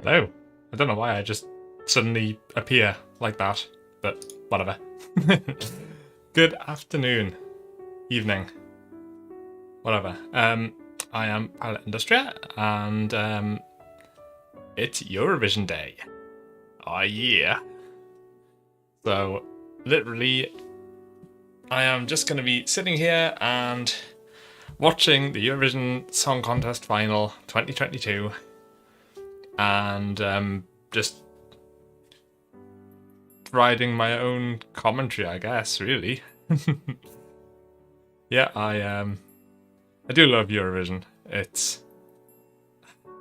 Hello. I don't know why I just suddenly appear like that, but whatever. Good afternoon, evening, whatever. I am Pilot Industria, and it's Eurovision Day. Oh yeah. So, literally, I am just going to be sitting here and watching the Eurovision Song Contest Final 2022, and just writing my own commentary, I guess, really. Yeah, I do love Eurovision.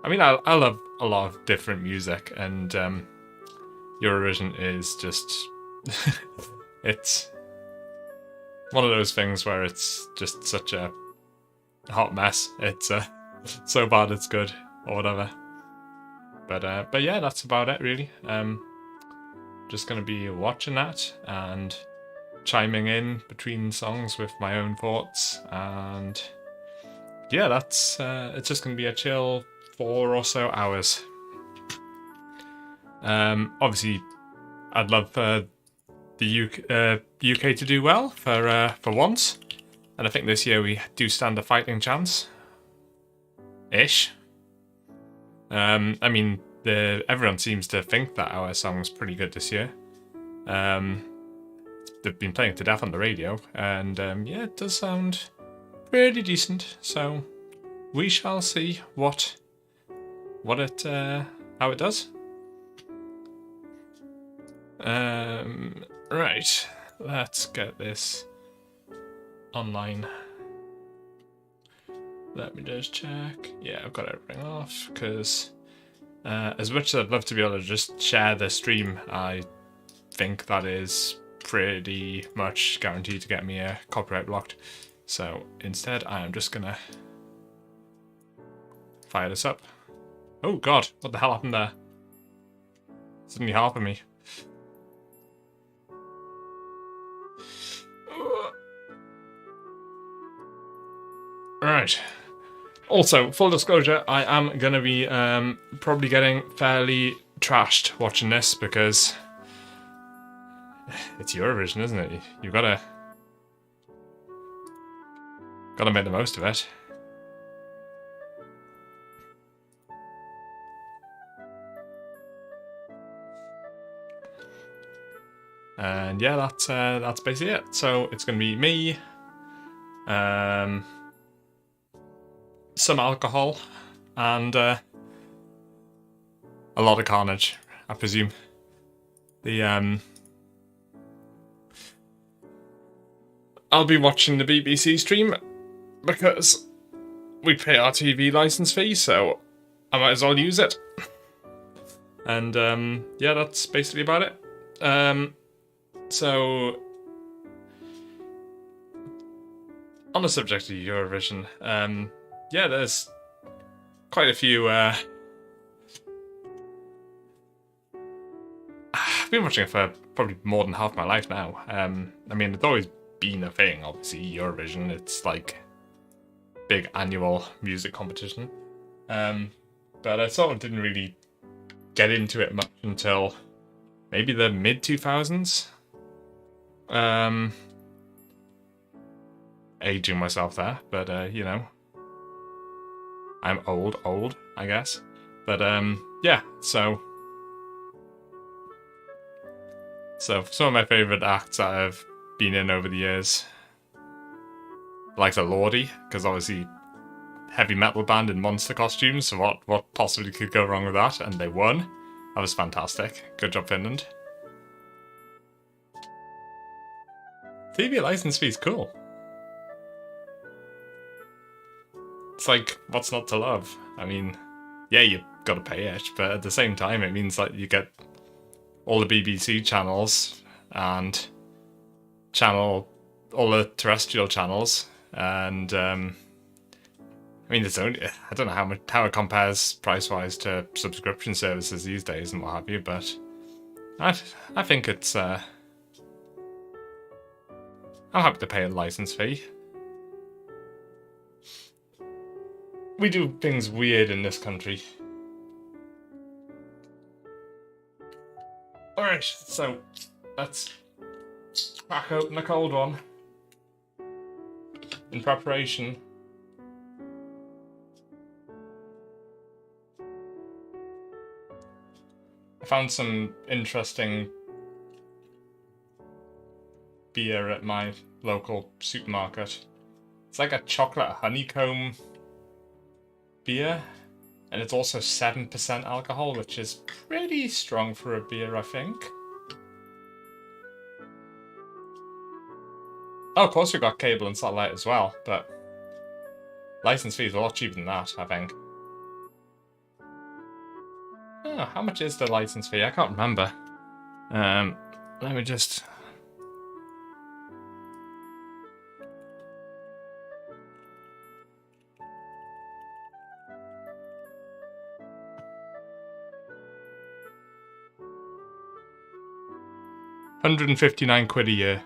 I love a lot of different music, and Eurovision is just it's one of those things where it's just such a hot mess. It's so bad it's good, or whatever. But yeah, that's about it, really. Just gonna be watching that and chiming in between songs with my own thoughts, and yeah, that's it's just gonna be a chill 4 or so hours. Obviously, I'd love for the UK to do well for once, and I think this year we do stand a fighting chance. Ish. I mean, everyone seems to think that our song's pretty good this year. They've been playing it to death on the radio, and yeah, it does sound pretty decent. So we shall see how it does. Right, let's get this online. Let me just check. Yeah, I've got everything off, because as much as I'd love to be able to just share the stream, I think that is pretty much guaranteed to get me copyright blocked. So instead, I am just gonna fire this up. Oh god, what the hell happened there? Suddenly half of me. Right. Also, full disclosure, I am going to be probably getting fairly trashed watching this, because it's Eurovision, isn't it? You've gotta make the most of it. And yeah, that's basically it. So it's going to be me, some alcohol, and a lot of carnage, I presume. I'll be watching the BBC stream because we pay our TV license fee, so I might as well use it. And yeah, that's basically about it. So on the subject of Eurovision, yeah, there's quite a few. I've been watching it for probably more than half my life now. I mean, it's always been a thing, obviously, Eurovision. It's like big annual music competition. But I sort of didn't really get into it much until maybe the mid-2000s. Aging myself there, but you know, I'm old, I guess. But yeah, so some of my favourite acts that I've been in over the years, like the Lordi, because obviously heavy metal band in monster costumes, so what possibly could go wrong with that? And they won. That was fantastic. Good job, Finland. TV license fee's cool. It's like, what's not to love? I mean, yeah, you've got to pay it, but at the same time, it means that you get all the BBC channels and all the terrestrial channels, and I mean, it's only, I don't know how it compares price-wise to subscription services these days and what have you, but I think it's I'm happy to pay a license fee. We do things weird in this country. Alright, so let's crack open a cold one in preparation. I found some interesting beer at my local supermarket. It's like a chocolate honeycomb beer, and it's also 7% alcohol, which is pretty strong for a beer, I think. Oh, of course we got cable and satellite as well, but license fee is a lot cheaper than that, I think. Oh, how much is the license fee? I can't remember. Let me just... £159 a year.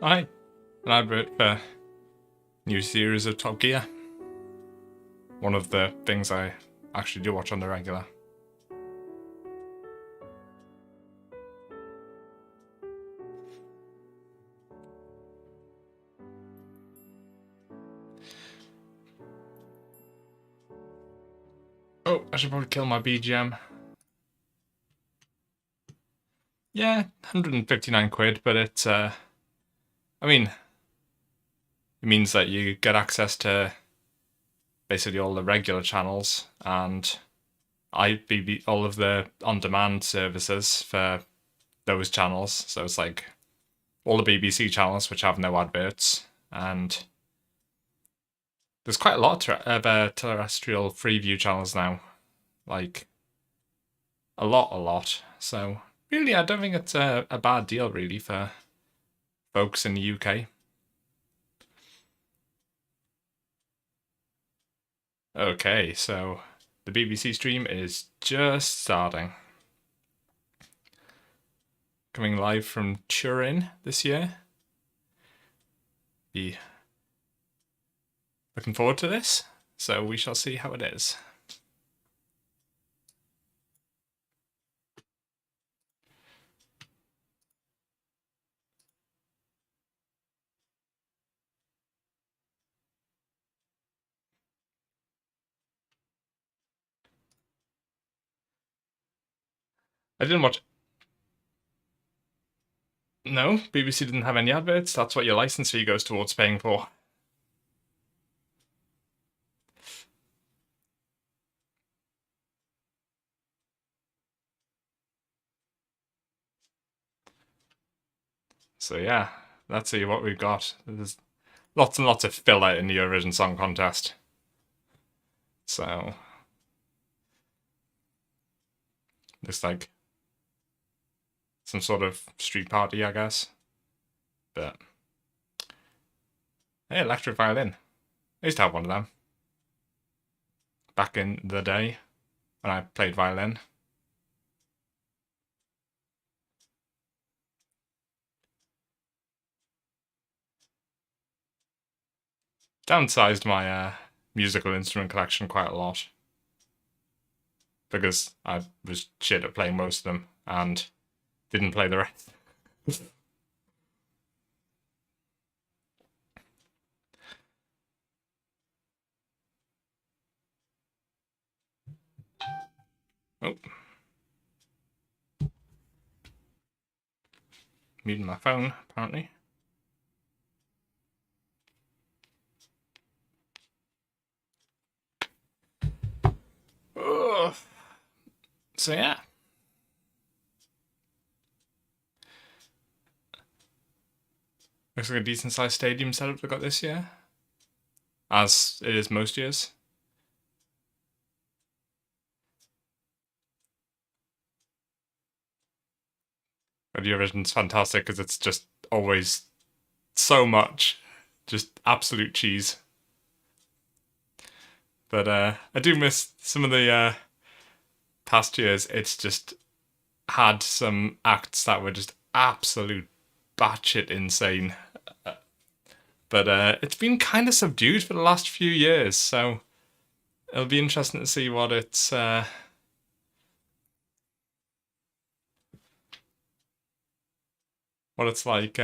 Hi, an advert for new series of Top Gear. One of the things I actually do watch on the regular. Oh, I should probably kill my BGM. Yeah, £159, but it's I mean, it means that you get access to basically all the regular channels and all of the on-demand services for those channels. So it's like all the BBC channels which have no adverts, and there's quite a lot of terrestrial Freeview channels now, like a lot. So really, I don't think it's a bad deal really for folks in the UK. Okay, so the BBC stream is just starting. Coming live from Turin this year. Be looking forward to this, so we shall see how it is. I didn't watch... No, BBC didn't have any adverts. That's what your license fee goes towards paying for. So yeah, let's see what we've got. There's lots and lots of filler in the Eurovision Song Contest. So... Looks like some sort of street party, I guess. But... Hey, electric violin. I used to have one of them. Back in the day, when I played violin. Downsized my musical instrument collection quite a lot. Because I was shit at playing most of them, and didn't play the rest. Oh. Muting my phone, apparently. Ugh. So yeah. Looks like a decent sized stadium setup they got this year. As it is most years. But Eurovision's fantastic because it's just always so much, just absolute cheese. But I do miss some of the past years. It's just had some acts that were just absolute batshit insane. But it's been kind of subdued for the last few years, so it'll be interesting to see what it's like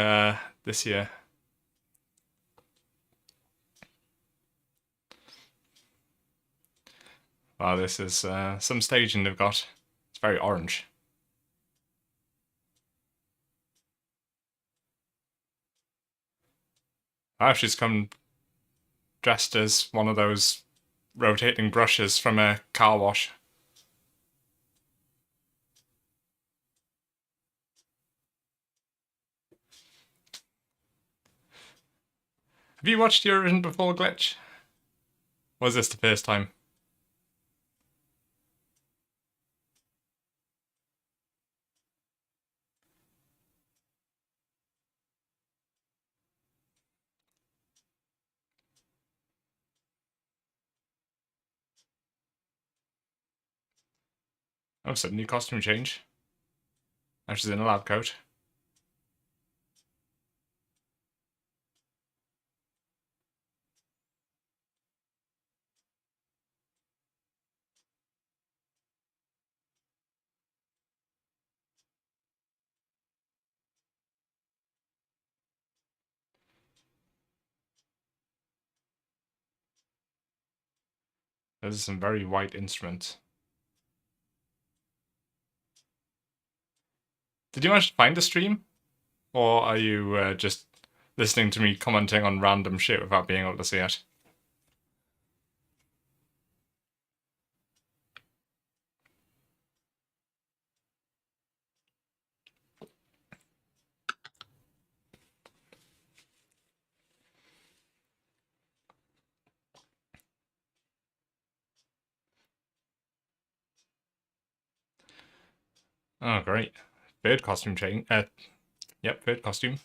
this year. Wow, this is some staging they've got. It's very orange. Oh, she's come dressed as one of those rotating brushes from a car wash. Have you watched Eurovision before, Glitch? Or was this the first time? Oh, it's a new costume change. Now she's in a lab coat. Those are some very white instruments. Did you manage to find a stream? Or are you just listening to me commenting on random shit without being able to see it? Oh, great. Third costume change. Yep, third costume.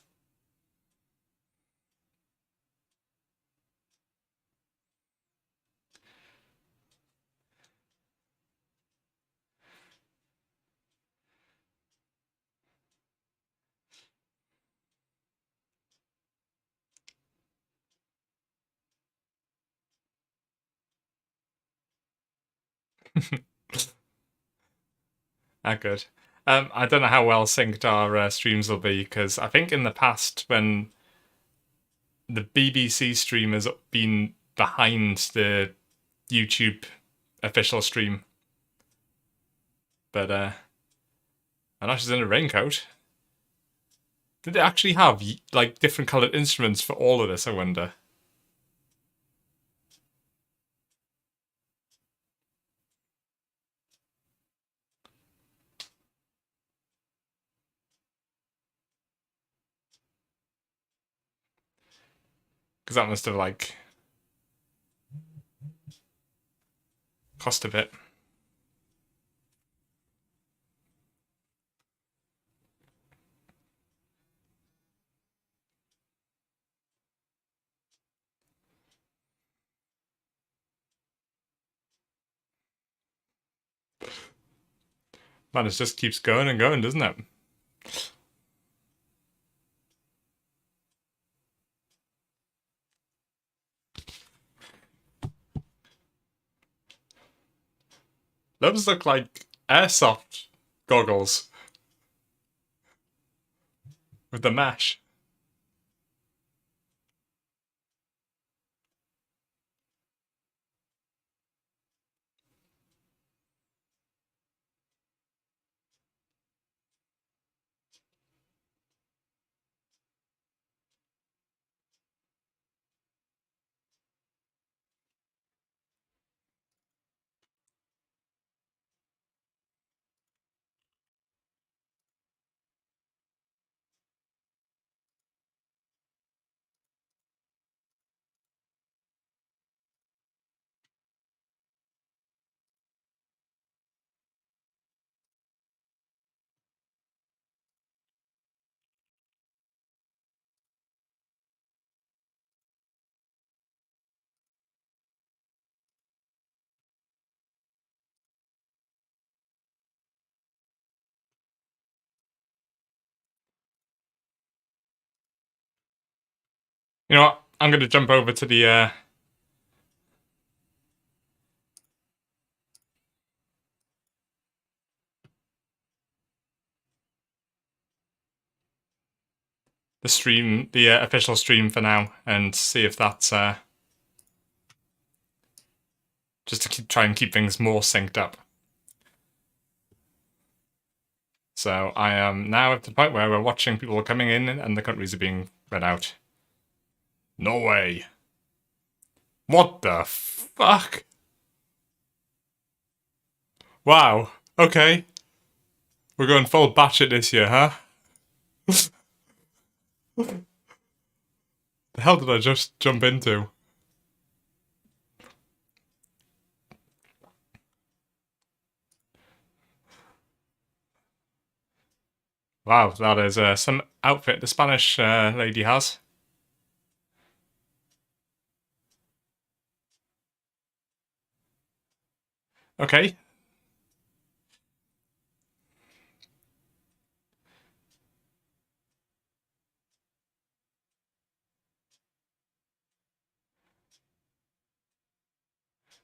Ah, good. I don't know how well synced our streams will be because I think in the past when the BBC stream has been behind the YouTube official stream, but I know she's in a raincoat. Did they actually have like different coloured instruments for all of this? I wonder. Because that must have like cost a bit. Man, it just keeps going and going, doesn't it? Those look like airsoft goggles with the mesh. You know what? I'm going to jump over to stream, the official stream for now, and see if that's just to try and keep things more synced up. So I am now at the point where we're watching people coming in and the countries are being read out. Norway. What the fuck? Wow. Okay. We're going full batshit this year, huh? The hell did I just jump into? Wow, that is some outfit the Spanish lady has. Okay.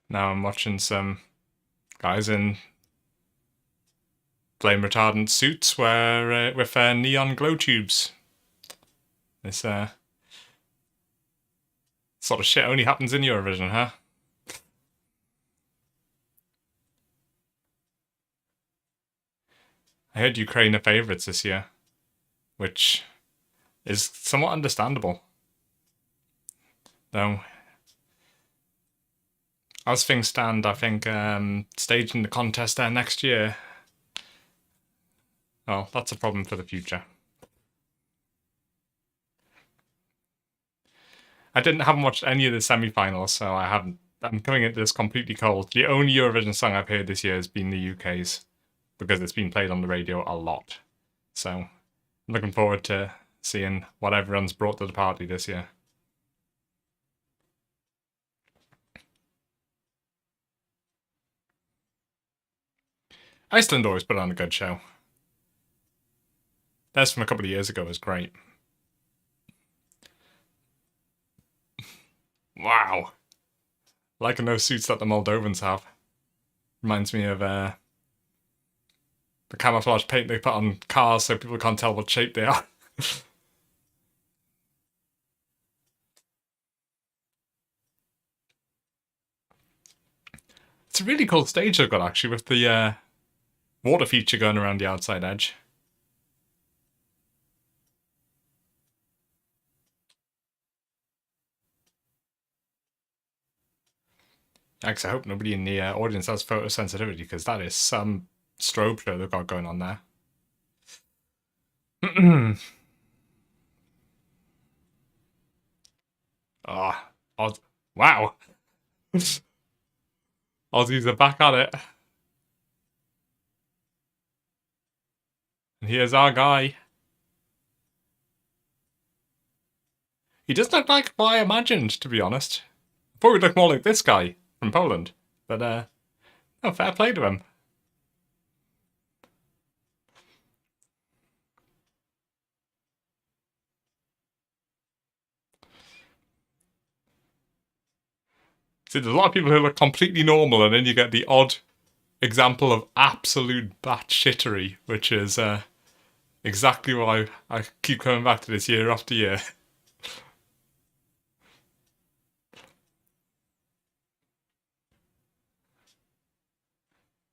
Now I'm watching some guys in flame retardant suits where with neon glow tubes. This sort of shit only happens in Eurovision, huh? I heard Ukraine are favourites this year, which is somewhat understandable. Though, as things stand, I think staging the contest there next year, well, that's a problem for the future. I haven't watched any of the semi-finals, so I'm coming into this completely cold. The only Eurovision song I've heard this year has been the UK's, because it's been played on the radio a lot. So I'm looking forward to seeing what everyone's brought to the party this year. Iceland always put on a good show. Theirs from a couple of years ago was great. Wow. Liking those suits that the Moldovans have. Reminds me of the camouflage paint they put on cars so people can't tell what shape they are. It's a really cool stage they've got, actually, with the water feature going around the outside edge. Actually, I hope nobody in the audience has photosensitivity, because that is some strobe show they've got going on there. Oh, wow. Aussies are back at it. And here's our guy. He does look like what I imagined, to be honest. I thought he'd look more like this guy from Poland. But, no, fair play to him. See, there's a lot of people who look completely normal, and then you get the odd example of absolute batshittery, which is exactly why I keep coming back to this year after year.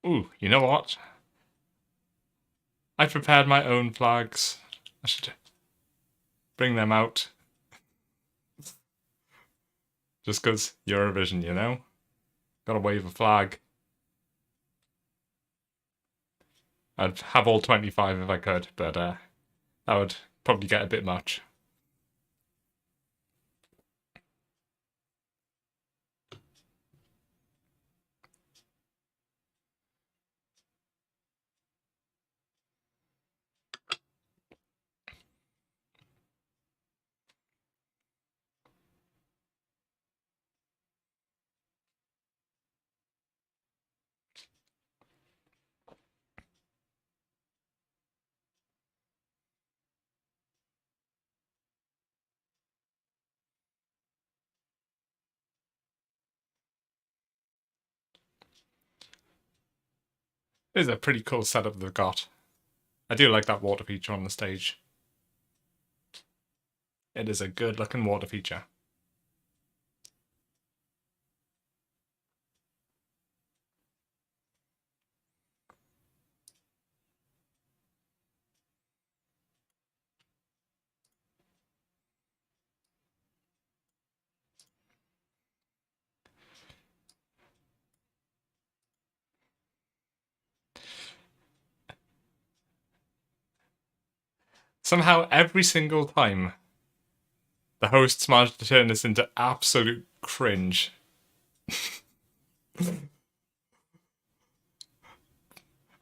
Ooh, you know what? I prepared my own flags. I should bring them out. Just because Eurovision, you know? Gotta wave a flag. I'd have all 25 if I could, but that would probably get a bit much. It is a pretty cool setup they've got. I do like that water feature on the stage. It is a good looking water feature. Somehow, every single time, the hosts manage to turn this into absolute cringe.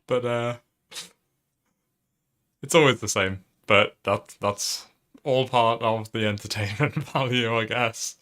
But it's always the same. But that's all part of the entertainment value, I guess.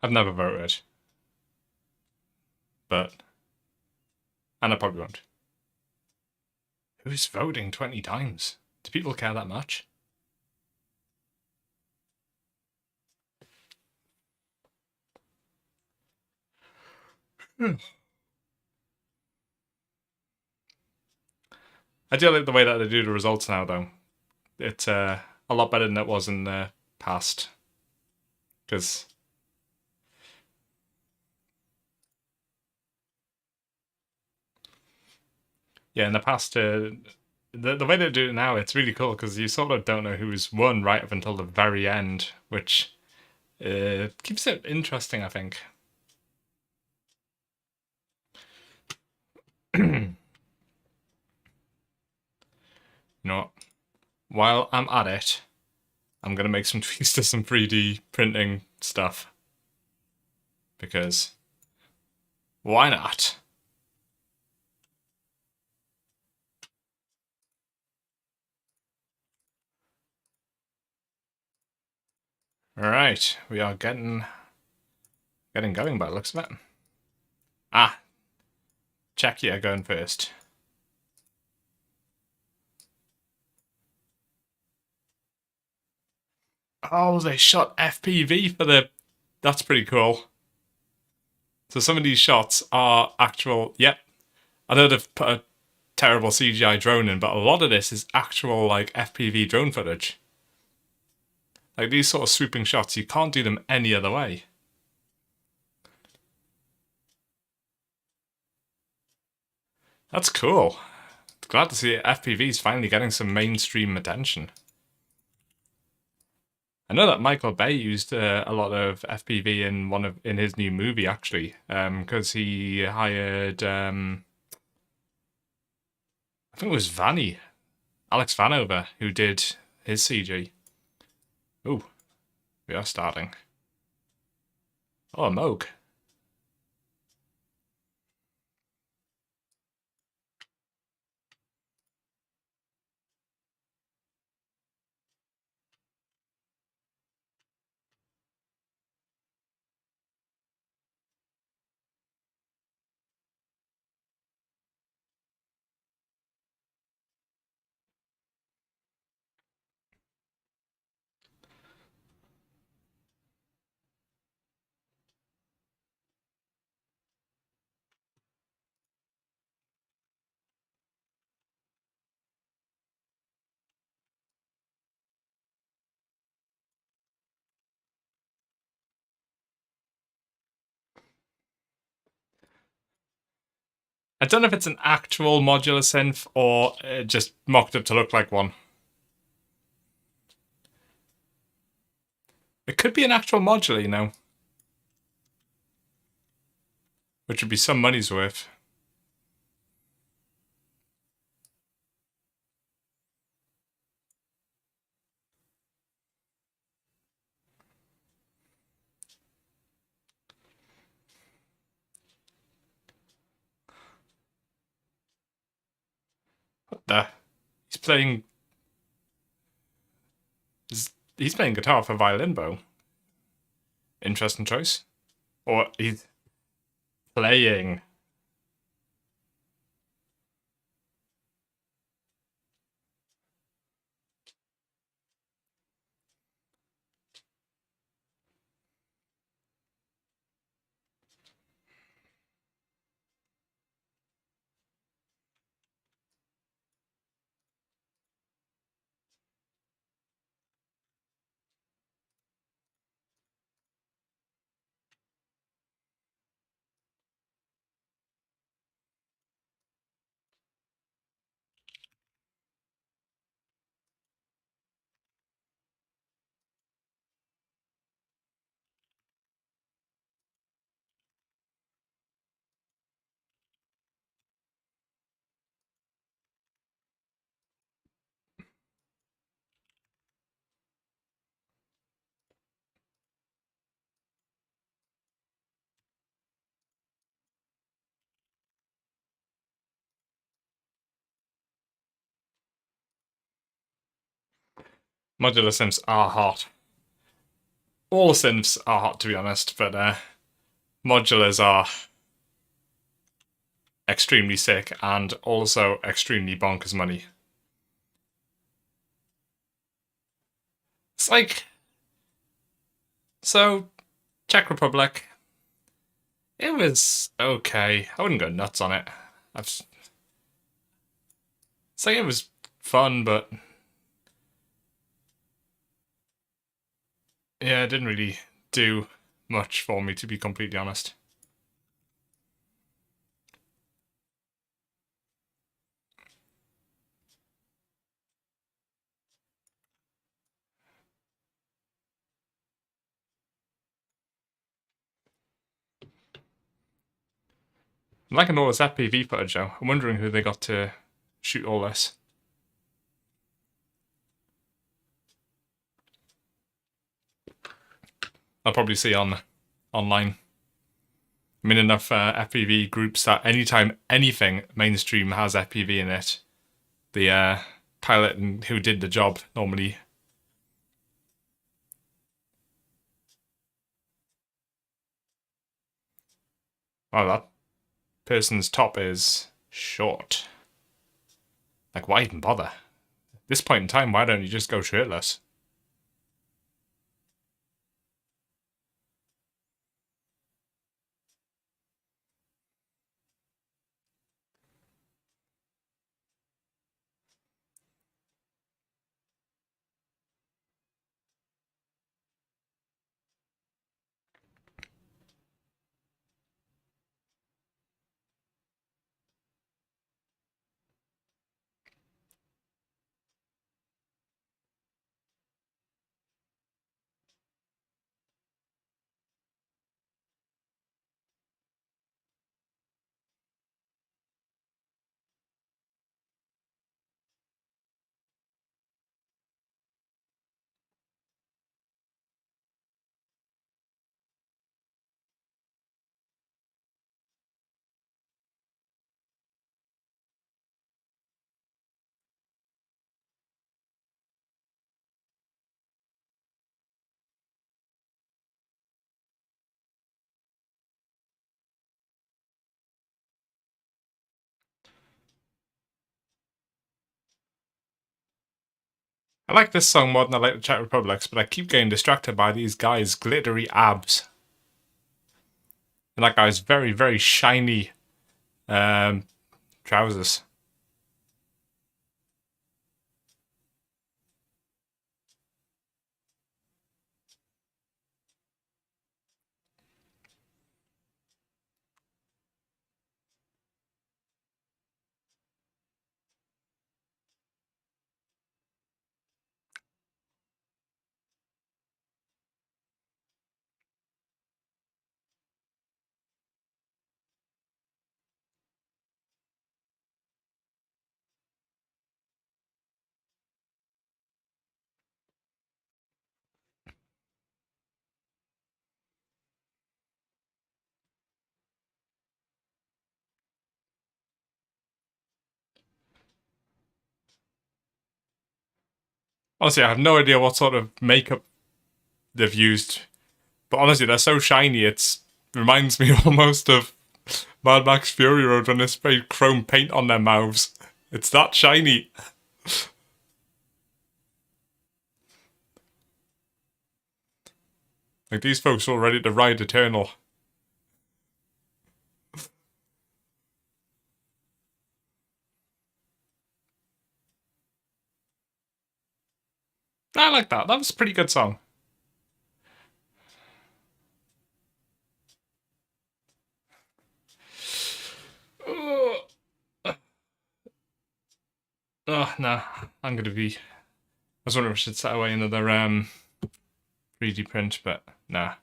I've never voted. And I probably won't. Who's voting 20 times? Do people care that much? I do like the way that they do the results now, though. It's a lot better than it was in the past. Because yeah, in the past, the way they do it now, it's really cool because you sort of don't know who's won right up until the very end, which keeps it interesting, I think. You know what? While I'm at it, I'm going to make some tweaks to some 3D printing stuff. Because why not? Alright, we are getting going by the looks of it. Ah, Czechia going first. Oh, they shot FPV for the... That's pretty cool. So some of these shots are actual... Yep. I know they've put a terrible CGI drone in, but a lot of this is actual, like, FPV drone footage. Like, these sort of swooping shots, you can't do them any other way. That's cool. Glad to see FPV's finally getting some mainstream attention. I know that Michael Bay used a lot of FPV in his new movie, actually, because he hired I think it was Alex Vanover, who did his CG. Ooh, we are starting. Oh, a Moog. I don't know if it's an actual modular synth or just mocked up to look like one. It could be an actual modular, you know. Which would be some money's worth. playing. He's playing guitar for violin bow. Interesting choice. Or he's playing. Modular synths are hot. All synths are hot, to be honest, but modulars are extremely sick and also extremely bonkers money. It's like, so Czech Republic, it was okay. I wouldn't go nuts on it. It's like it was fun, but yeah, it didn't really do much for me, to be completely honest. I'm liking all this FPV footage though. I'm wondering who they got to shoot all this. I'll probably see on online. I'm in enough FPV groups that anytime anything mainstream has FPV in it, the pilot and who did the job normally. Oh, that person's top is short. Like, why even bother? At this point in time, why don't you just go shirtless? I like this song more than I like the Czech Republic's, but I keep getting distracted by these guys' glittery abs. And that guy's very, very shiny trousers. Honestly, I have no idea what sort of makeup they've used, but honestly, they're so shiny. It reminds me almost of Mad Max Fury Road when they sprayed chrome paint on their mouths. It's that shiny. Like, these folks are all ready to ride Eternal. I like that. That was a pretty good song. Oh, no. I'm going to be... I was wondering if I should set away another 3D print, but nah.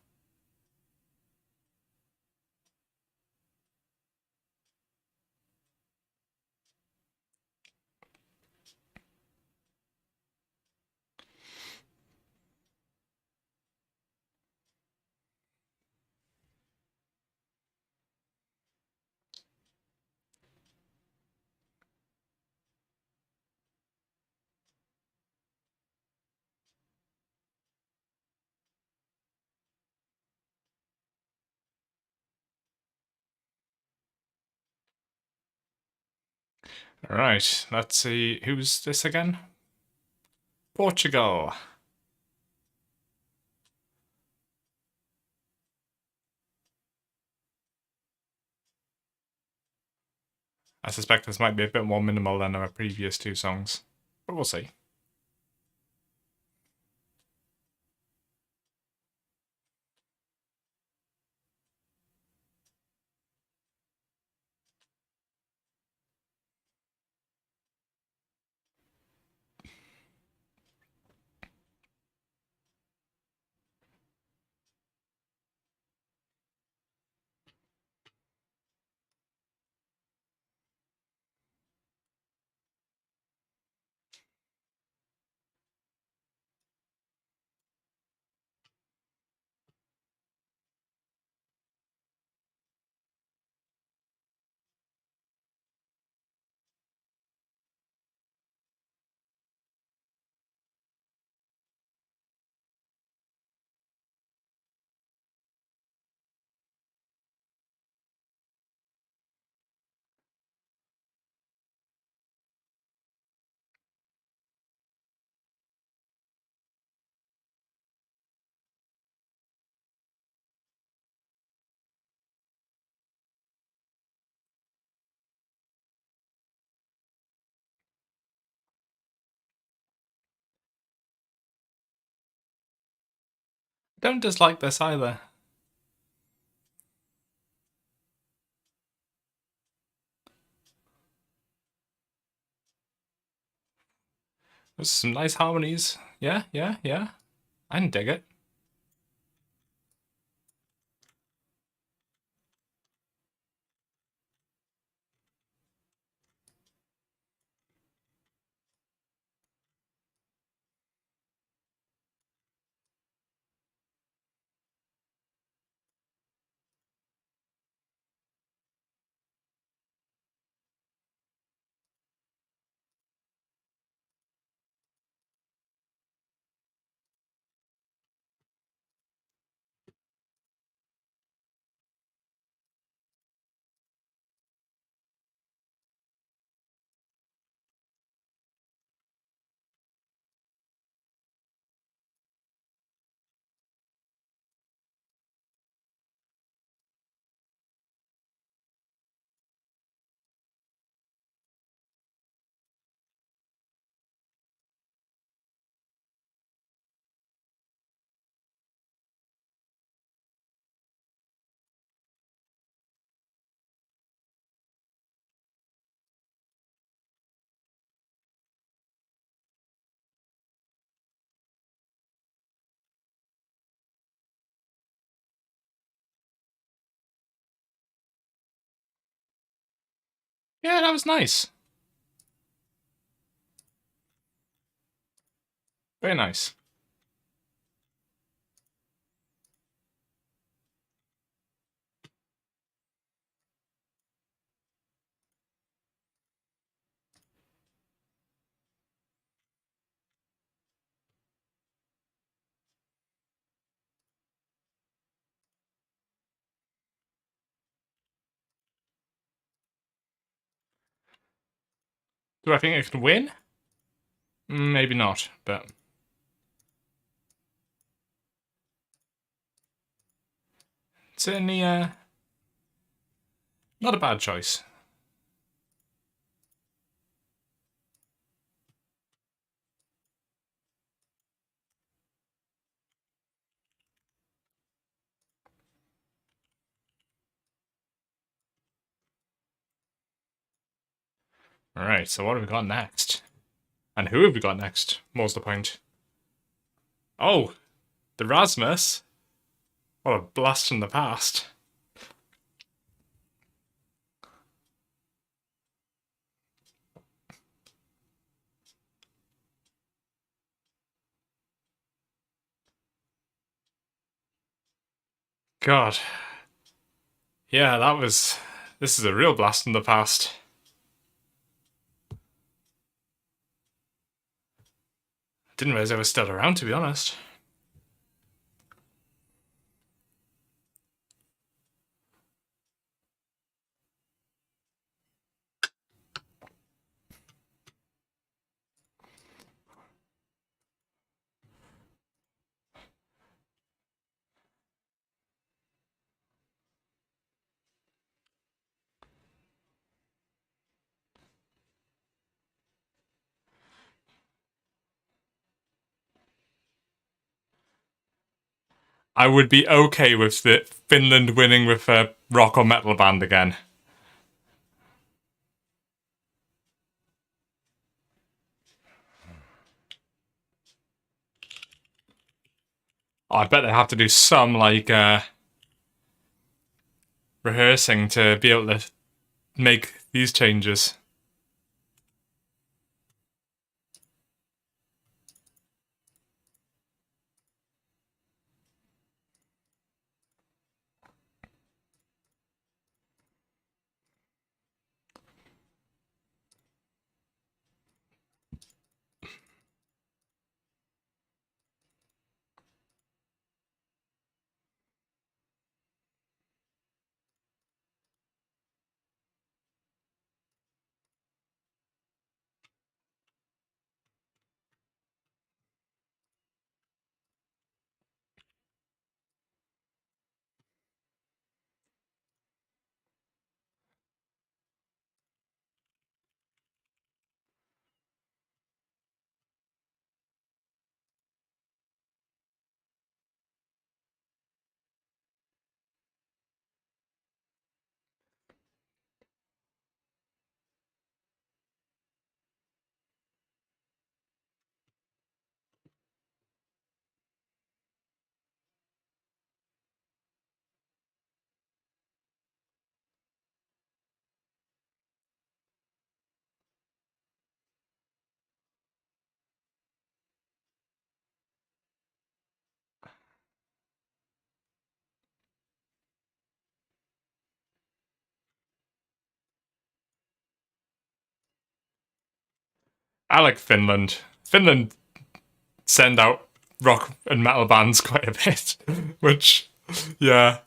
Alright, let's see. Who's this again? Portugal. I suspect this might be a bit more minimal than our previous two songs, but we'll see. Don't dislike this either. There's some nice harmonies. Yeah. I can dig it. Yeah, that was nice. Very nice. Do I think it could win? Maybe not, but... certainly, not a bad choice. Alright, so what have we got next? And who have we got next? More's the point. Oh! The Rasmus? What a blast from the past. God. Yeah, that was... this is a real blast from the past. Didn't realize I was still around, to be honest. I would be okay with the Finland winning with a rock or metal band again. Oh, I bet they have to do some, like, rehearsing to be able to make these changes. I like Finland. Finland send out rock and metal bands quite a bit, which, yeah,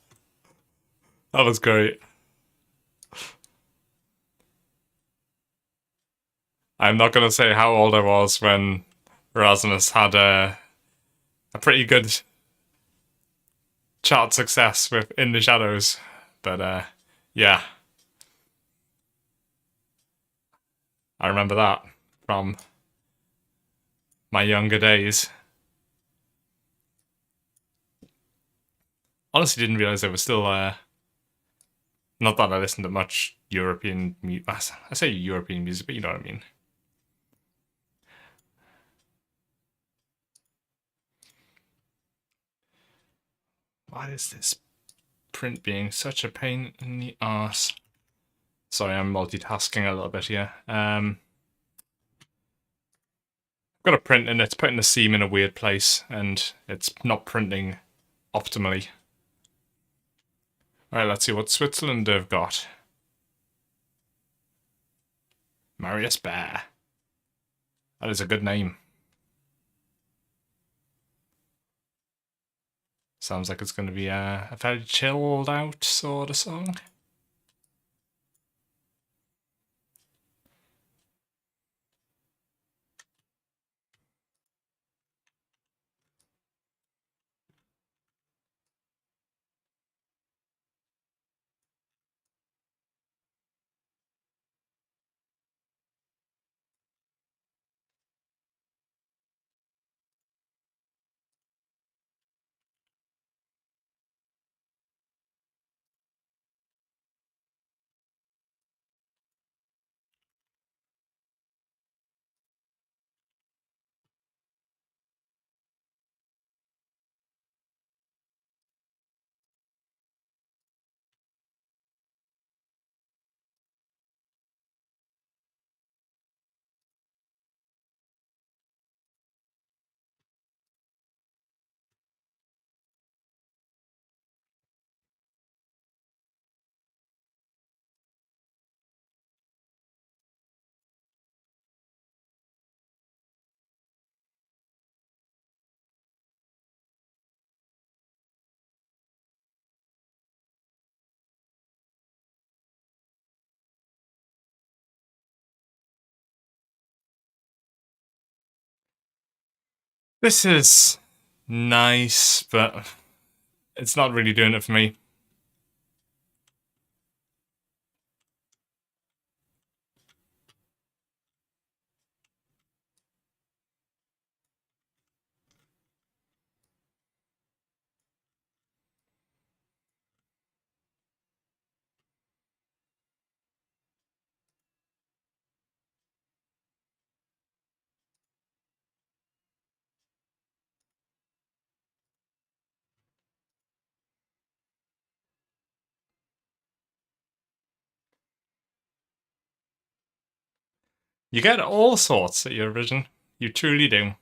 that was great. I'm not going to say how old I was when Rasmus had a pretty good chart success with In the Shadows, but yeah, I remember that from my younger days. Honestly, didn't realize there was still not that I listened to much European music. I say European music, but you know what I mean. Why is this print being such a pain in the arse? Sorry, I'm multitasking a little bit here. I've got a print and it's putting the seam in a weird place and it's not printing optimally. Alright, let's see what Switzerland have got. Marius Bear. That is a good name. Sounds like it's going to be a fairly chilled out sort of song. This is nice, but it's not really doing it for me. You get all sorts at Eurovision. You truly do.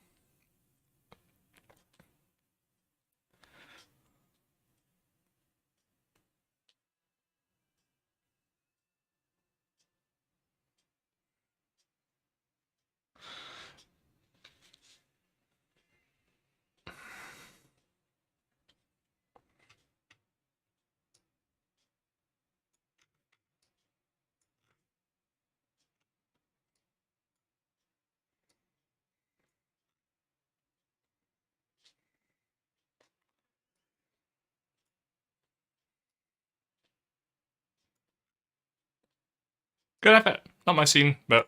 Good effort. Not my scene, but...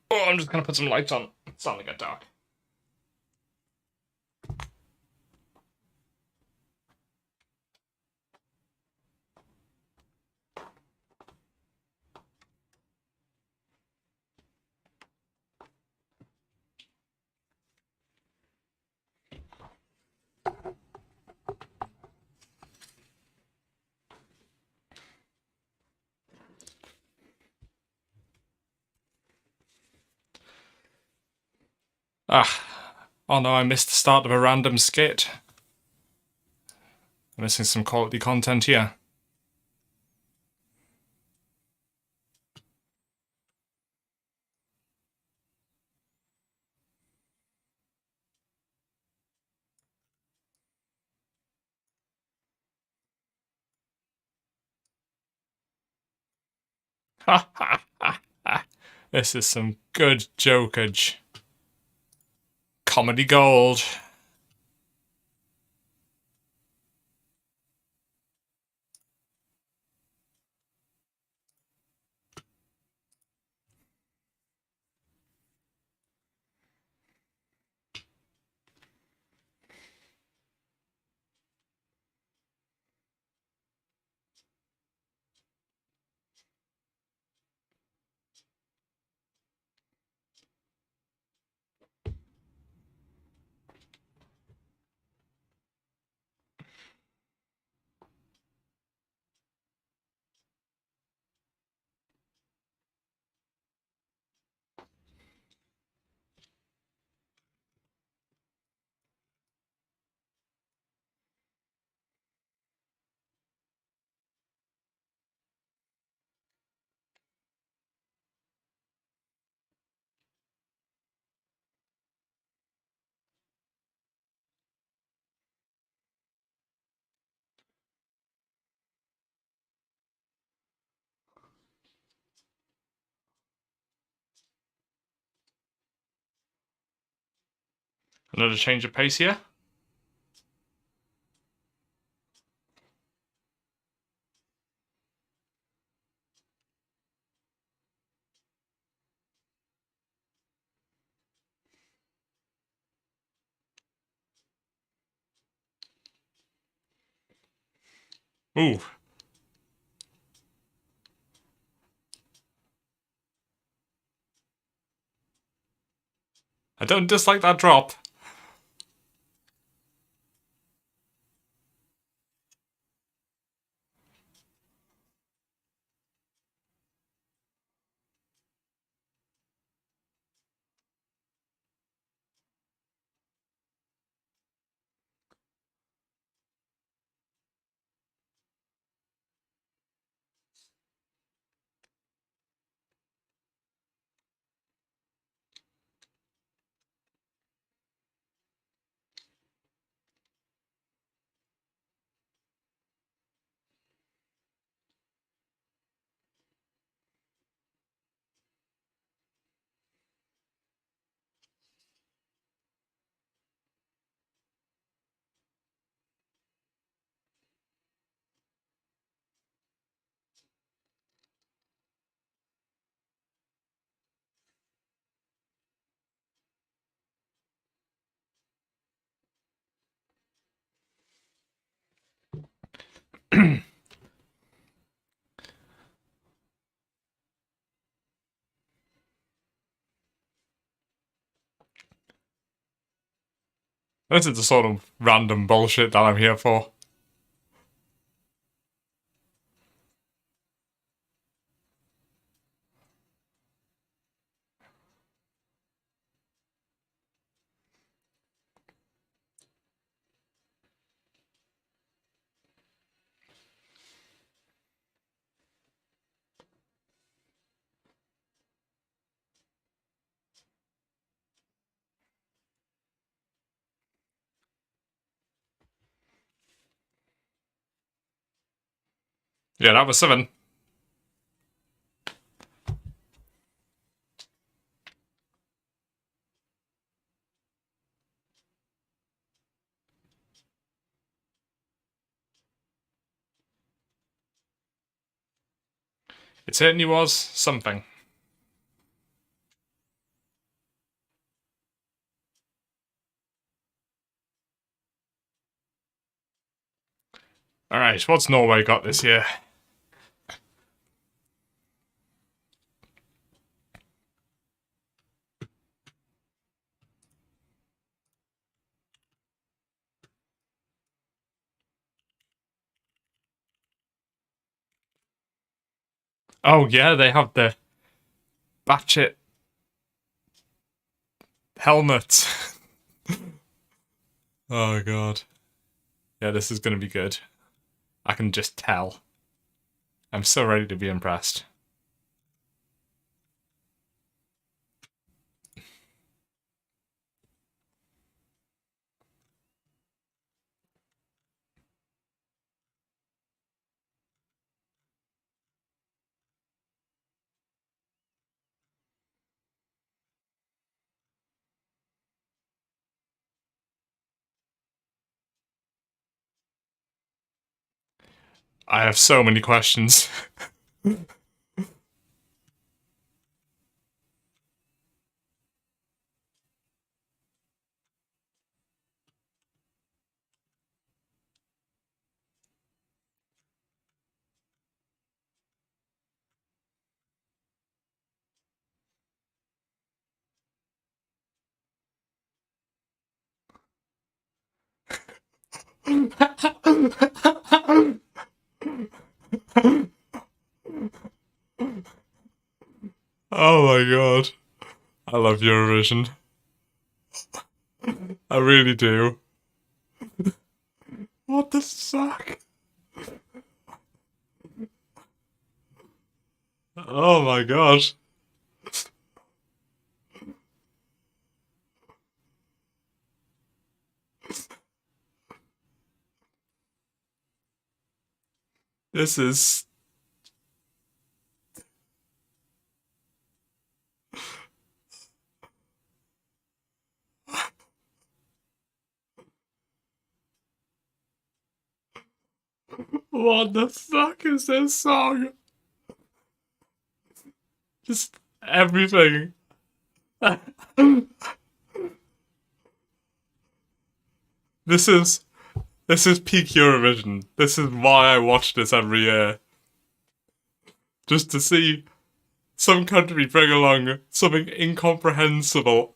Oh, I'm just gonna put some lights on. It's starting to get dark. Ah. Oh no, I missed the start of a random skit. I'm missing some quality content here. Ha ha ha ha. This is some good jokage. Comedy gold. Another change of pace here. Ooh. I don't dislike that drop. This is the sort of random bullshit that I'm here for. Yeah, that was 7. It certainly was something. Alright, what's Norway got this year? Oh yeah, they have the batshit helmets. Oh god. Yeah, this is gonna be good. I can just tell. I'm so ready to be impressed. I have so many questions. Oh my god. I love Eurovision. I really do. What the fuck? Oh my god. This is... What the fuck is this song? Just everything. This is peak Eurovision. This is why I watch this every year. Just to see some country bring along something incomprehensible.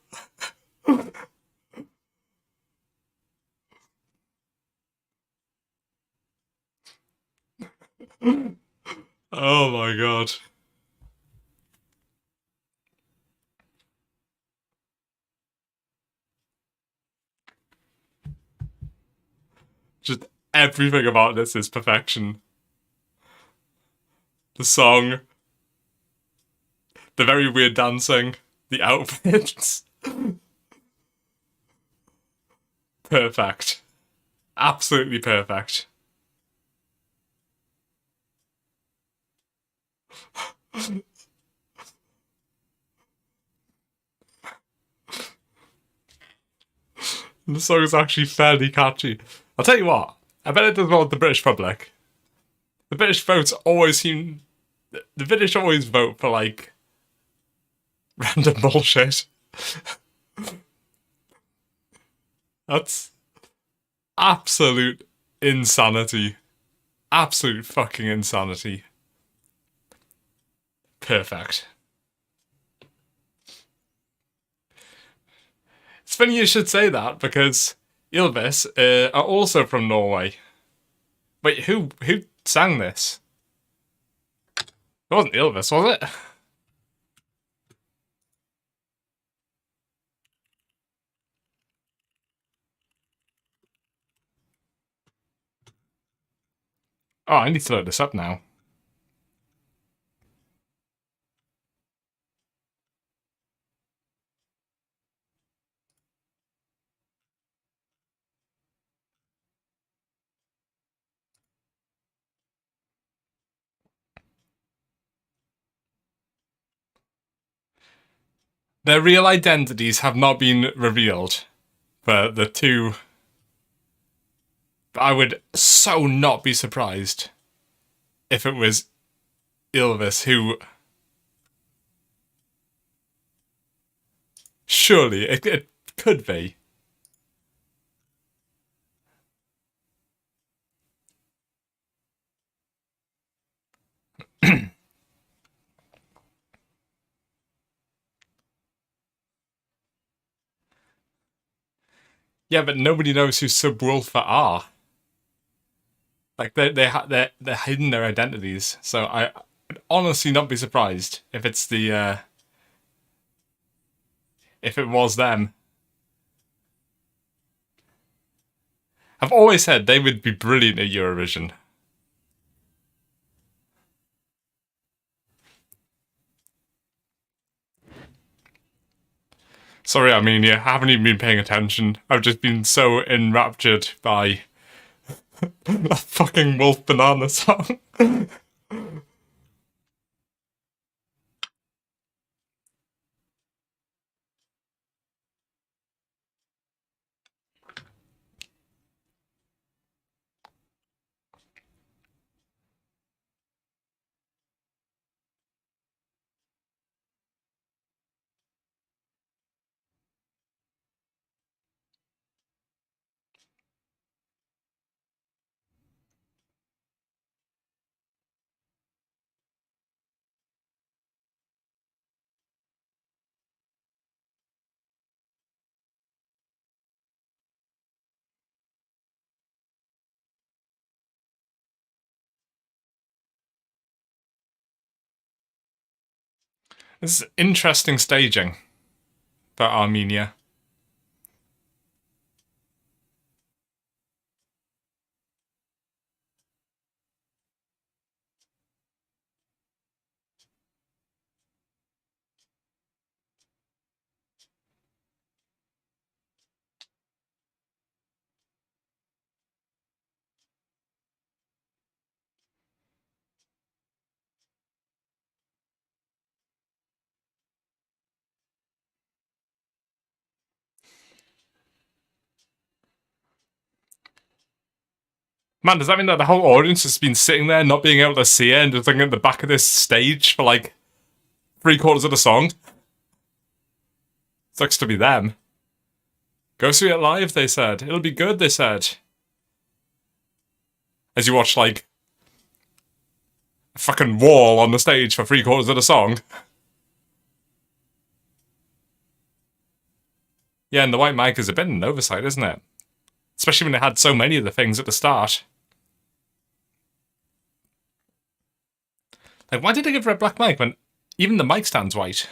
Oh my god. Just everything about this is perfection. The song, the very weird dancing, the outfits. Perfect. Absolutely perfect. The song is actually fairly catchy. I'll tell you what, I bet it does well with the British public. The British votes always seem... The British always vote for, like, random bullshit. That's absolute insanity. Absolute fucking insanity. Perfect. It's funny you should say that, because Ylvis are also from Norway. Wait, who sang this? It wasn't Ylvis, was it? Oh, I need to look this up now. Their real identities have not been revealed for the two. I would so not be surprised if it was Ylvis who... Surely, it could be. Yeah, but nobody knows who Subwoofer are. Like, they're hidden their identities, so I would honestly not be surprised if it's the, if it was them. I've always said they would be brilliant at Eurovision. Sorry, Armenia, I haven't even been paying attention. I've just been so enraptured by that fucking wolf banana song. This is interesting staging for Armenia. Man, does that mean that the whole audience has been sitting there not being able to see her and just looking at the back of this stage for like 3/4 of the song? Sucks to be them. Go see it live, they said. It'll be good, they said. As you watch like a fucking wall on the stage for 3/4 of the song. Yeah, and the white mic is a bit of an oversight, isn't it? Especially when it had so many of the things at the start. Like, why did they give her a black mic when even the mic stand's white?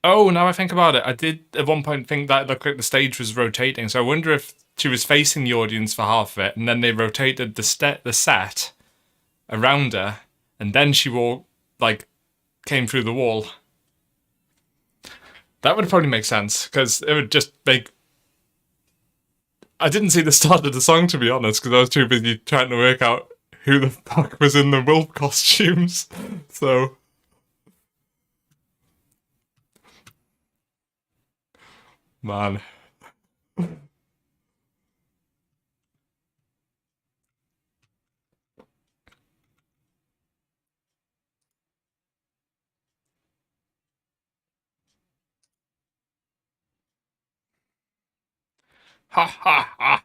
Oh, now I think about it, I did at one point think that it looked like the stage was rotating, so I wonder if she was facing the audience for half of it, and then they rotated the set around her, and then she came through the wall. That would probably make sense, because it would just make... I didn't see the start of the song, to be honest, because I was too busy trying to work out who the fuck was in the wolf costumes, so... Man. Ha ha ha.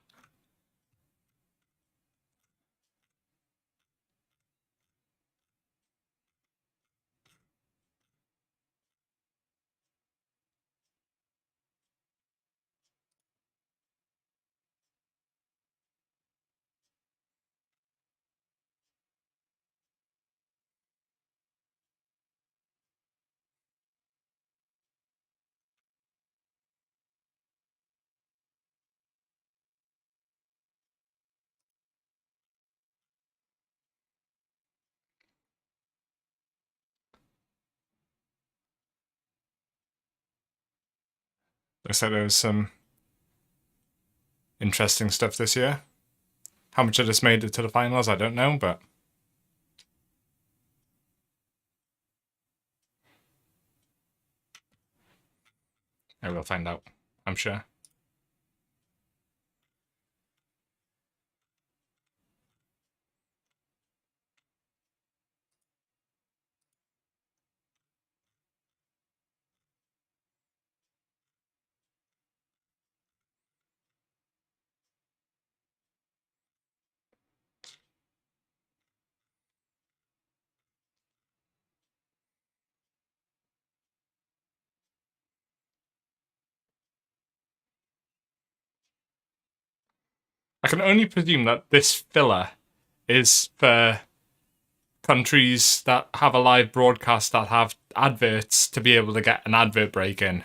Looks like there was some interesting stuff this year. How much of this made it to the finals, I don't know, but I will find out, I'm sure. I can only presume that this filler is for countries that have a live broadcast that have adverts to be able to get an advert break in.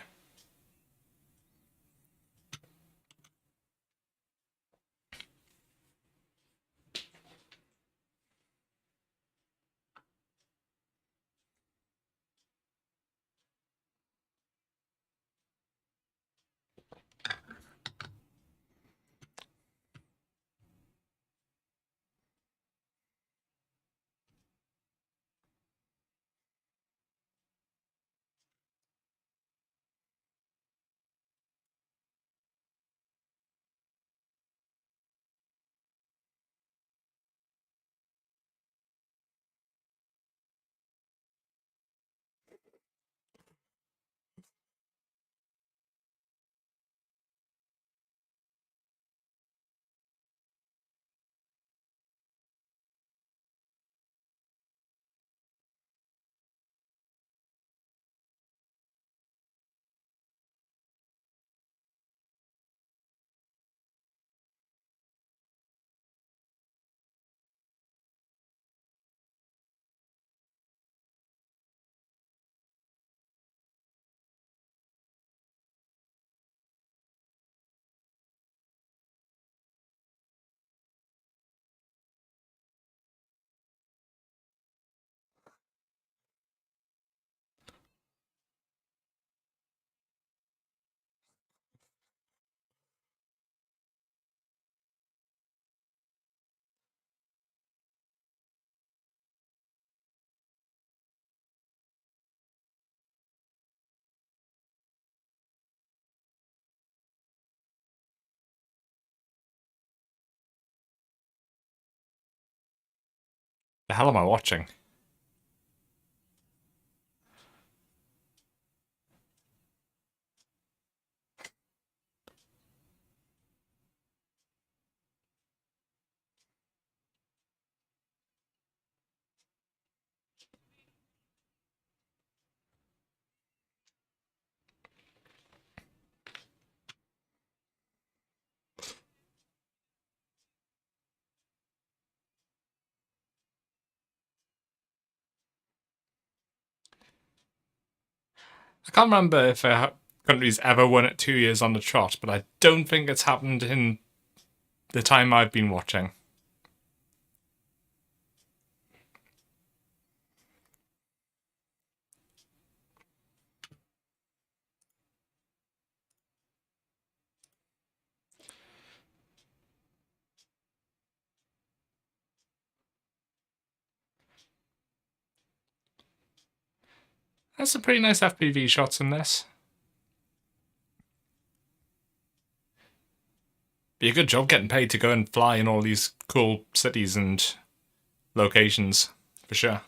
The hell am I watching? I can't remember if a country's ever won it 2 years on the trot, but I don't think it's happened in the time I've been watching. There's some pretty nice FPV shots in this. Be a good job getting paid to go and fly in all these cool cities and locations, for sure.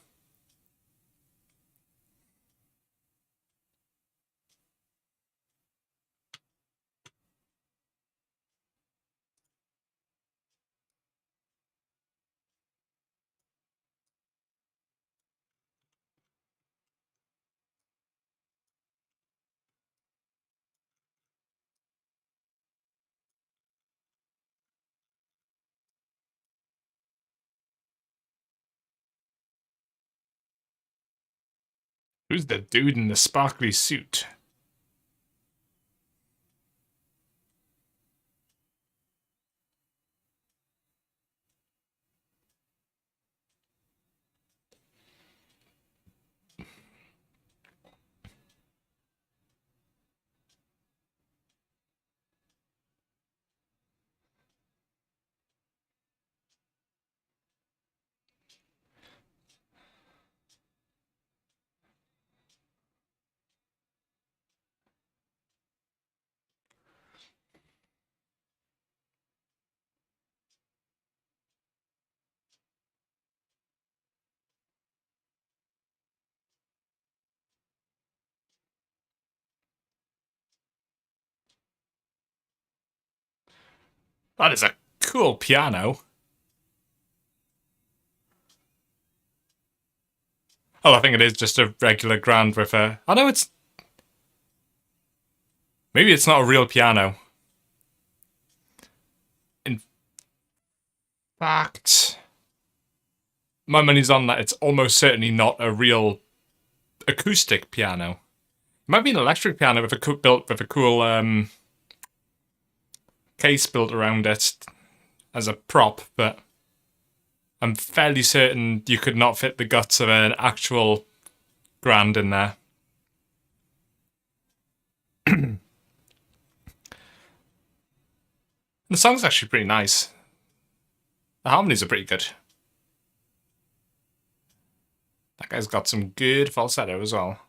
Who's the dude in the sparkly suit? That is a cool piano. Oh, I think it is just a regular grand with a... I know it's... Maybe it's not a real piano. In fact... My money's on that it's almost certainly not a real acoustic piano. It might be an electric piano with a built with a cool case built around it as a prop, but I'm fairly certain you could not fit the guts of an actual grand in there. The song's actually pretty nice. The harmonies are pretty good. That guy's got some good falsetto as well.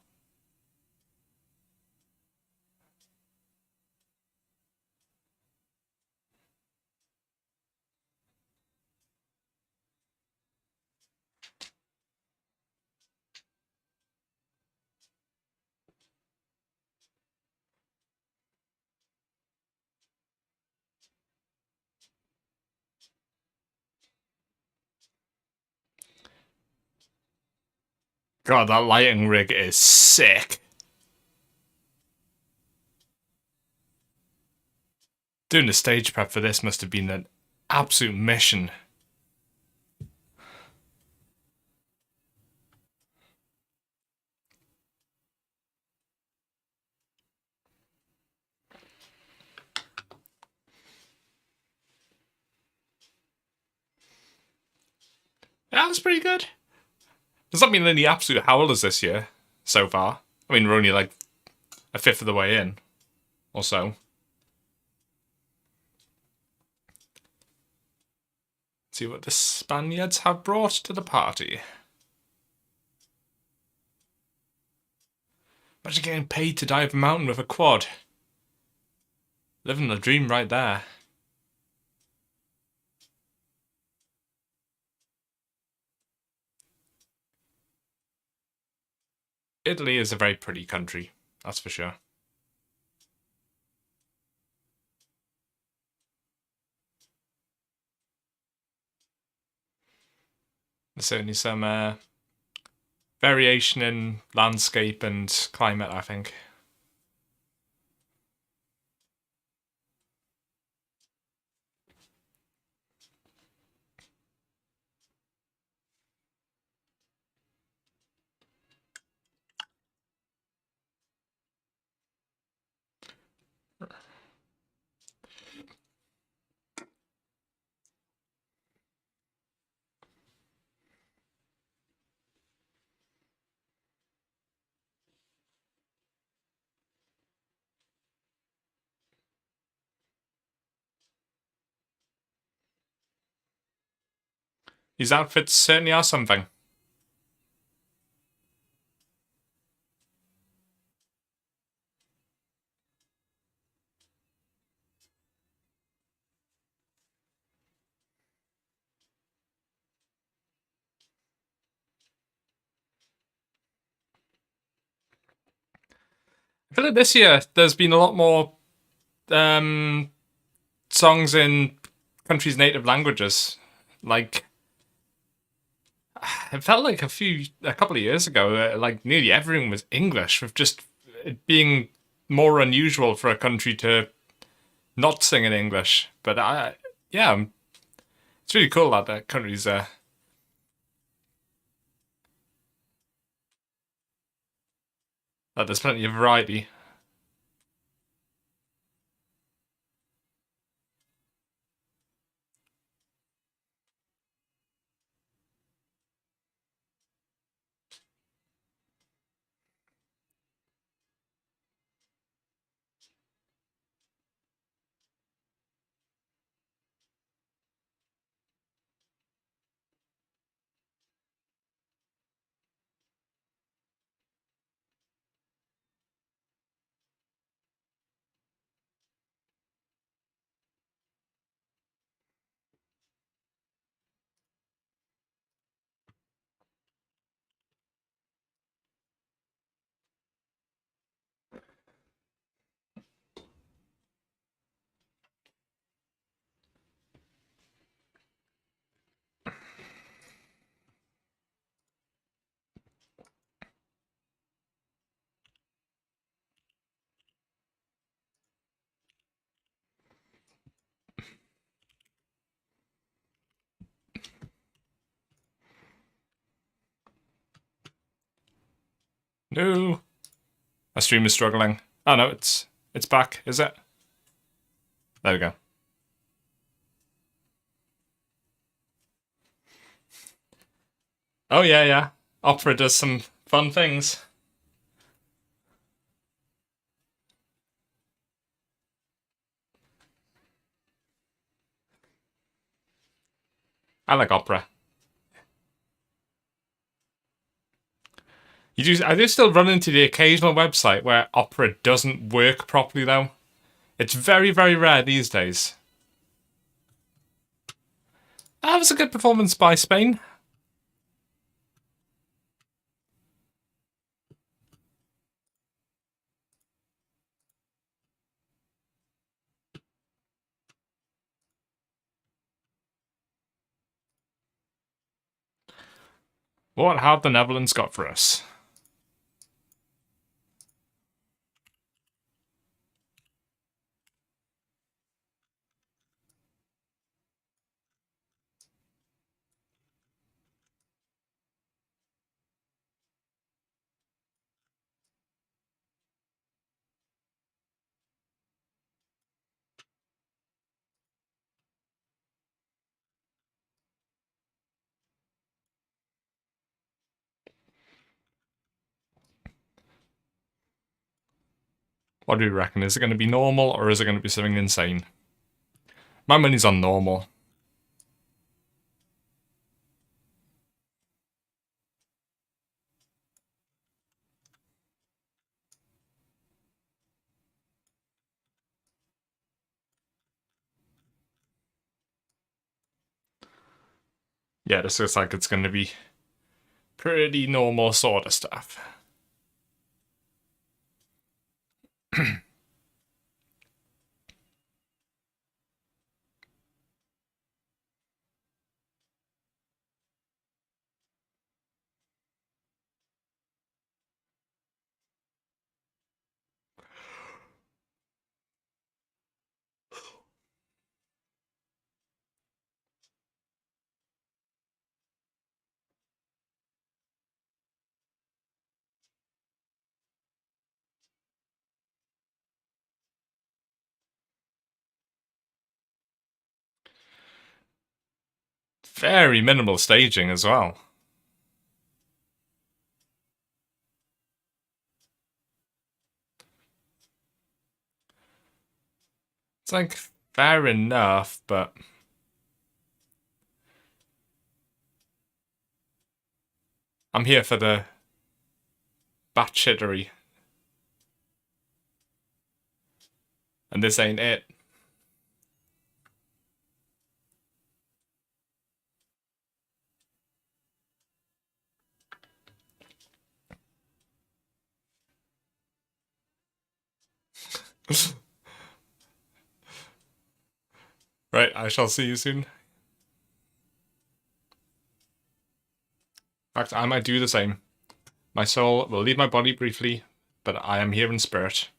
God, that lighting rig is sick. Doing the stage prep for this must have been an absolute mission. Yeah, that's pretty good. There's not been any absolute howlers this year, so far. I mean, we're only like a fifth of the way in, or so. Let's see what the Spaniards have brought to the party. Imagine getting paid to dive a mountain with a quad. Living the dream right there. Italy is a very pretty country, that's for sure. There's certainly some variation in landscape and climate, I think. These outfits certainly are something. I feel like this year there's been a lot more songs in countries' native languages. Like, it felt like a couple of years ago, like nearly everything was English, with just it being more unusual for a country to not sing in English. But yeah, it's really cool that the countries There's plenty of variety. No. My stream is struggling. Oh no, it's back, is it? There we go. Oh yeah, yeah. Opera does some fun things. I like opera. I do still run into the occasional website where opera doesn't work properly though. It's very, very rare these days. That was a good performance by Spain. What have the Netherlands got for us? What do you reckon? Is it going to be normal or is it going to be something insane? My money's on normal. Yeah, this looks like it's going to be pretty normal sort of stuff. Very minimal staging as well. It's like fair enough, but I'm here for the batshittery. And this ain't it. Right, I shall see you soon. In fact, I might do the same. My soul will leave my body briefly, but I am here in spirit.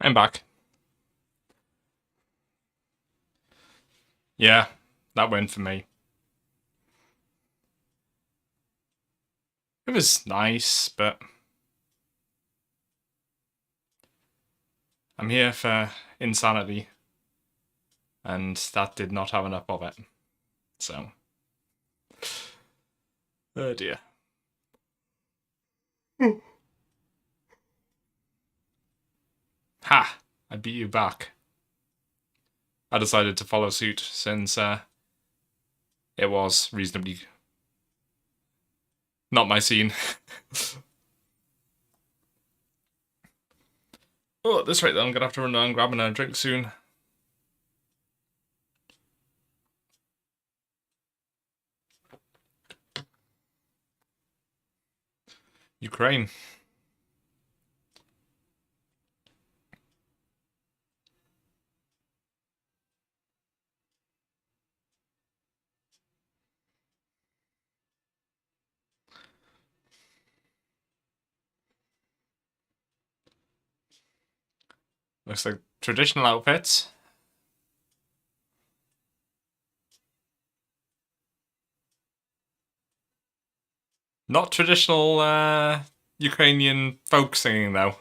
I'm back. Yeah, that went for me. It was nice, but I'm here for insanity, and that did not have enough of it. So, oh dear. Ha! I beat you back. I decided to follow suit since it was reasonably not my scene. Oh, at this rate then, I'm gonna have to run down grabbing a drink soon. Ukraine. Looks like traditional outfits. Not traditional Ukrainian folk singing though.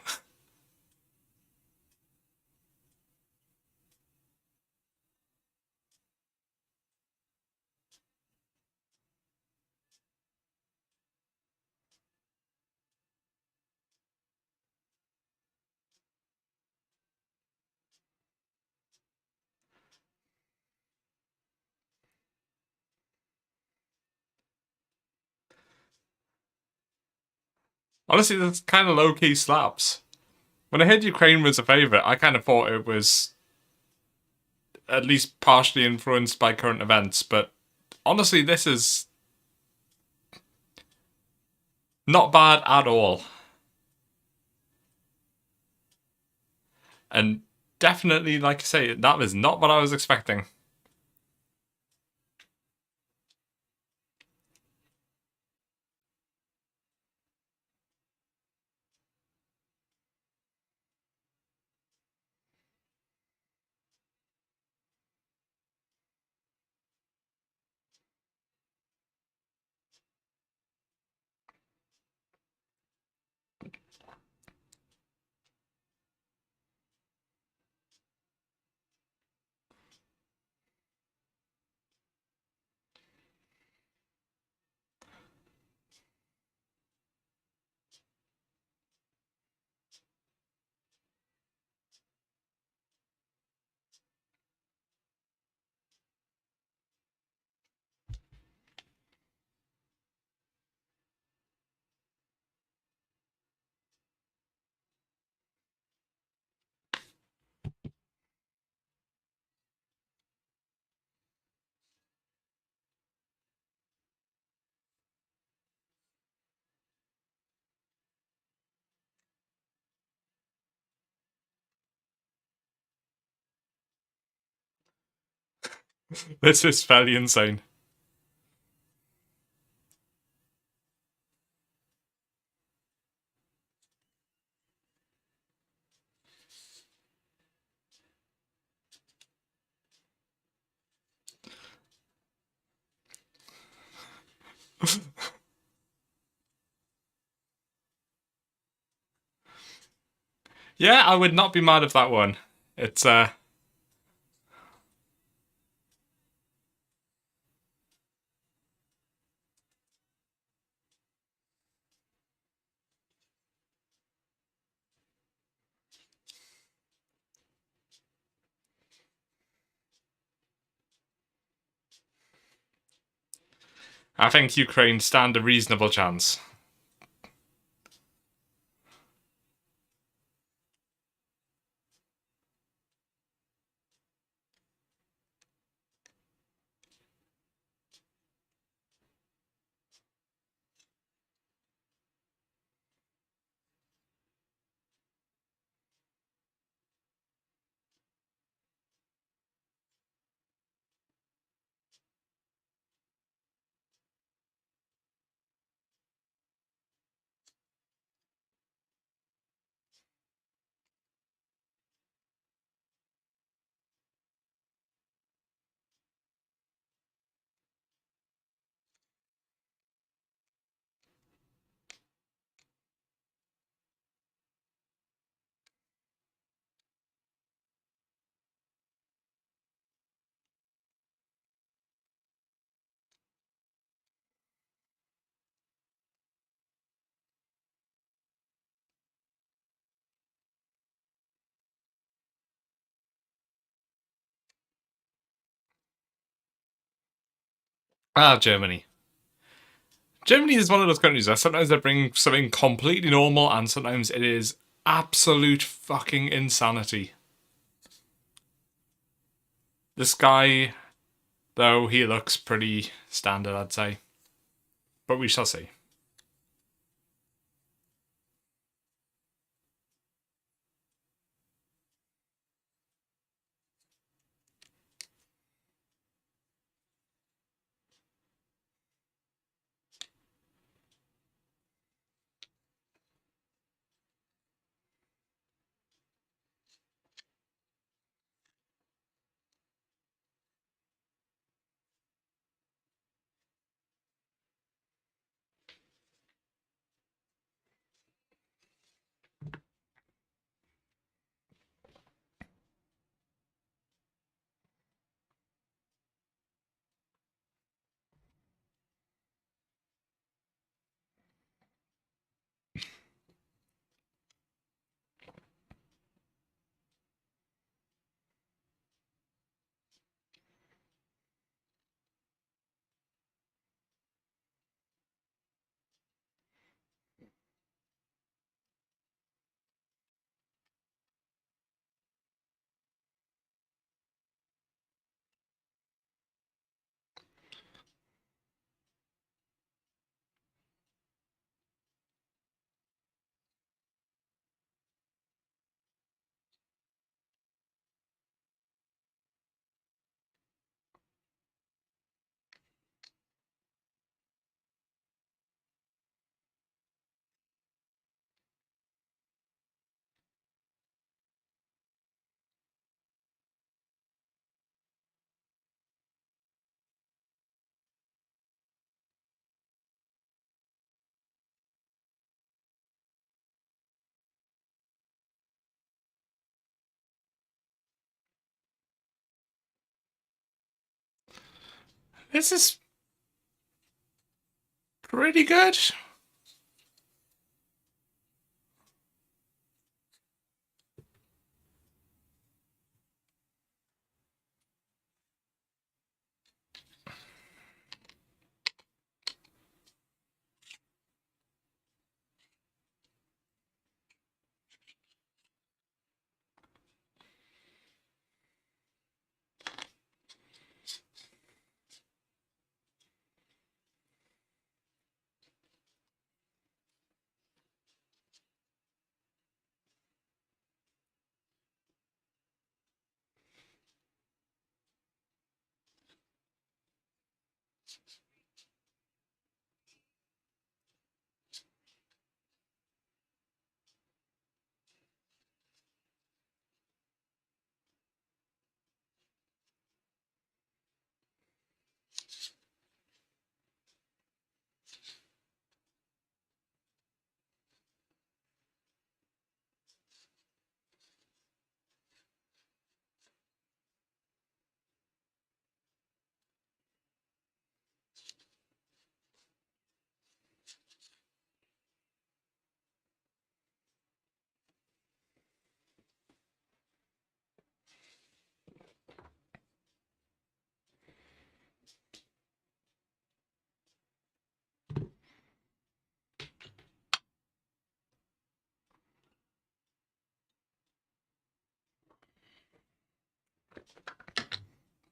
Honestly, that's kind of low-key slaps. When I heard Ukraine was a favourite, I kind of thought it was at least partially influenced by current events, but honestly, this is not bad at all. And definitely, like I say, that was not what I was expecting. This is fairly insane. Yeah, I would not be mad if that won. It's I think Ukraine stand a reasonable chance. Ah, Germany. Germany is one of those countries that sometimes they bring something completely normal and sometimes it is absolute fucking insanity. This guy, though, he looks pretty standard, I'd say. But we shall see. This is pretty good.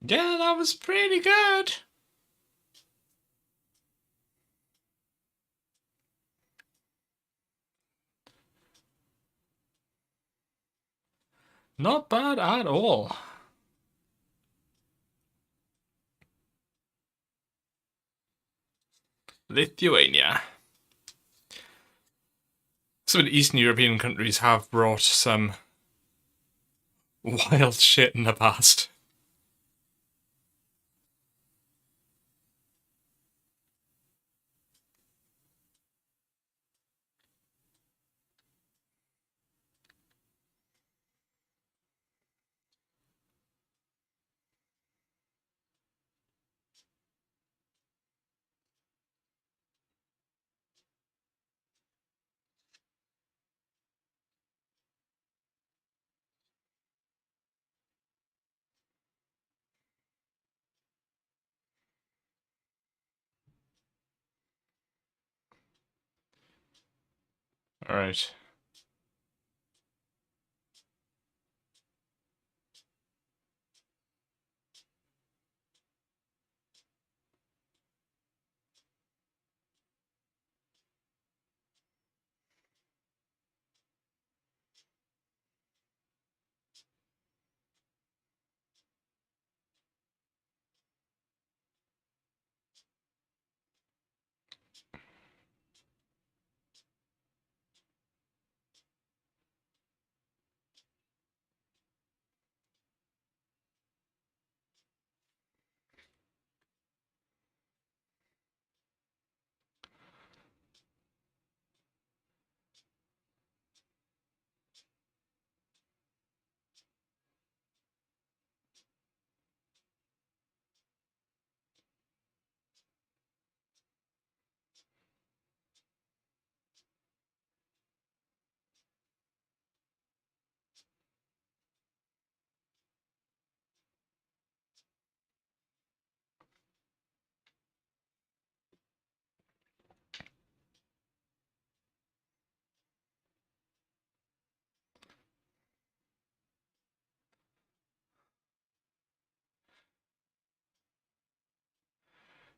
Yeah, that was pretty good. Not bad at all. Lithuania. Some of the Eastern European countries have brought some wild shit in the past. Alright.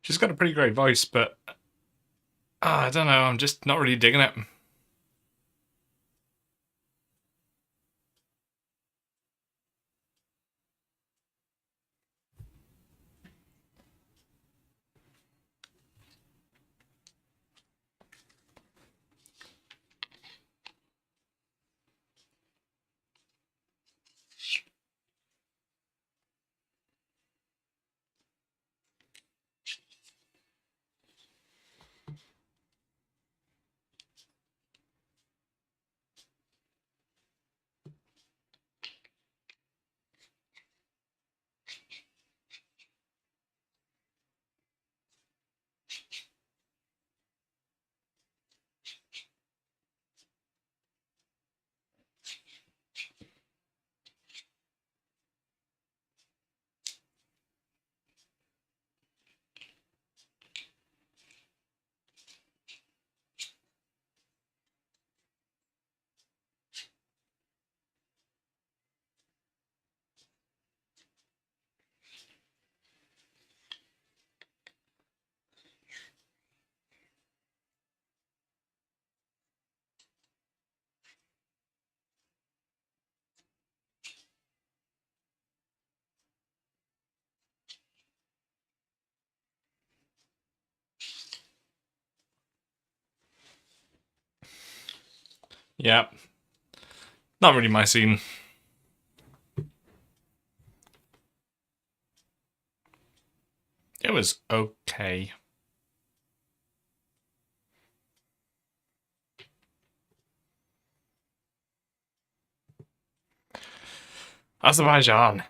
She's got a pretty great voice, but I don't know, I'm just not really digging it. Yeah. Not really my scene. It was okay. Azerbaijan.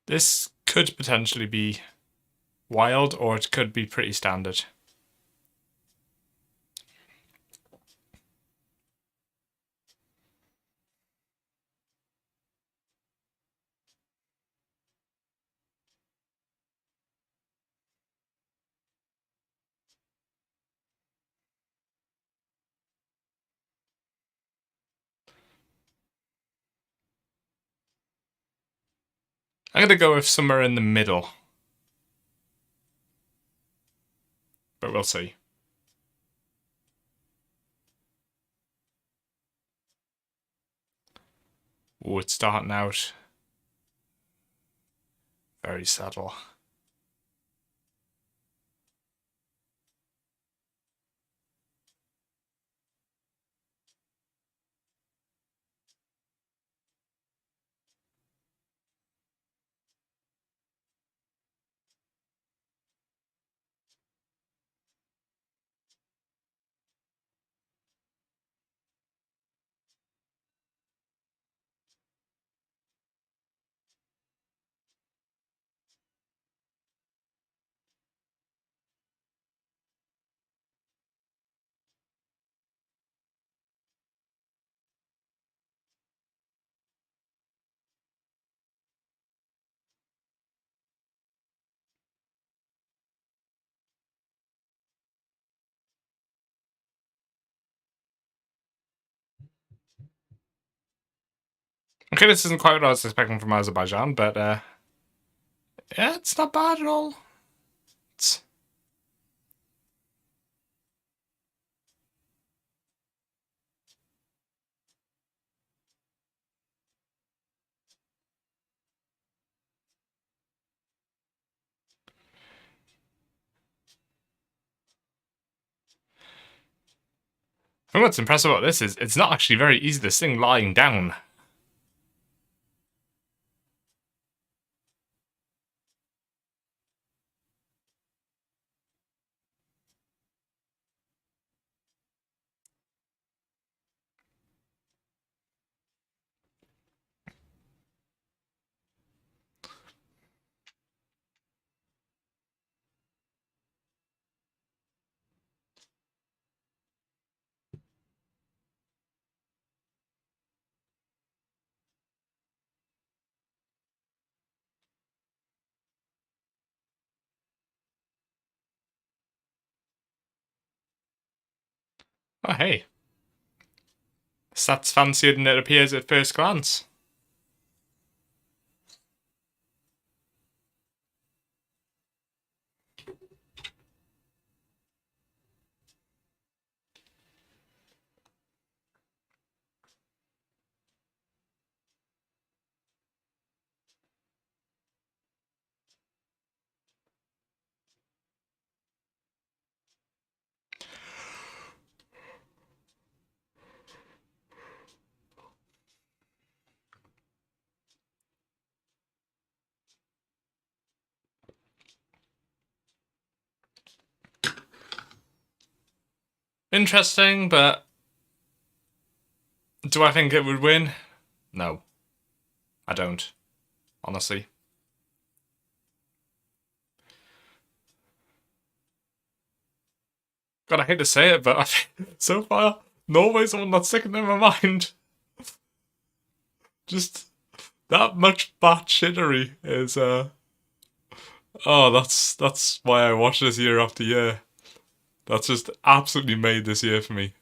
This could potentially be wild, or it could be pretty standard. I'm gonna go with somewhere in the middle, but we'll see. Oh, it's starting out very subtle. Okay, this isn't quite what I was expecting from Azerbaijan, but yeah, it's not bad at all. It's... I think what's impressive about this is it's not actually very easy to sing lying down. Oh, hey. That's fancier than it appears at first glance. Interesting, but do I think it would win? No. I don't. Honestly. God, I hate to say it, but I think so far, Norway's the one that's sticking in my mind. Just that much batshittery is, oh, that's why I watch this year after year. That's just absolutely made this year for me.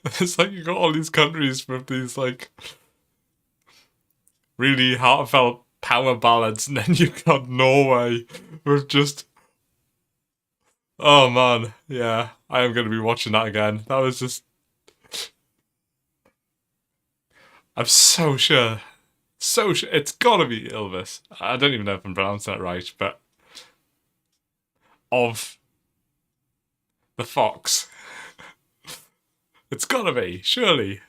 It's like you got all these countries with these, like, really heartfelt power ballads, and then you've got Norway with just... Oh man, yeah, I am going to be watching that again. That was just... I'm so sure. So sure. It's gotta be Ylvis. I don't even know if I'm pronouncing that right, but... Of the fox. It's gotta be, surely.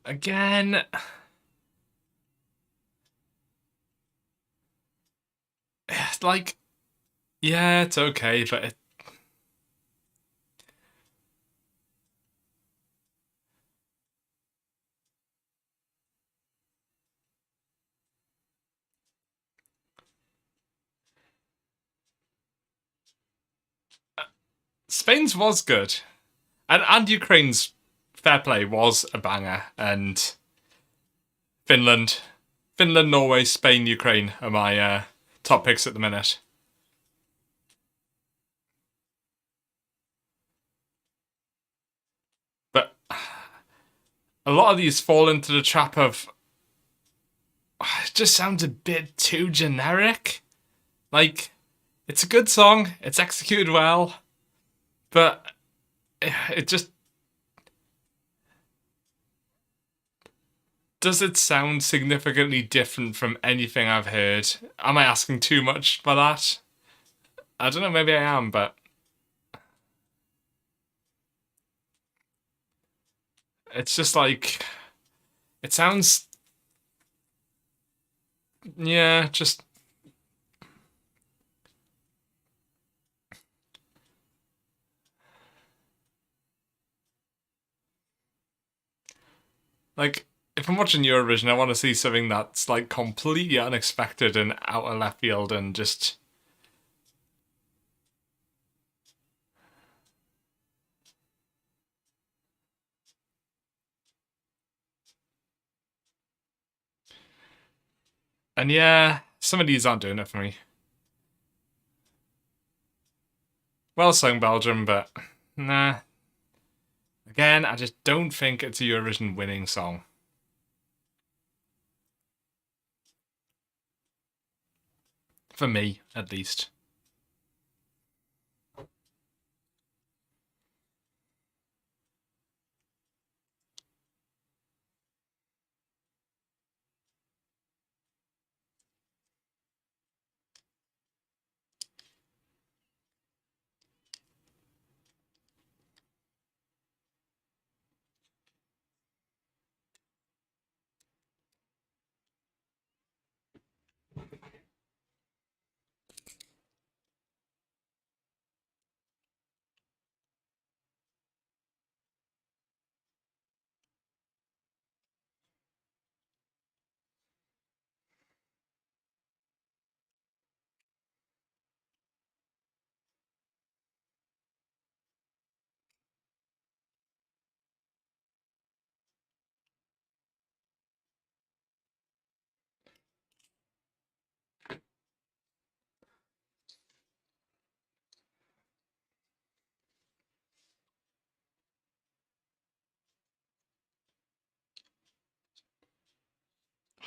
Again... Like... Yeah, it's okay, but... Spain's was good. And Ukraine's fair play was a banger. And Finland, Norway, Spain, Ukraine are my top picks at the minute. But a lot of these fall into the trap of... It just sounds a bit too generic. Like, it's a good song, it's executed well, but it just... Does it sound significantly different from anything I've heard? Am I asking too much for that? I don't know, maybe I am, but it's just like, it sounds, yeah, just, like, if I'm watching Eurovision, I want to see something that's like completely unexpected and out of left field and just. And yeah, some of these aren't doing it for me. Well sung, Belgium, but nah. Again, I just don't think it's a Eurovision winning song. For me, at least.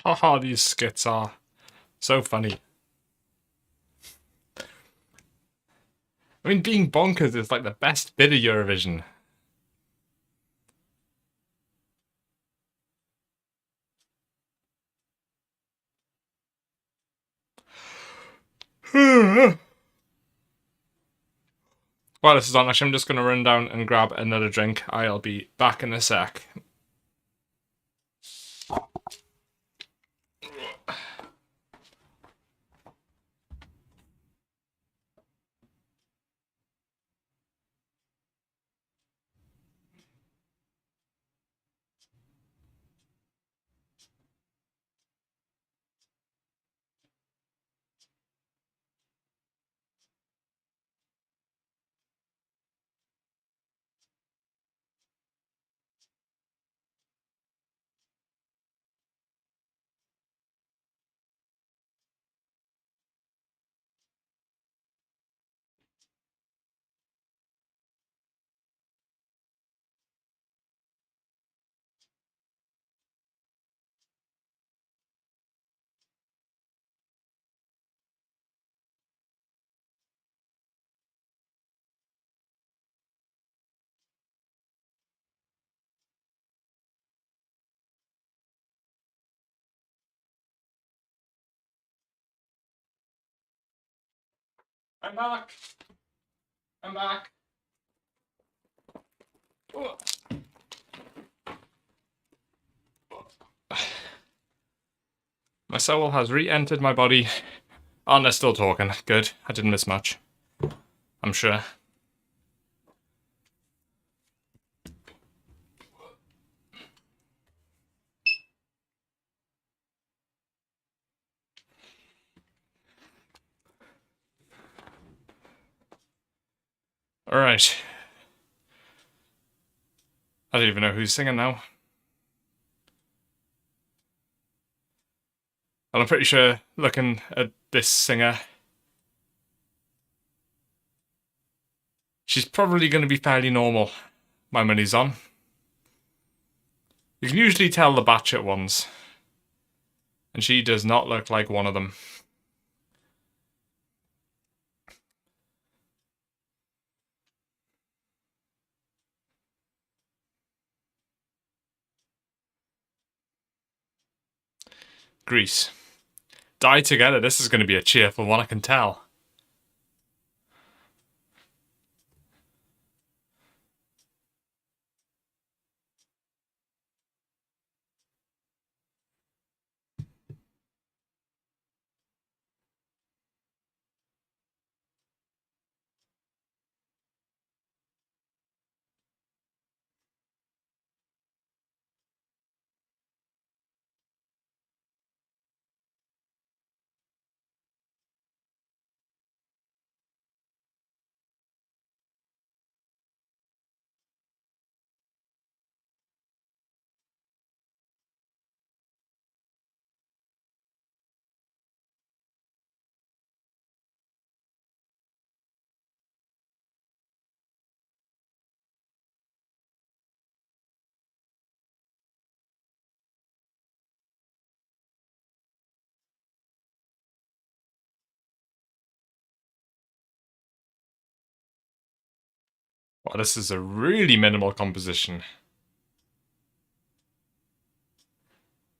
Haha, these skits are so funny. I mean, being bonkers is like the best bit of Eurovision. While this is on, actually, I'm just going to run down and grab another drink. I'll be back in a sec. I'm back. I'm back. Oh. My soul has re-entered my body. Oh, they're still talking. Good. I didn't miss much. I'm sure. Alright. I don't even know who's singing now. Well, I'm pretty sure, looking at this singer, she's probably going to be fairly normal. My money's on. You can usually tell the batshit ones. And she does not look like one of them. Greece. Die together. This is going to be a cheerful one, I can tell. Well, this is a really minimal composition.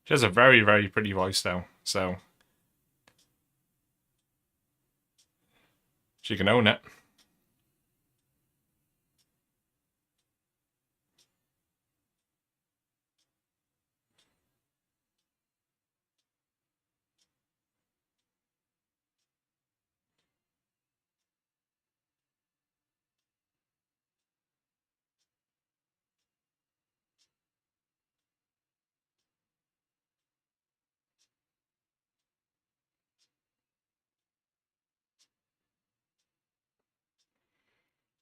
She has a very, very pretty voice, though, so she can own it.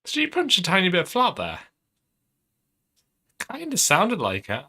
Did she punch a tiny bit flat there? Kinda sounded like it.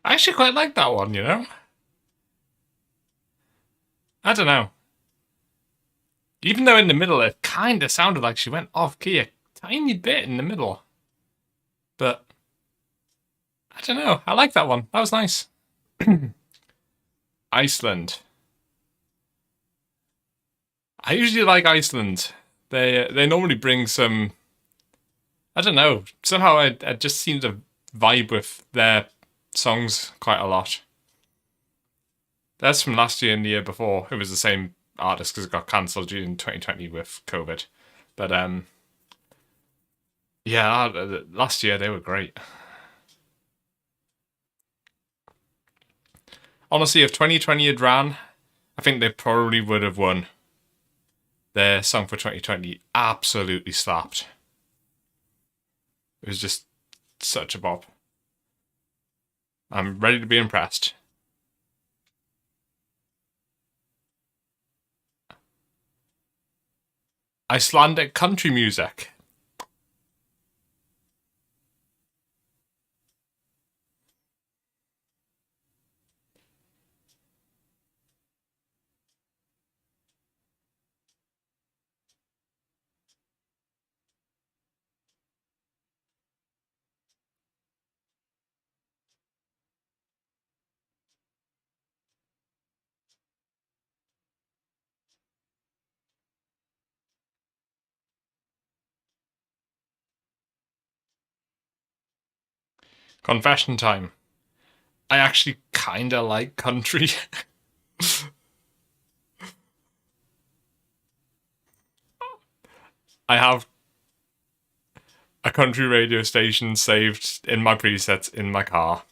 I actually quite like that one, you know? I don't know. Even though in the middle it kinda sounded like she went off key a tiny bit in the middle. But I don't know. I like that one. That was nice. Iceland. I usually like Iceland. They normally bring some. I don't know. Somehow I just seem to vibe with their songs quite a lot. That's from last year and the year before. It was the same artist because it got cancelled in 2020 with COVID. But yeah, last year they were great. Honestly, if 2020 had ran, I think they probably would have won. Their song for 2020 absolutely slapped. It was just such a bop. I'm ready to be impressed. Icelandic country music. Confession time. I actually kinda like country. I have a country radio station saved in my presets in my car.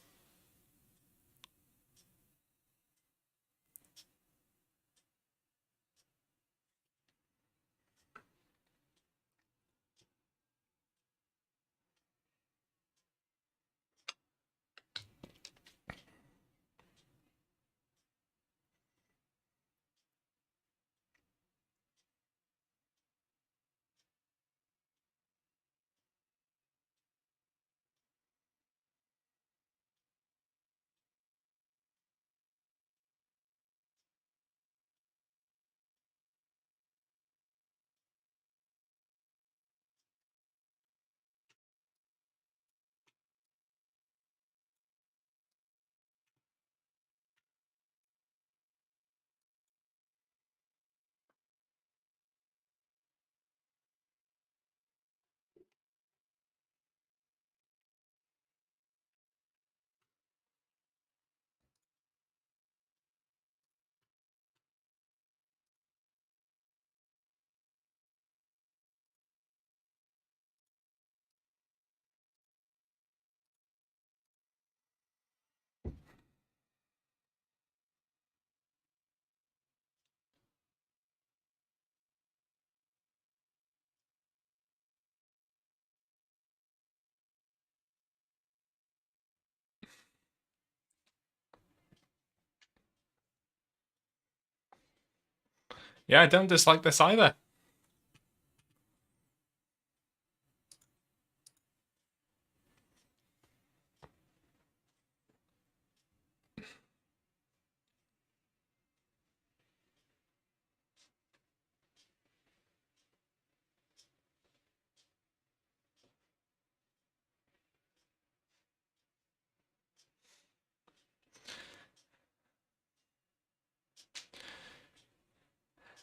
Yeah, I don't dislike this either.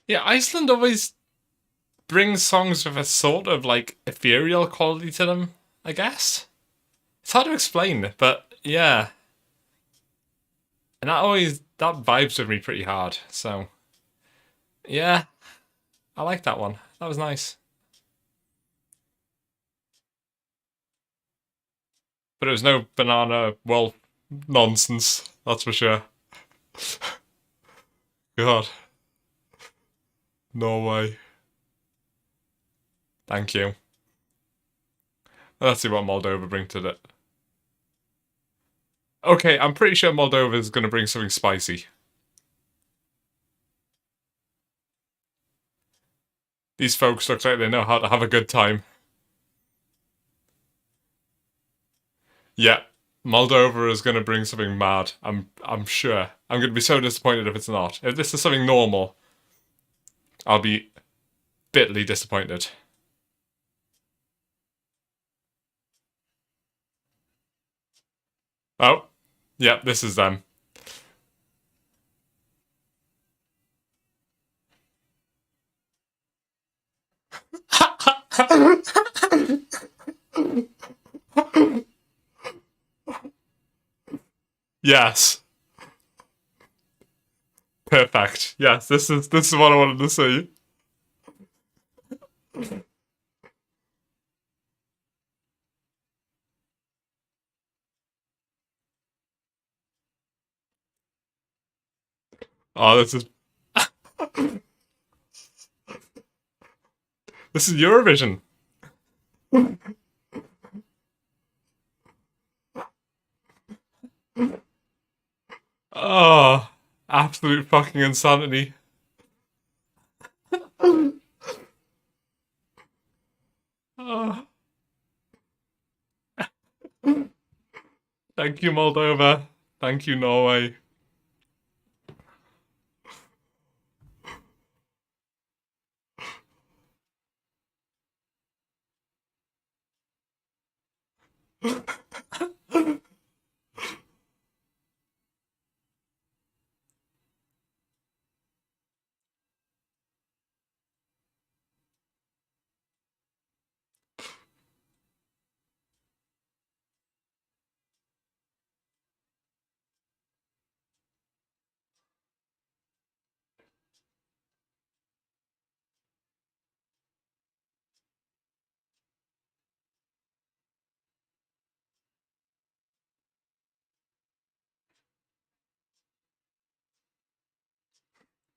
Yeah, Iceland always brings songs with a sort of like ethereal quality to them, I guess. It's hard to explain, but yeah. And that vibes with me pretty hard. So yeah, I like that one. That was nice. But it was no banana wolf nonsense, that's for sure. God, no way. Thank you. Let's see what Moldova bring to it. Okay, I'm pretty sure Moldova is going to bring something spicy. These folks look like they know how to have a good time. Yeah, Moldova is going to bring something mad. I'm sure. I'm going to be so disappointed if it's not. If this is something normal, I'll be bitterly disappointed. Oh, yeah, this is them. Yes, perfect. Yes, this is what I wanted to see. Oh, this is Eurovision. Oh, absolute fucking insanity. Oh, thank you, Moldova. Thank you, Norway.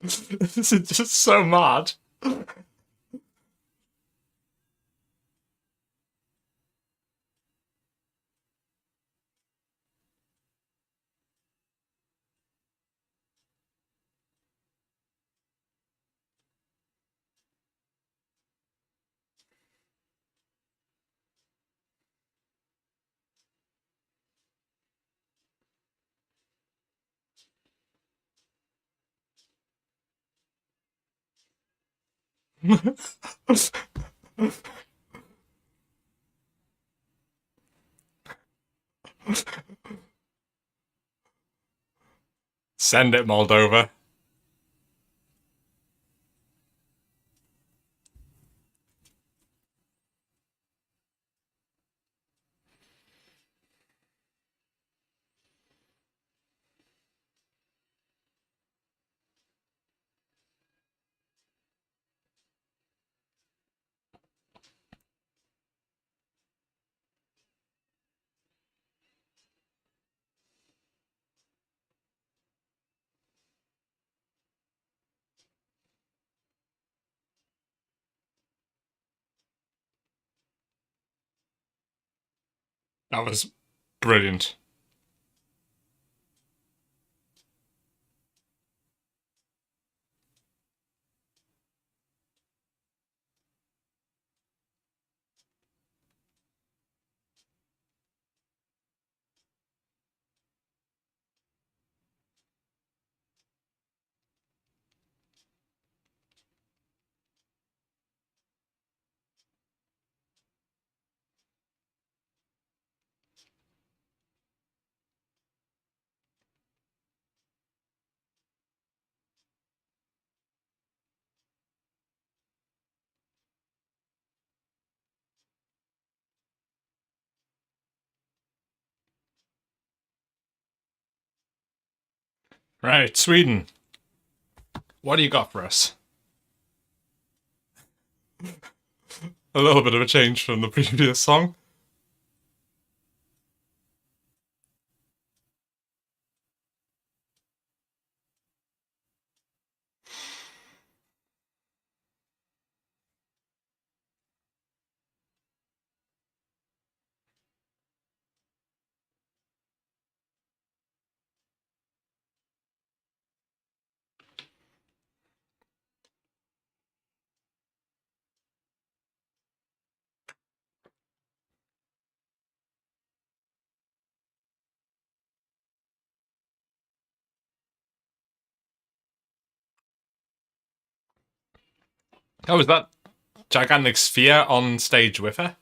This is just so mad. Send it, Moldova. That was brilliant. Right, Sweden. What do you got for us? A little bit of a change from the previous song. Oh, is that gigantic sphere on stage with her?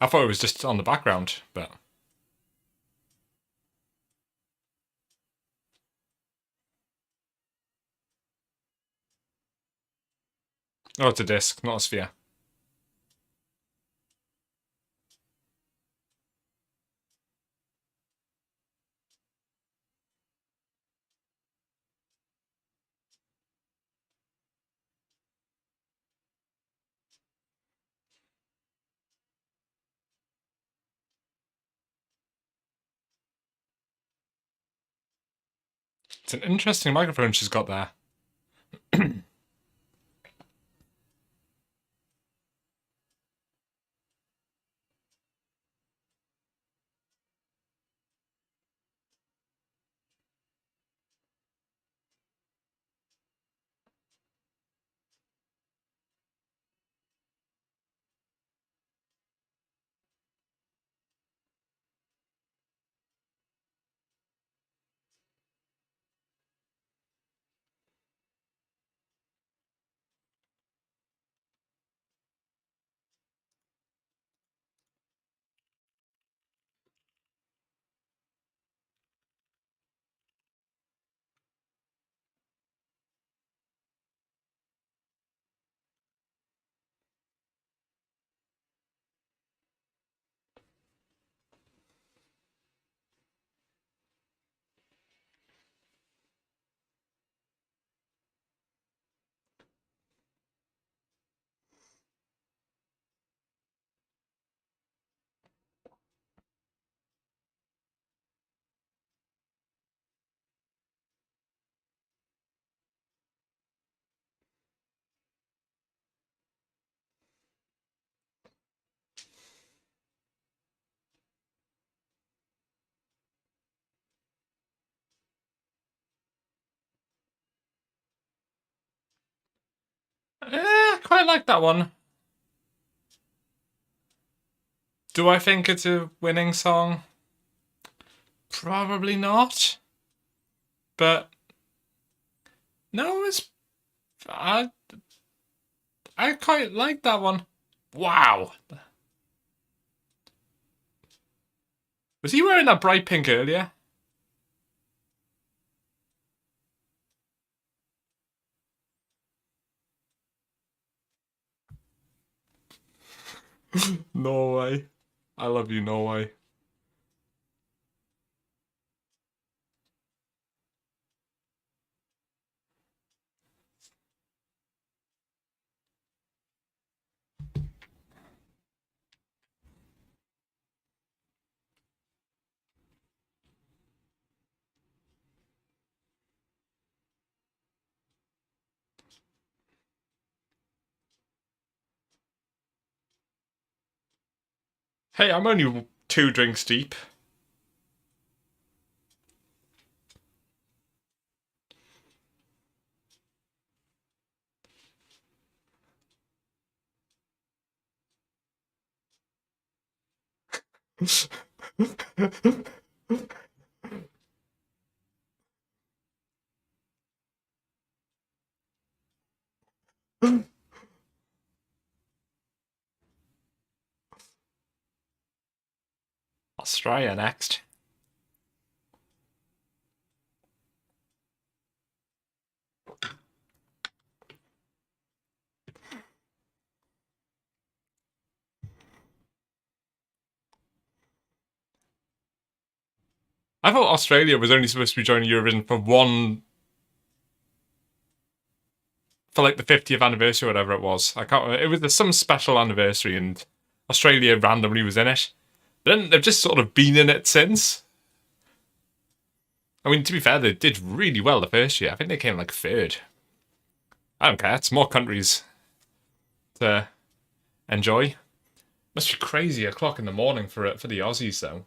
I thought it was just on the background, but... Oh, it's a disc, not a sphere. It's an interesting microphone she's got there. I quite like that one. Do I think it's a winning song? Probably not. But no, I quite like that one. Wow. Was he wearing that bright pink earlier? Norway. I love you, Norway. Hey, I'm only 2 drinks deep. Australia next. I thought Australia was only supposed to be joining Eurovision for one for like the 50th anniversary or whatever it was. I can't remember. It was some special anniversary and Australia randomly was in it. But then they've just sort of been in it since. I mean, to be fair, they did really well the first year. I think they came like third. I don't care. It's more countries to enjoy. Must be crazy o'clock in the morning for the Aussies though.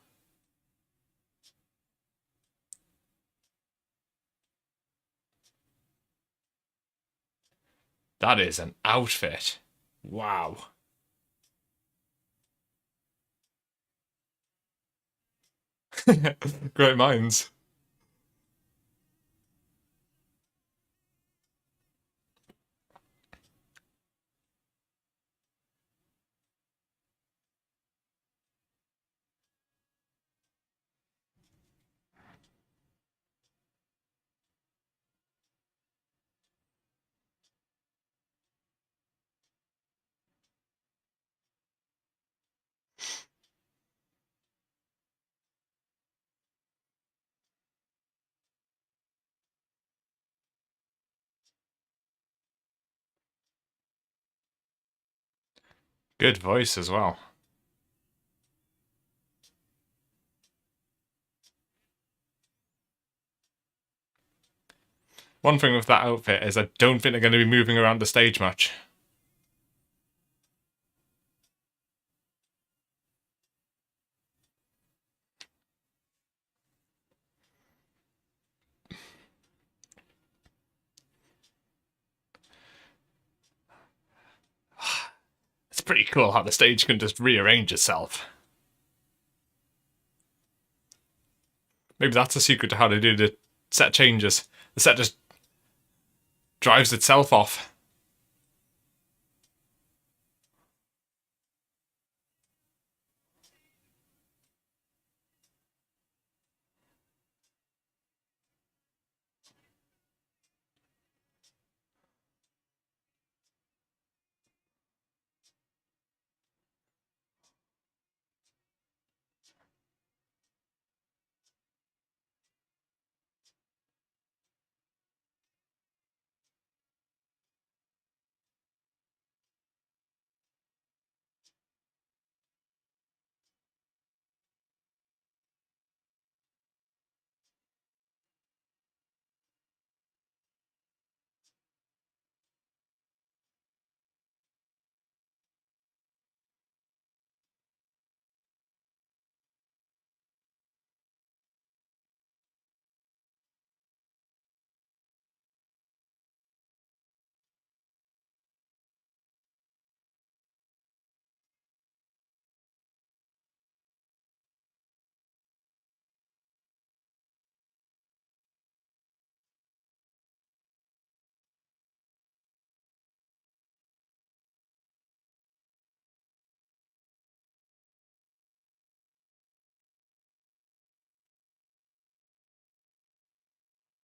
That is an outfit. Wow. Great minds. Good voice as well. One thing with that outfit is I don't think they're going to be moving around the stage much. It's pretty cool how the stage can just rearrange itself. Maybe that's the secret to how they do the set changes. The set just drives itself off.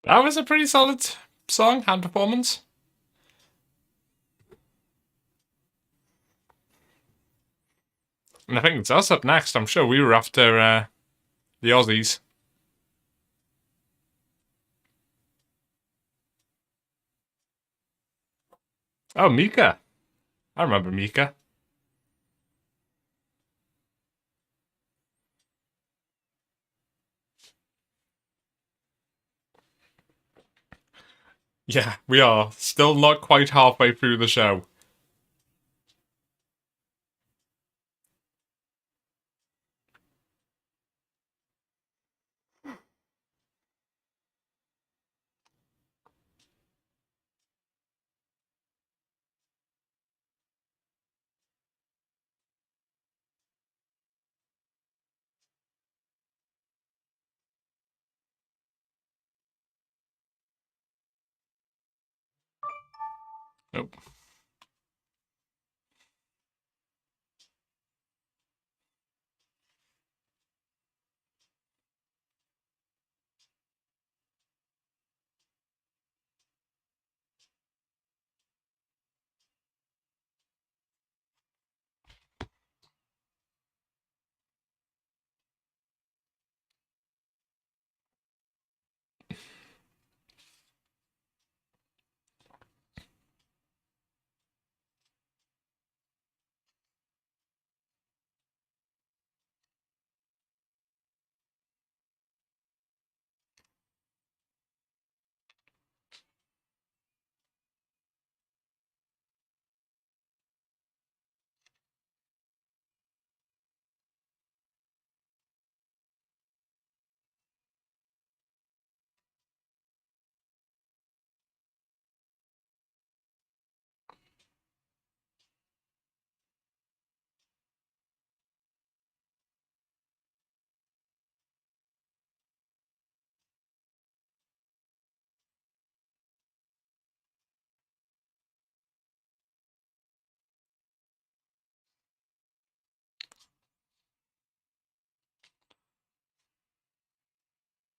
That was a pretty solid song and performance. And I think it's us up next. I'm sure we were after the Aussies. Oh, Mika. I remember Mika. Yeah, we are. Still not quite halfway through the show. Nope.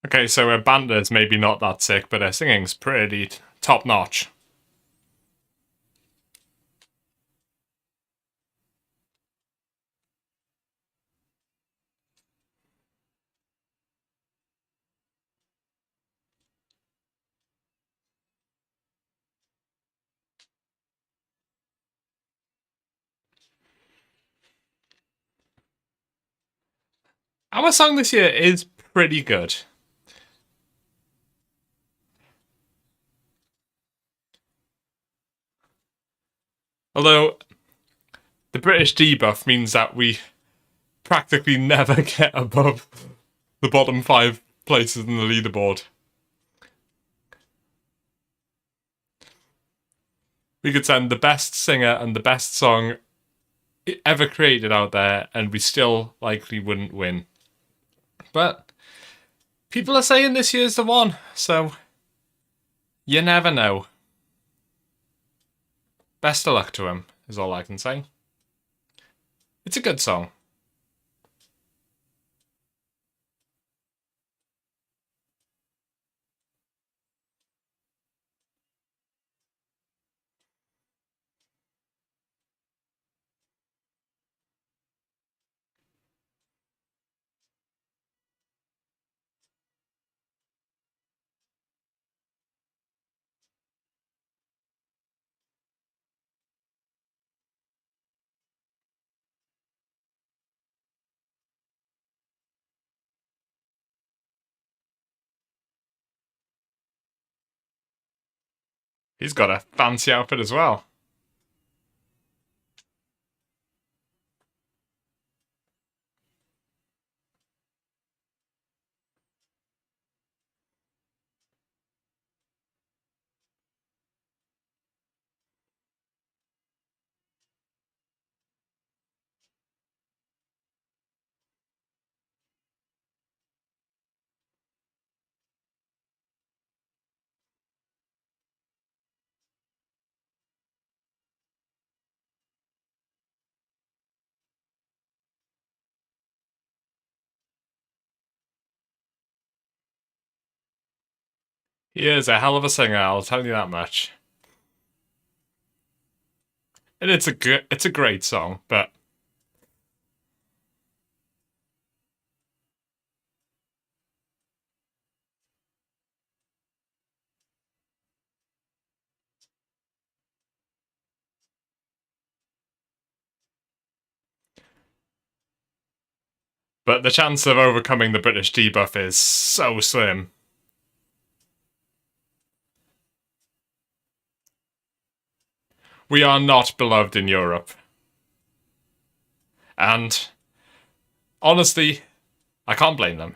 Okay, so her banter's maybe not that sick, but her singing's pretty top notch. Our song this year is pretty good. Although, the British debuff means that we practically never get above the bottom 5 places in the leaderboard. We could send the best singer and the best song ever created out there, and we still likely wouldn't win. But people are saying this year's the one, so you never know. Best of luck to him, is all I can say. It's a good song. He's got a fancy outfit as well. He is a hell of a singer, I'll tell you that much. And it's a great song, but the chance of overcoming the British debuff is so slim. We are not beloved in Europe. And honestly, I can't blame them.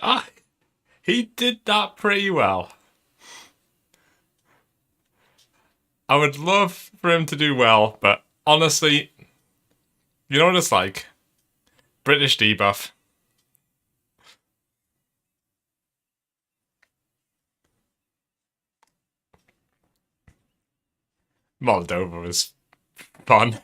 Ah, he did that pretty well. I would love for him to do well, but honestly, you know what it's like? British debuff. Moldova was fun.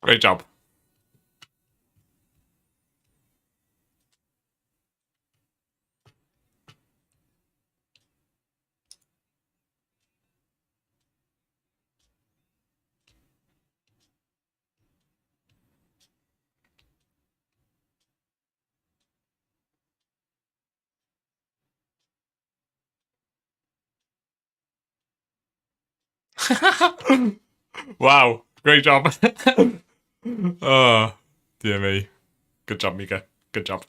Great job. Wow, great job. Oh, dear me. Good job, Mika. Good job.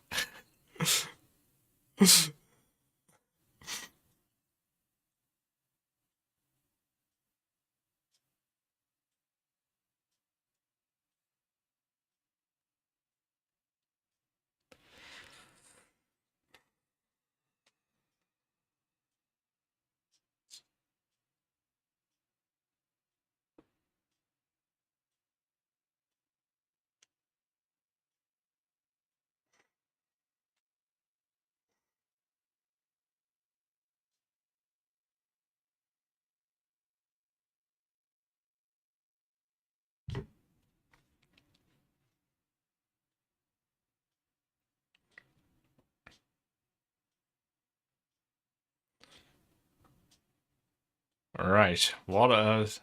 Right, what is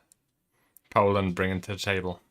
Poland bringing to the table?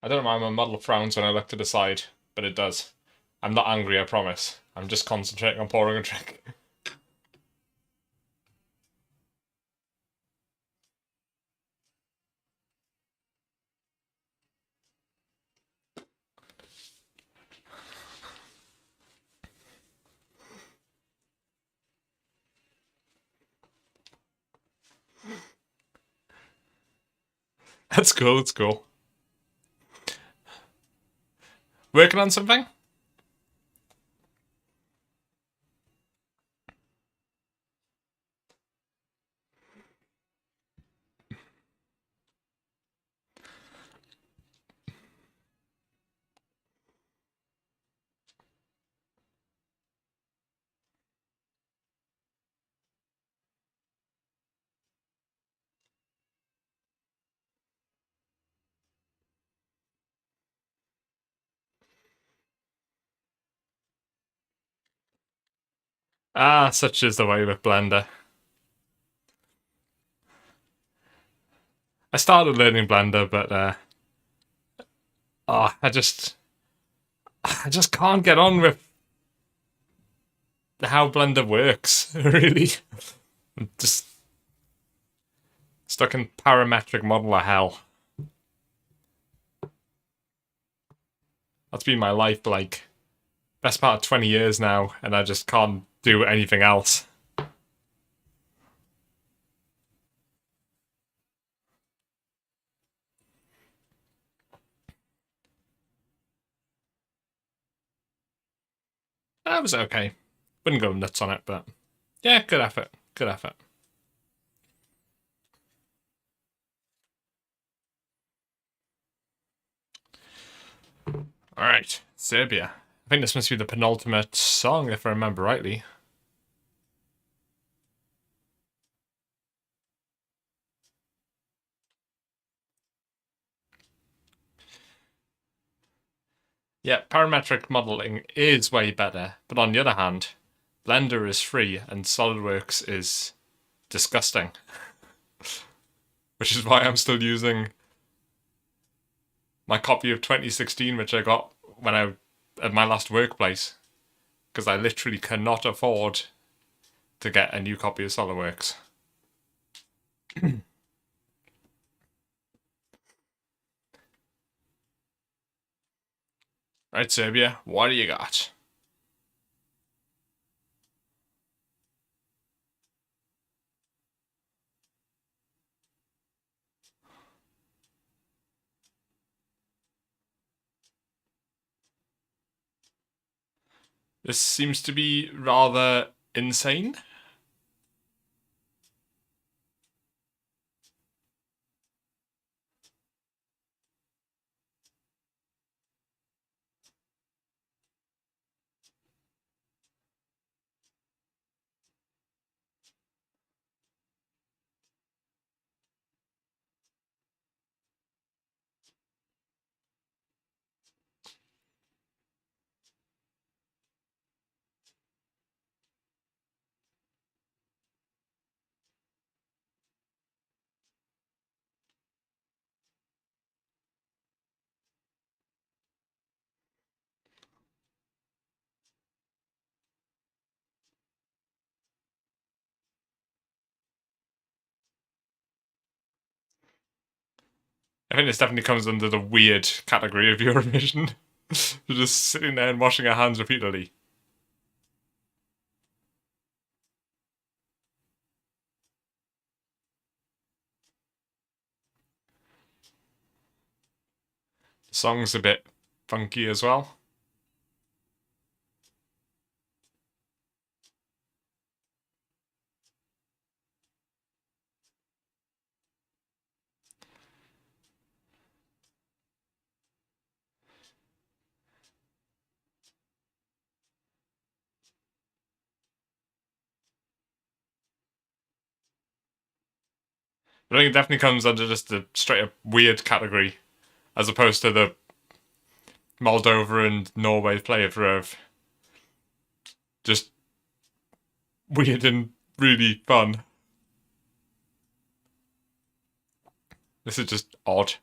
I don't know why my model frowns when I look to the side, but it does. I'm not angry, I promise. I'm just concentrating on pouring a drink. That's cool, that's cool. Working on something? Ah, such is the way with Blender. I started learning Blender, but I just can't get on with how Blender works. Really, I'm just stuck in parametric modeler hell. That's been my life, like best part of 20 years now, and I just can't do anything else. That was okay. Wouldn't go nuts on it, but yeah, good effort. Good effort. Alright, Serbia. I think this must be the penultimate song, if I remember rightly. Yeah, parametric modeling is way better, but on the other hand, Blender is free and SolidWorks is disgusting. Which is why I'm still using my copy of 2016, which I got when I at my last workplace, because I literally cannot afford to get a new copy of SolidWorks. Right, Serbia, what do you got? This seems to be rather insane. I think this definitely comes under the weird category of Eurovision. We're just sitting there and washing our hands repeatedly. The song's a bit funky as well. But I think it definitely comes under just the straight up weird category, as opposed to the Moldova and Norway flavor of just weird and really fun. This is just odd.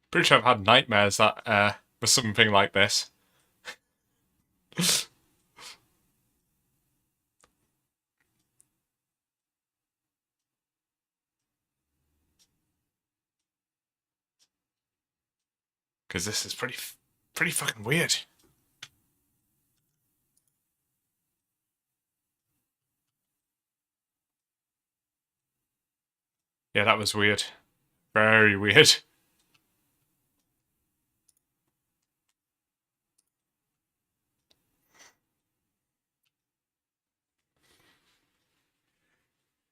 Pretty sure I've had nightmares that was something like this. Because this is pretty fucking weird. Yeah, that was weird. Very weird.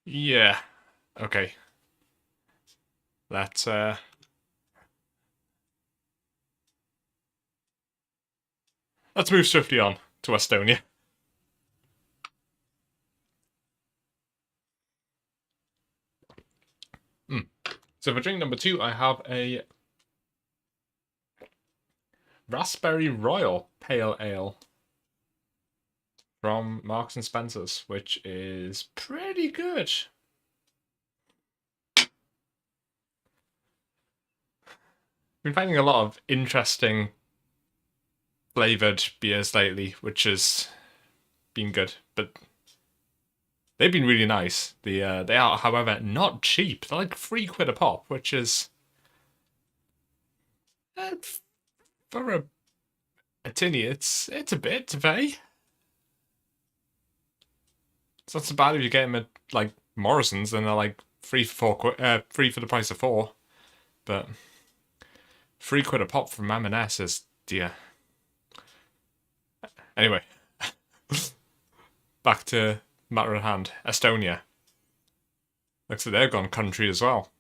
Yeah. Okay. Let's move swiftly on to Estonia. So for drink number 2, I have a Raspberry Royal Pale Ale from Marks and Spencer's, which is pretty good. Been finding a lot of interesting flavored beers lately, which has been good, but they've been really nice. They are, however, not cheap. They're like £3 a pop, which is uh, for a tinny. It's a bit to pay. It's not so bad if you get them at like Morrison's, then they're like £3 for the price of 4. But £3 a pop from M&S is dear. Anyway, back to matter at hand. Estonia. Looks like they've gone country as well.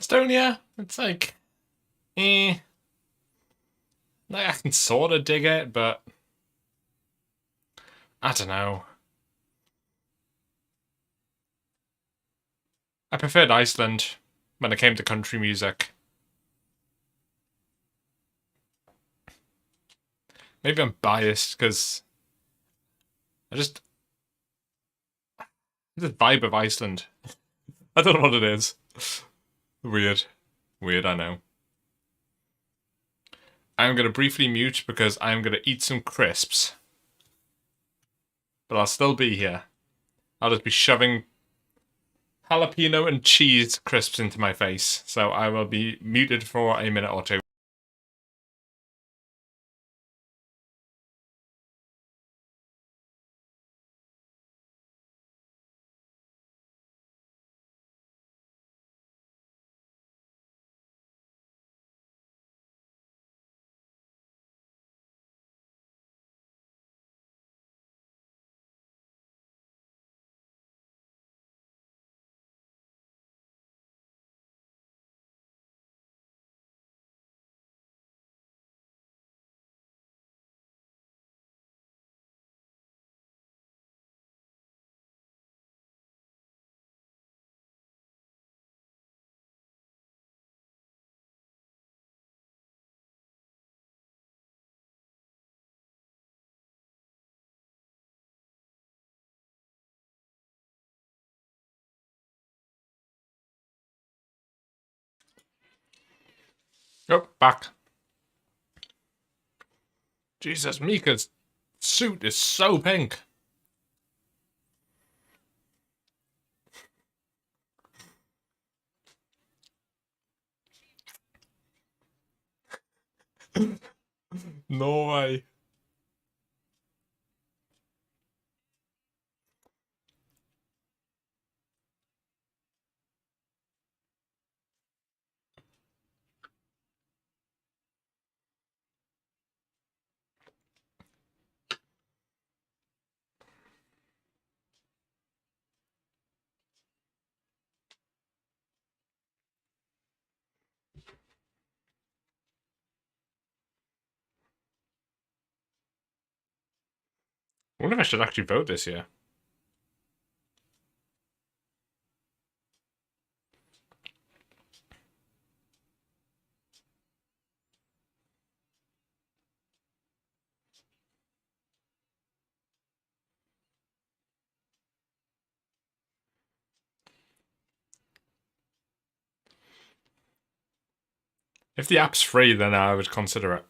Estonia, it's like, eh. Like, I can sort of dig it, but I don't know. I preferred Iceland when it came to country music. Maybe I'm biased because I just the vibe of Iceland. I don't know what it is. Weird. Weird, I know. I'm going to briefly mute because I'm going to eat some crisps. But I'll still be here. I'll just be shoving jalapeno and cheese crisps into my face. So I will be muted for a minute or two. Oh, back. Jesus, Mika's suit is so pink. No way. I wonder if I should actually vote this year. If the app's free, then I would consider it.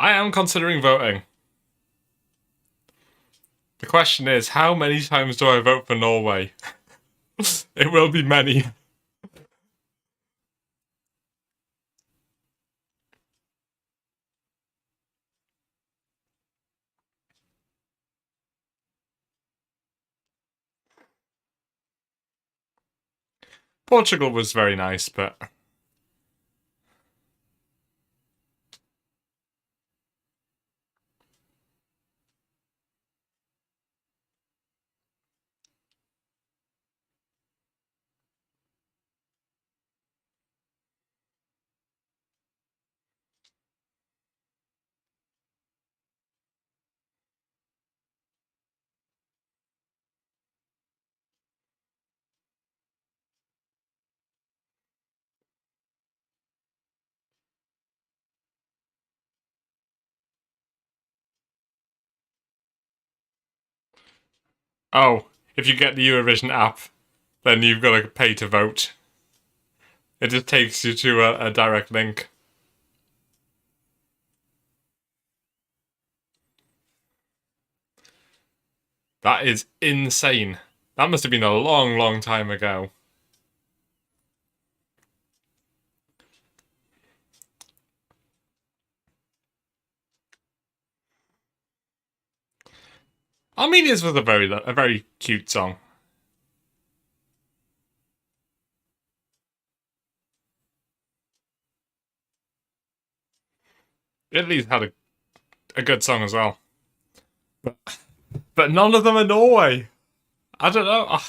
I am considering voting. The question is, how many times do I vote for Norway? It will be many. Portugal was very nice, but oh, if you get the Eurovision app, then you've got to pay to vote. It just takes you to a direct link. That is insane. That must have been a long, long time ago. Armenia's was a very cute song. Italy's had a good song as well. But none of them are Norway. I don't know.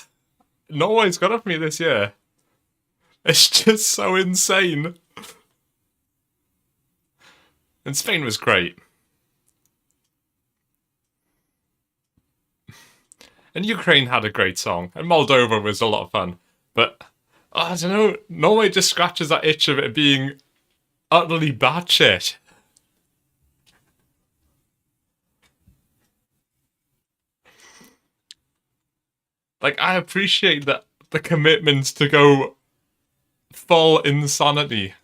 Norway's got it for me this year. It's just so insane. And Spain was great. And Ukraine had a great song. And Moldova was a lot of fun. But, I don't know, Norway just scratches that itch of it being utterly batshit. Like, I appreciate that the commitment to go full insanity.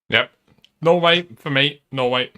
Yep. Norway, for me, Norway.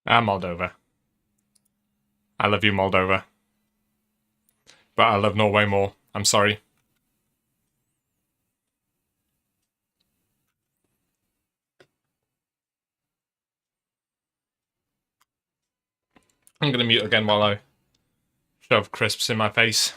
And Moldova. I love you, Moldova. But I love Norway more. I'm sorry. I'm gonna mute again while I shove crisps in my face.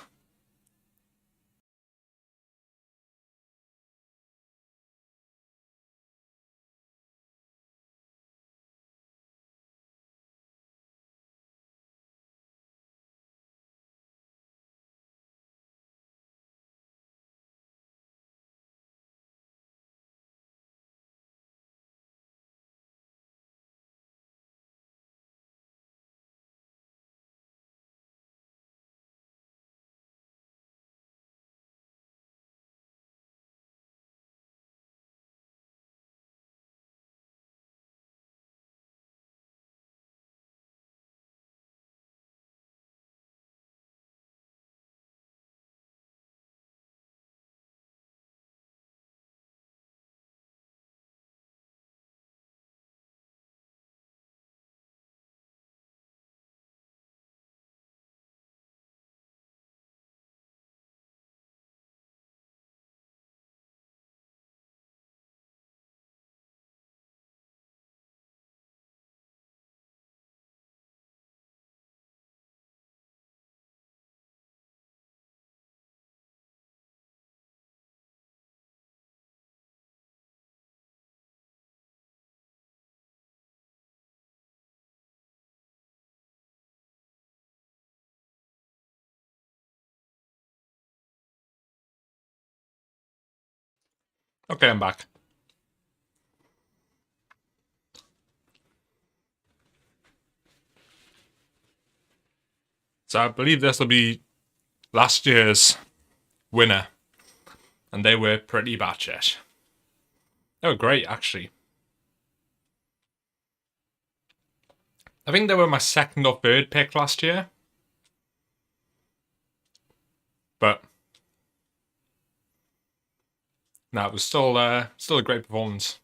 Okay, I'm back. So I believe this will be last year's winner. And they were pretty batshit. They were great, actually. I think they were my second or third pick last year. But No, it was still a great performance.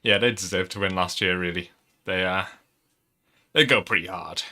Yeah, they deserved to win last year. Really, they go pretty hard.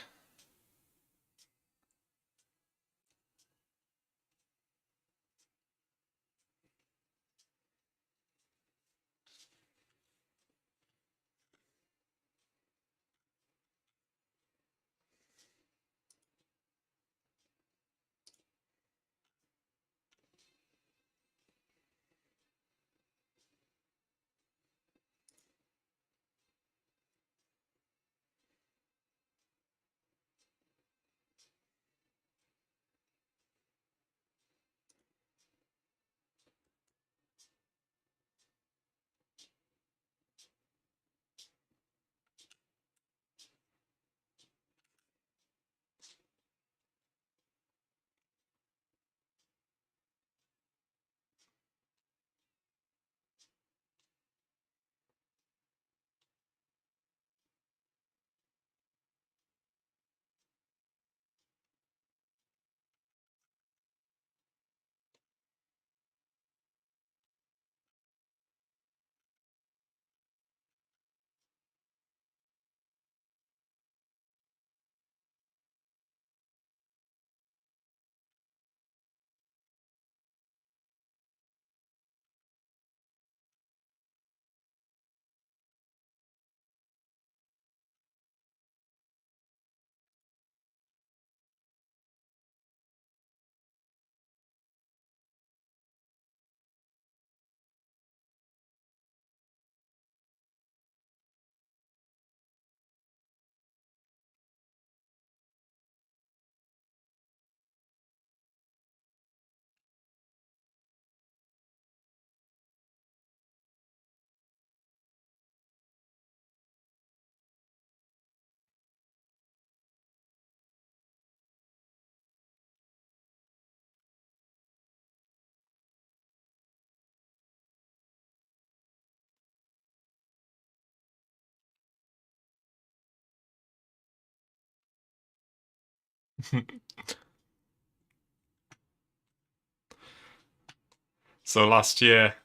So last year,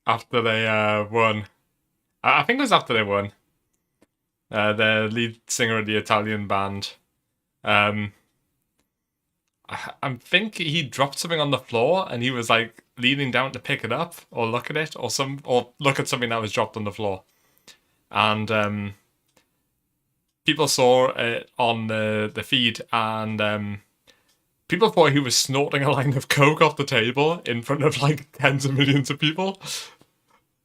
after they won, I think it was after they won, the lead singer of the Italian band, um, I think he dropped something on the floor and he was like leaning down to pick it up or look at it or look at something that was dropped on the floor, and people saw it on the feed and people thought he was snorting a line of coke off the table in front of like tens of millions of people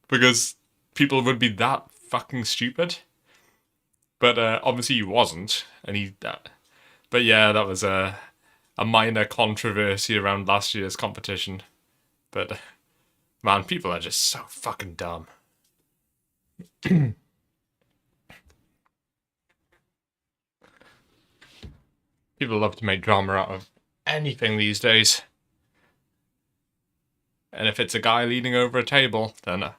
because people would be that fucking stupid. But obviously he wasn't, and he. But yeah, that was a minor controversy around last year's competition. But, man, people are just so fucking dumb. People love to make drama out of anything these days. And if it's a guy leaning over a table, then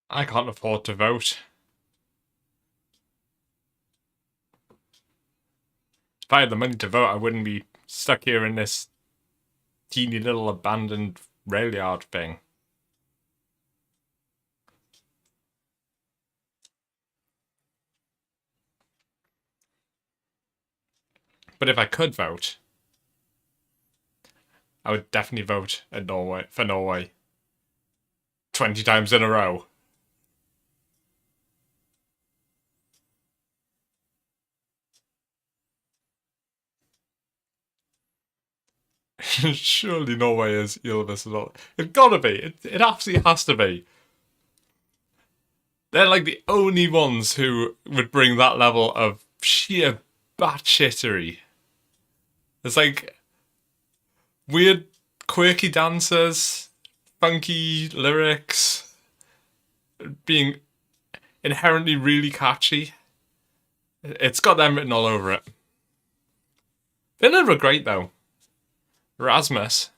I can't afford to vote. If I had the money to vote, I wouldn't be stuck here in this teeny little abandoned rail yard thing. But if I could vote, I would definitely vote for Norway 20 times in a row. Surely Norway is Eurovision as well. It's gotta be. It absolutely has to be. They're like the only ones who would bring that level of sheer batshittery. It's like weird, quirky dancers, funky lyrics, being inherently really catchy. It's got them written all over it. Finland were great though. Rasmus.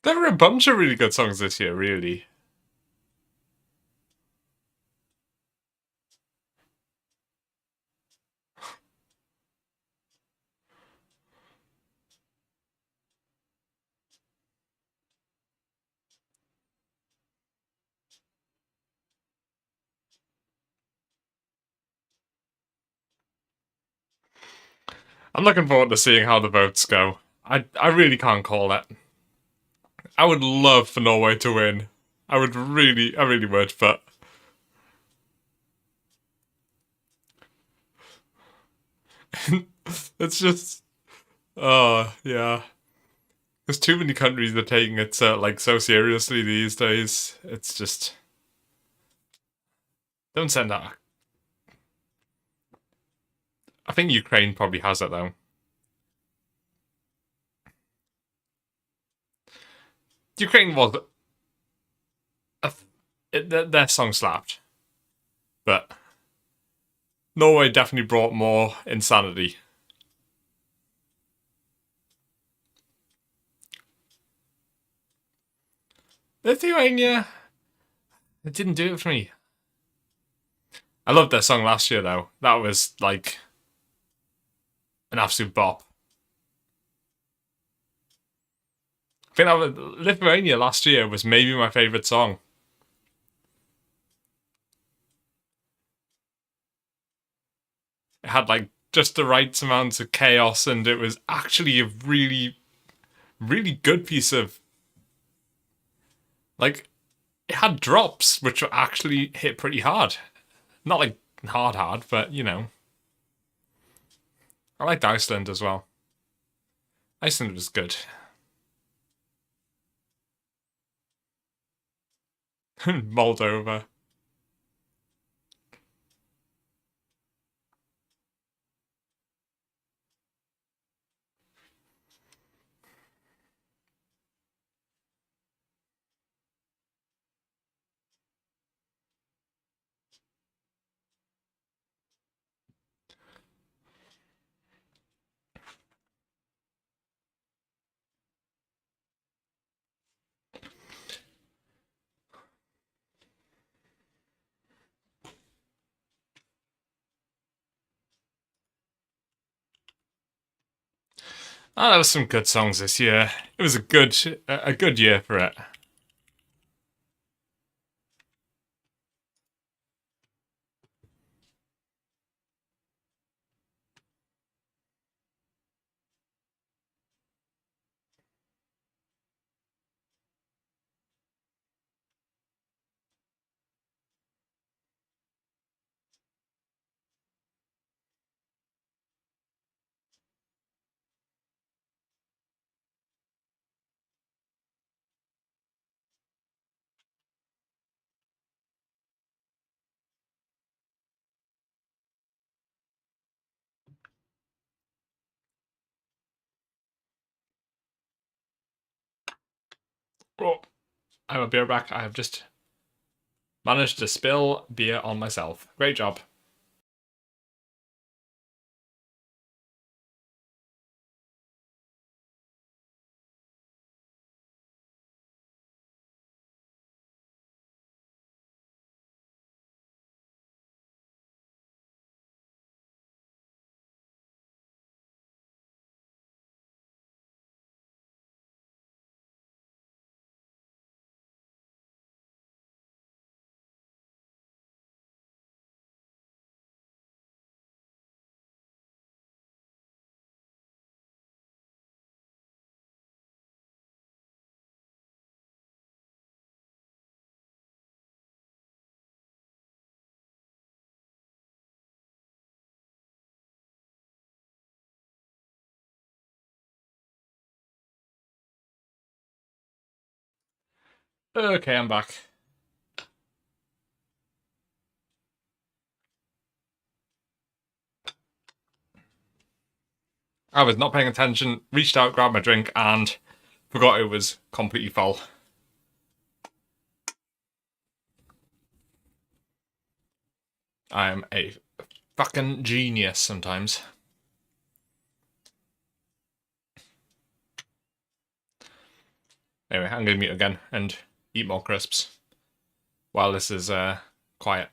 There were a bunch of really good songs this year, really. I'm looking forward to seeing how the votes go. I really can't call it. I would love for Norway to win. I really would, but it's just, oh yeah. There's too many countries that are taking it so seriously these days. It's just, don't send that. I think Ukraine probably has it though. Ukraine was their song slapped, but Norway definitely brought more insanity. Lithuania, it didn't do it for me. I loved their song last year though. That was like an absolute bop. I think that was, Lithuania last year was maybe my favourite song. It had like just the right amount of chaos, and it was actually a really, really good piece of like. It had drops which were actually hit pretty hard. Not like hard, but you know. I liked Iceland as well. Iceland was good. Moldova. Oh, there was some good songs this year. It was a good year for it. Oh, I will be right back. I have just managed to spill beer on myself. Great job. Okay, I'm back. I was not paying attention, reached out, grabbed my drink, and forgot it was completely full. I am a fucking genius sometimes. Anyway, I'm going to mute again and eat more crisps while this is quiet.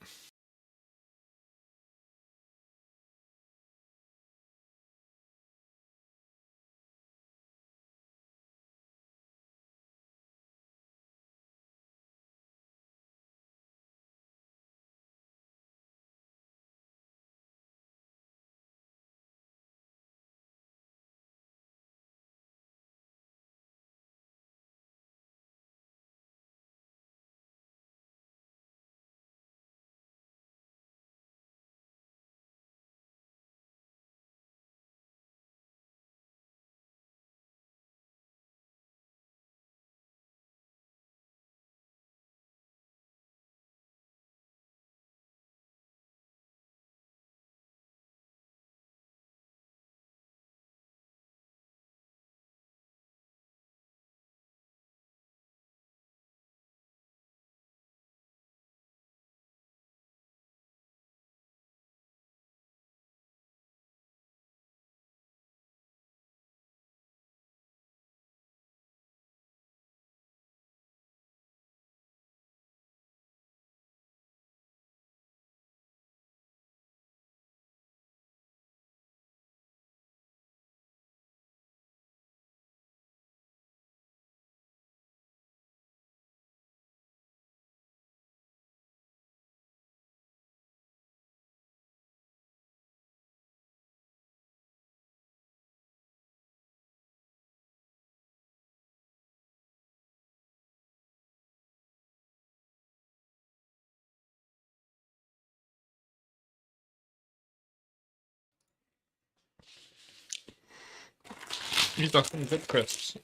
These are some good crisps.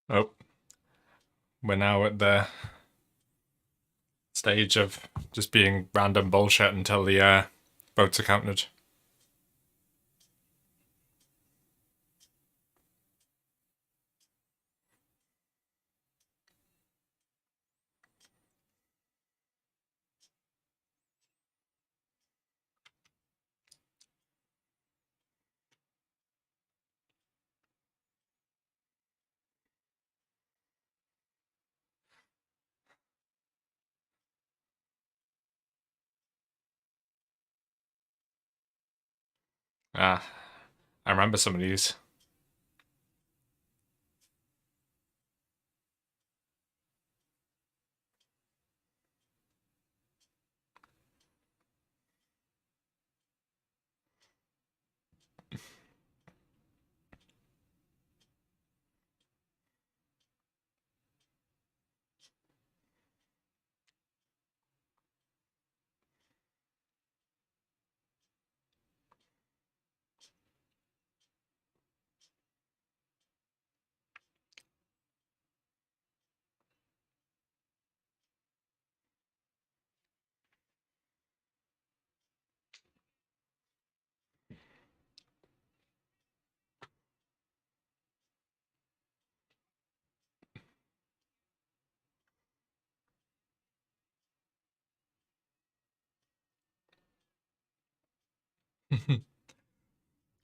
Oh, we're now at the stage of just being random bullshit until the votes are counted. Ah, I remember some of these.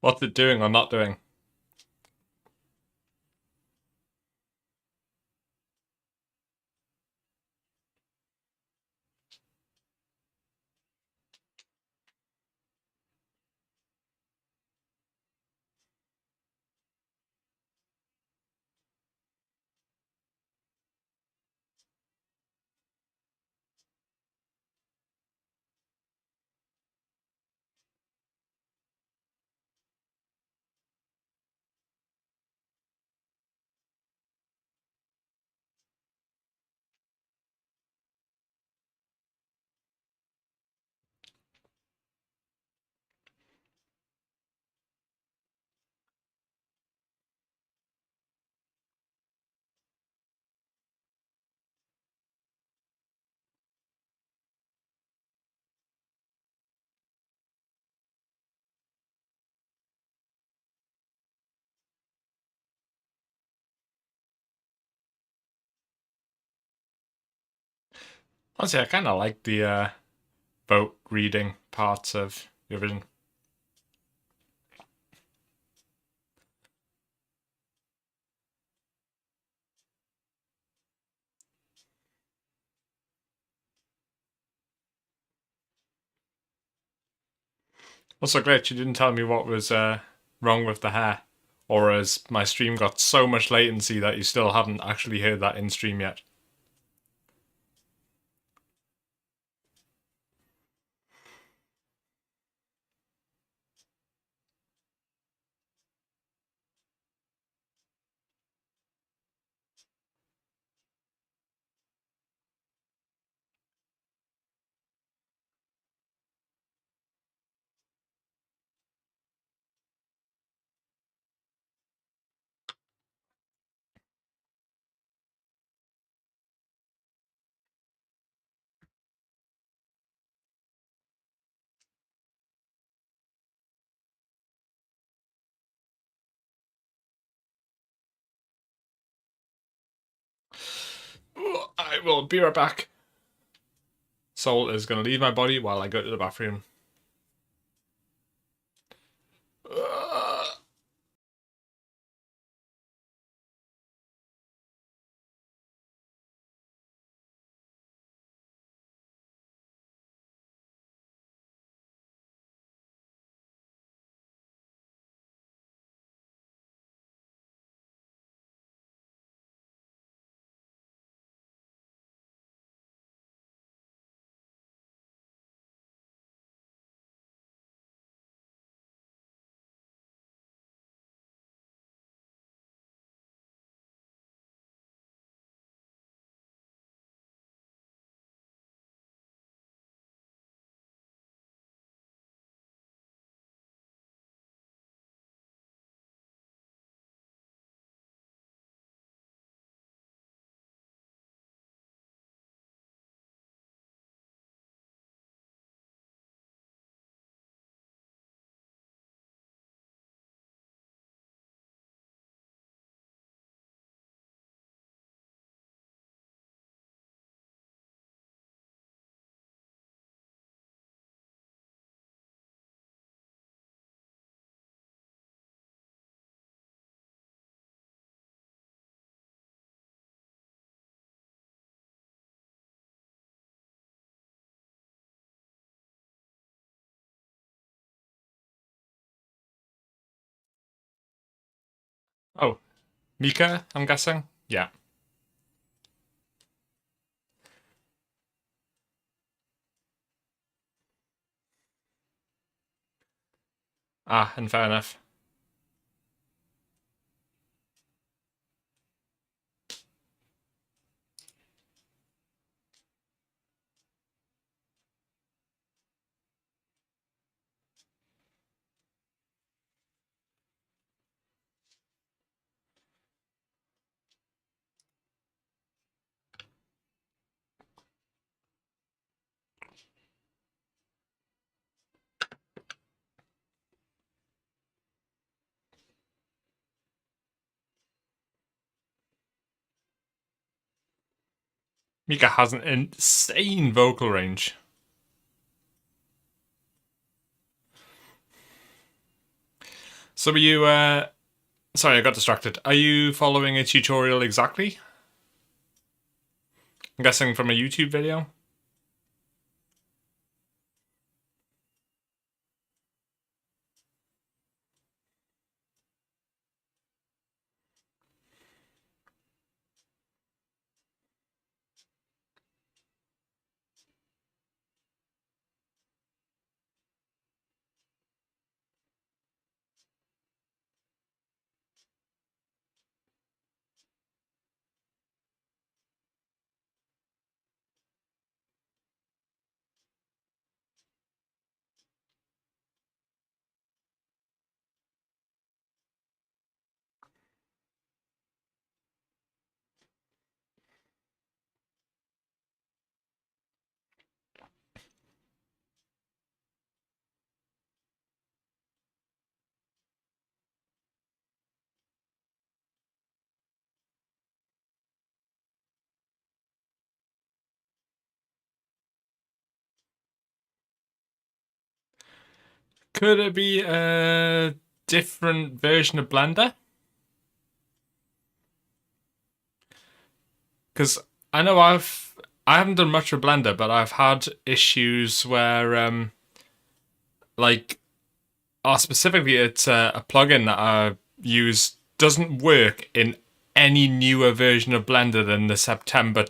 What's it doing or not doing? Honestly, I kind of like the vote reading parts of Eurovision. Also great, you didn't tell me what was wrong with the hair. Or as my stream got so much latency that you still haven't actually heard that in stream yet. I will be right back. Soul is going to leave my body while I go to the bathroom. Oh, Mika, I'm guessing? Yeah. Ah, and fair enough. Mika has an insane vocal range. So are you, sorry, I got distracted. Are you following a tutorial exactly? I'm guessing from a YouTube video? Could it be a different version of Blender? Because I know I haven't done much with Blender, but I've had issues where like specifically it's a plugin that I use doesn't work in any newer version of Blender than the September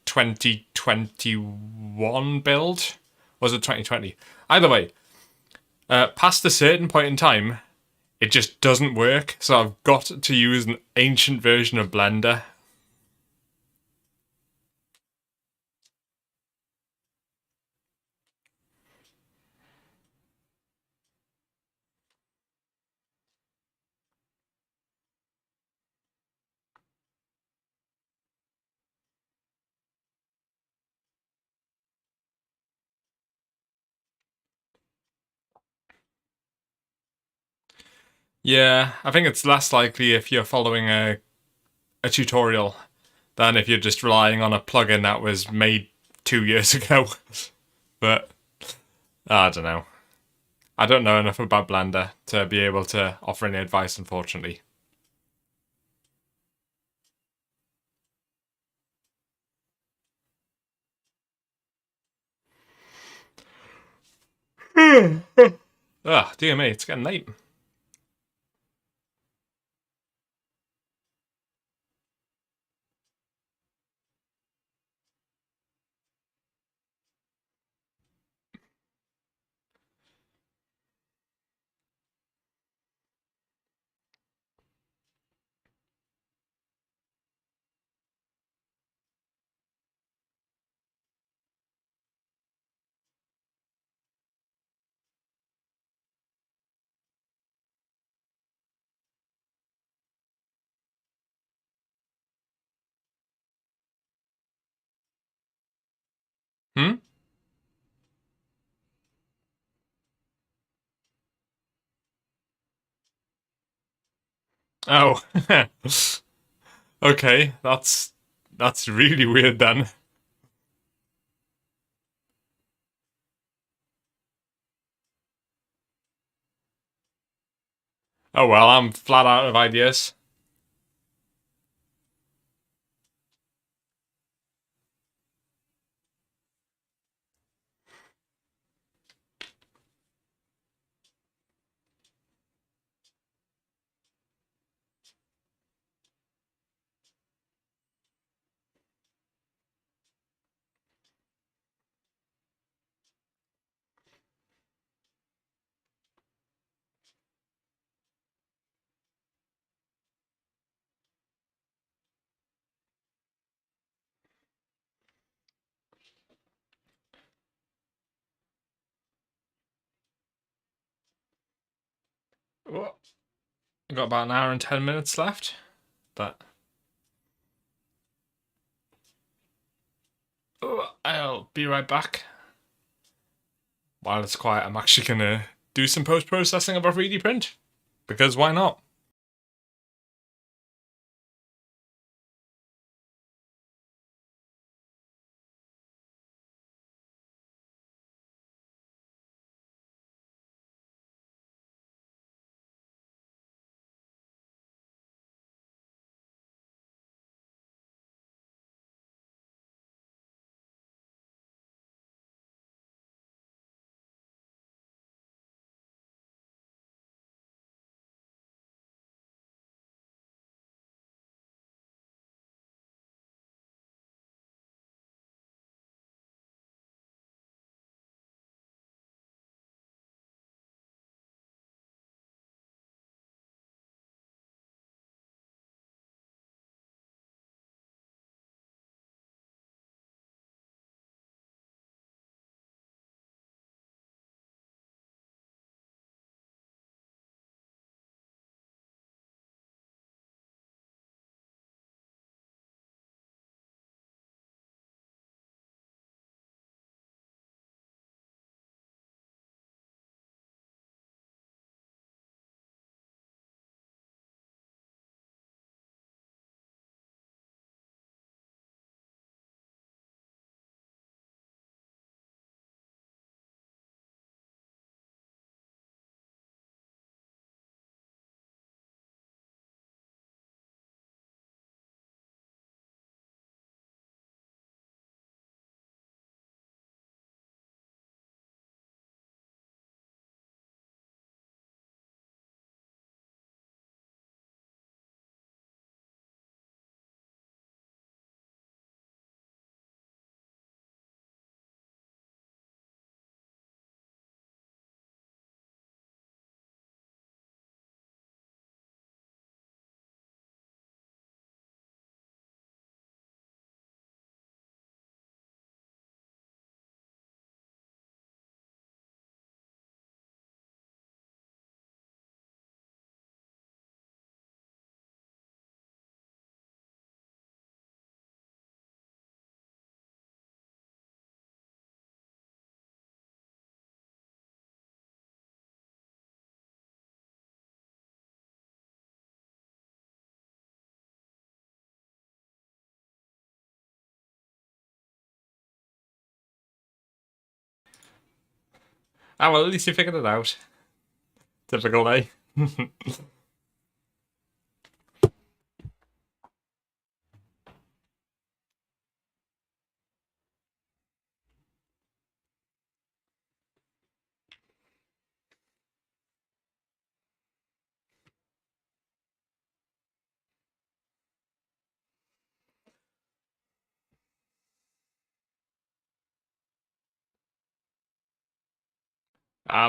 2021 build. Was it 2020? Either way, past a certain point in time, it just doesn't work. So I've got to use an ancient version of Blender. Yeah, I think it's less likely if you're following a tutorial than if you're just relying on a plugin that was made 2 years ago. But I don't know. I don't know enough about Blender to be able to offer any advice, unfortunately. Ugh, dear me, it's getting late. Hmm? Oh. Okay, that's really weird then. Oh well, I'm flat out of ideas. Oh, I've got about an hour and 10 minutes left, but I'll be right back. While it's quiet, I'm actually gonna do some post-processing of a 3D print. Because why not? Ah, well, at least you figured it out. Typical, eh?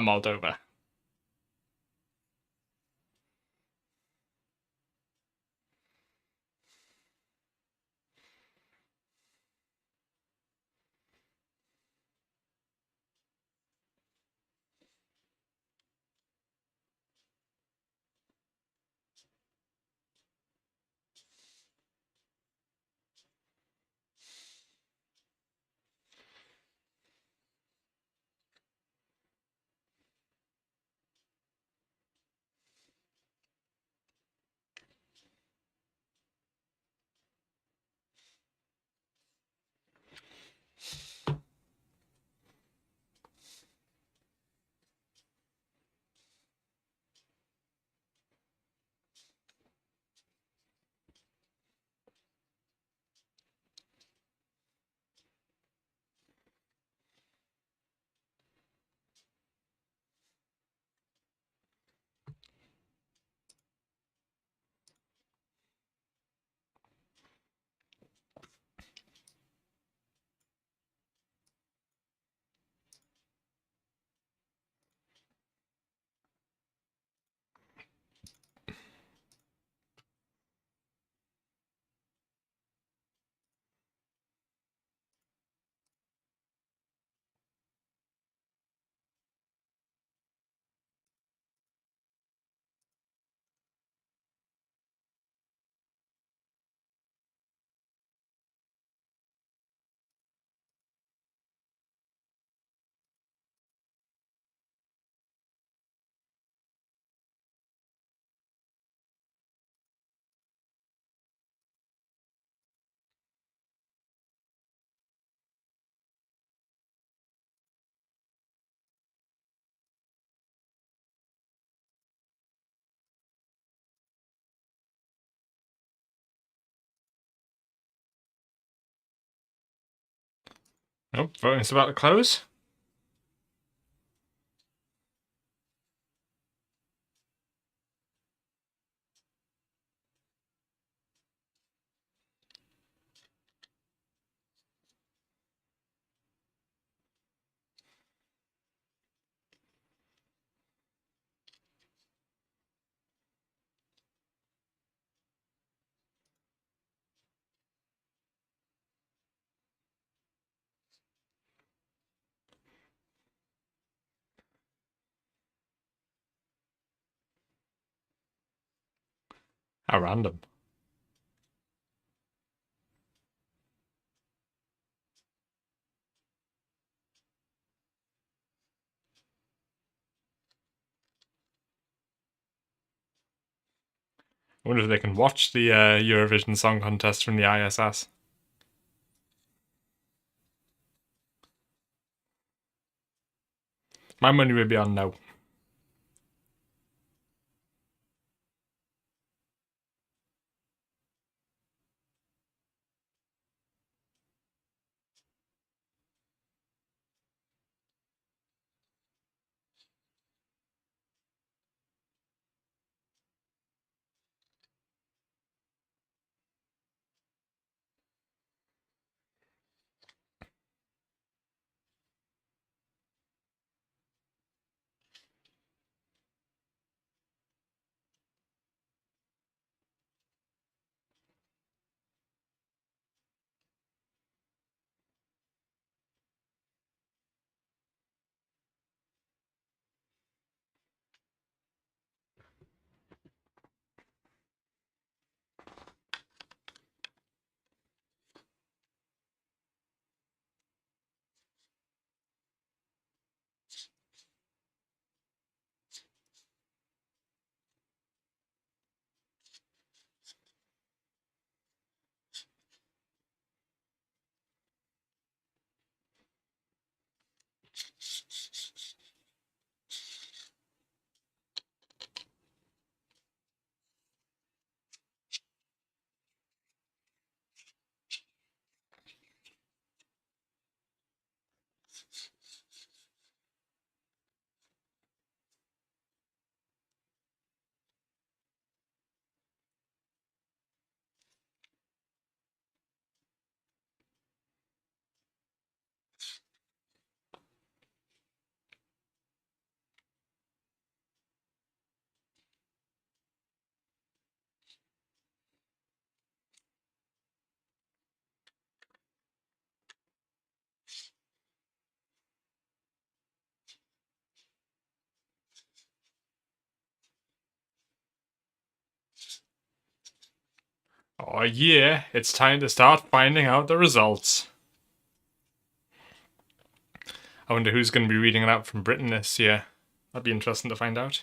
Moldova. Oh, voting's about to close. How random. I wonder if they can watch the Eurovision Song Contest from the ISS. My money would be on no. Oh yeah, it's time to start finding out the results. I wonder who's going to be reading it out from Britain this year. That'd be interesting to find out.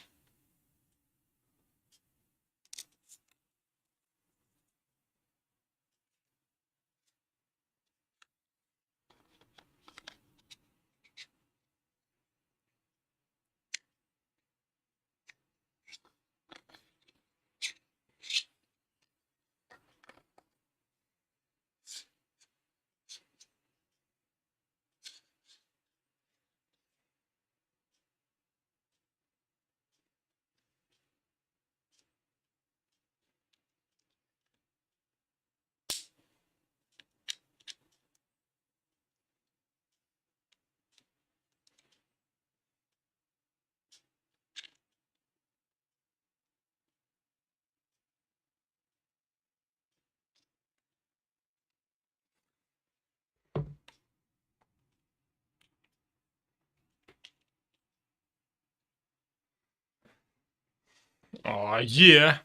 Oh yeah.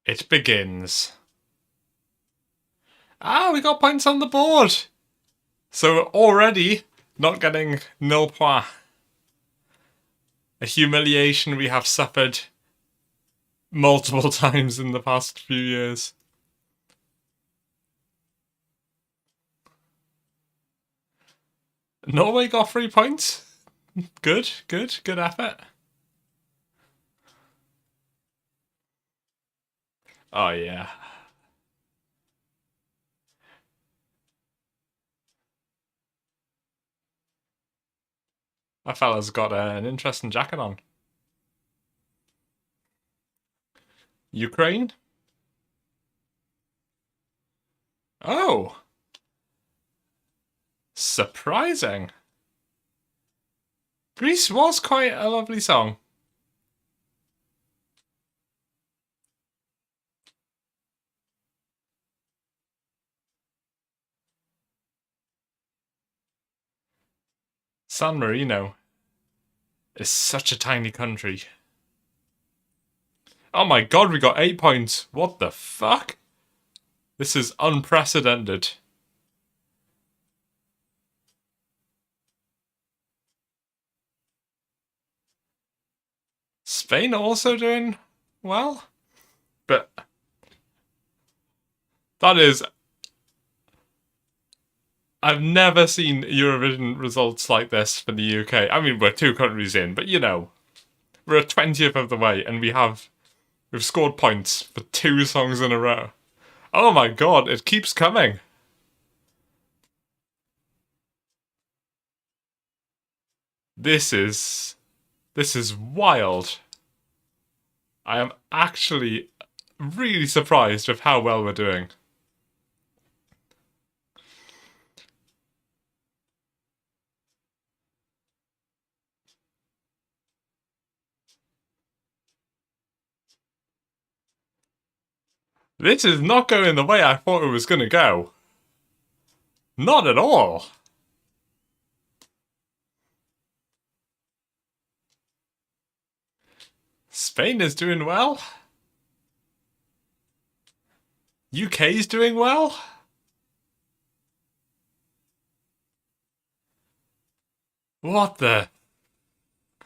It begins. Ah, we got points on the board. So we're already not getting nil points. A humiliation we have suffered multiple times in the past few years. Norway got 3 points. Good effort. Oh yeah. That fella's got an interesting jacket on. Ukraine? Oh. Surprising. Greece was quite a lovely song. San Marino is such a tiny country. Oh my god, we got 8 points. What the fuck? This is unprecedented. Spain also doing well? But that is... I've never seen Eurovision results like this for the UK. I mean, we're 2 countries in, but you know, we're a 20th of the way and we've scored points for 2 songs in a row. Oh my god, it keeps coming. This is wild. I am actually really surprised with how well we're doing. This is not going the way I thought it was going to go. Not at all. Spain is doing well. UK's doing well. What the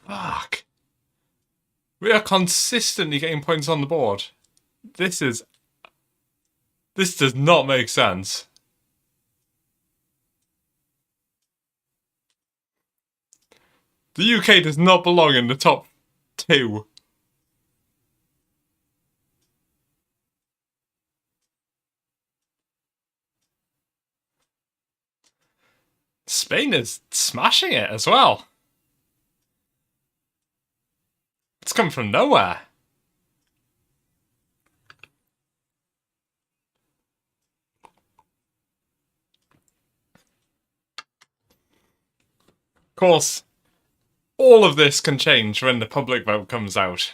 fuck? We are consistently getting points on the board. This is This does not make sense. The UK does not belong in the top 2. Spain is smashing it as well. It's come from nowhere. Of course, all of this can change when the public vote comes out.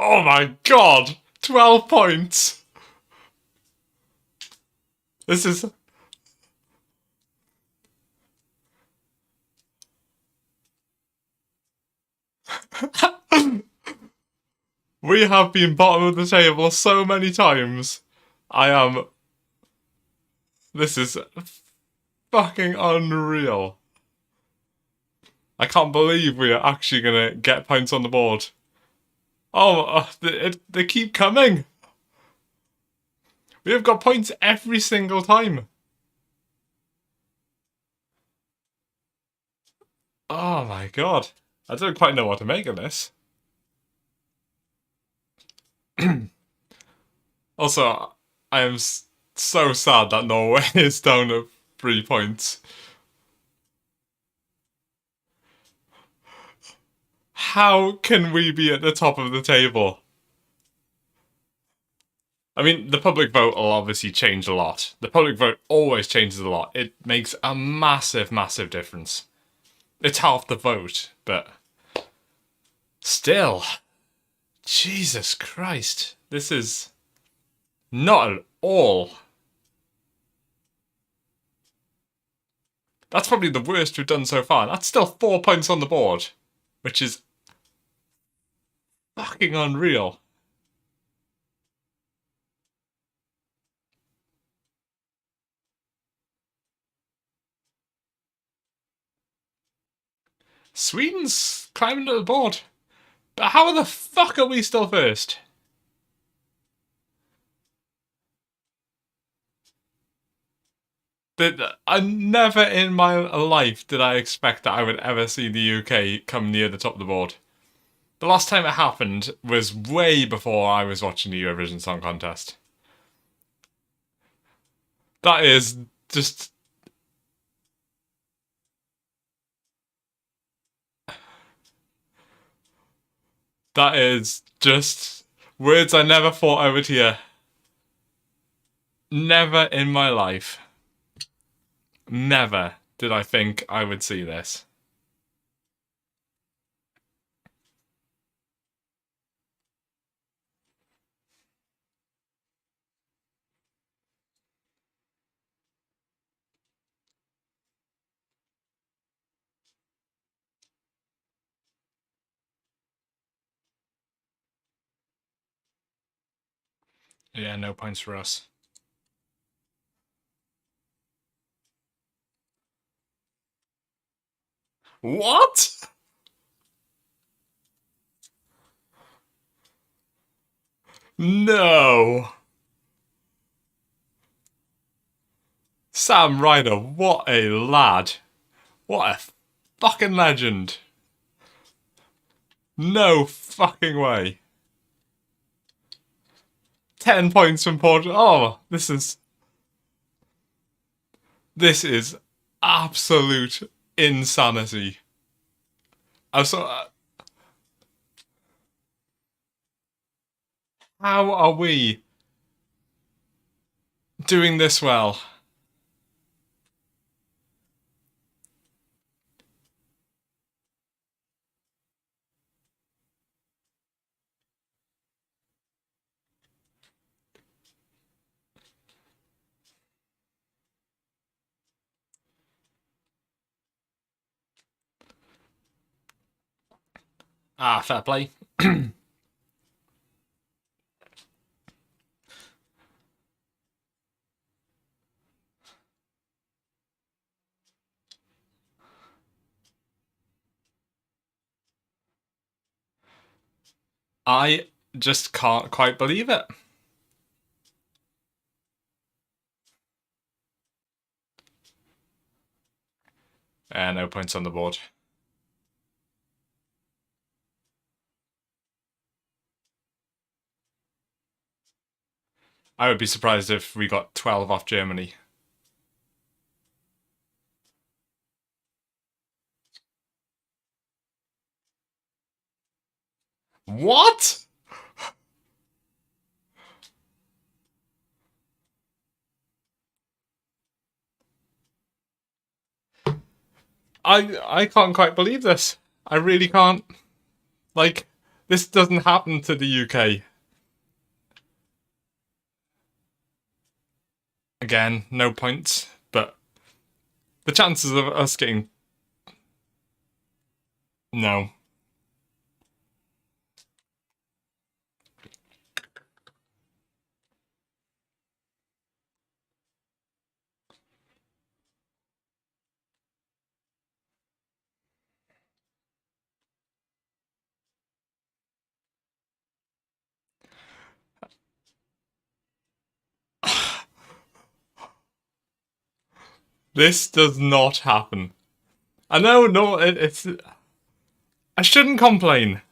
Oh my god! 12 points! This is... We have been bottom of the table so many times. This is fucking unreal. I can't believe we are actually gonna get points on the board. Oh, they keep coming. We have got points every single time. Oh my god. I don't quite know what to make of this. Also, I am so sad that Norway is down at 3 points. How can we be at the top of the table? I mean, the public vote will obviously change a lot. The public vote always changes a lot. It makes a massive, massive difference. It's half the vote, but still. Jesus Christ. This is not at all. That's probably the worst we've done so far. That's still 4 points on the board, which is fucking unreal. Sweden's climbing to the board. But how the fuck are we still first? I never in my life did I expect that I would ever see the UK come near the top of the board. The last time it happened was way before I was watching the Eurovision Song Contest. That is just... That is just words I never thought I would hear. Never in my life. Never did I think I would see this. Yeah, no points for us. What? No. Sam Ryder, what a lad. What a fucking legend. No fucking way. 10 points from Portugal. Oh, this is absolute insanity. I'm so... How are we doing this well? Ah, fair play. I just can't quite believe it. No points on the board. I would be surprised if we got 12 off Germany. What? I can't quite believe this. I really can't. Like, this doesn't happen to the UK. Again, no points, but the chances of us getting... No. This does not happen. I know, no, it's... I shouldn't complain.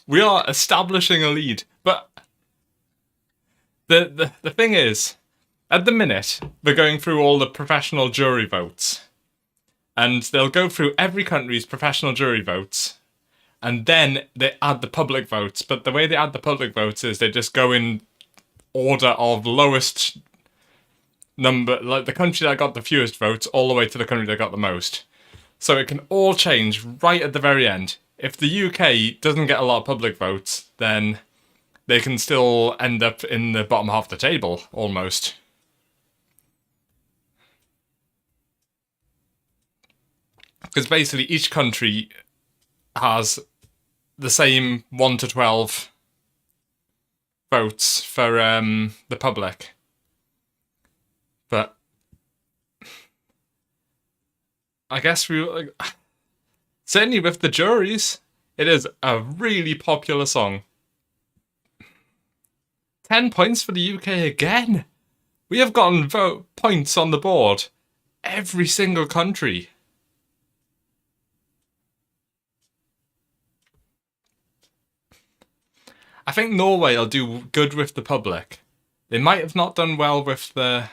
We are establishing a lead, but the thing is, at the minute, they're going through all the professional jury votes. And they'll go through every country's professional jury votes, and then they add the public votes. But the way they add the public votes is they just go in order of lowest number, like the country that got the fewest votes, all the way to the country that got the most. So it can all change right at the very end. If the UK doesn't get a lot of public votes, then they can still end up in the bottom half of the table, almost. Because basically each country has the same 1 to 12 votes for the public. But I guess certainly with the juries, it is a really popular song. 10 points for the UK again. We have gotten points on the board every single country. I think Norway will do good with the public. They might have not done well with the...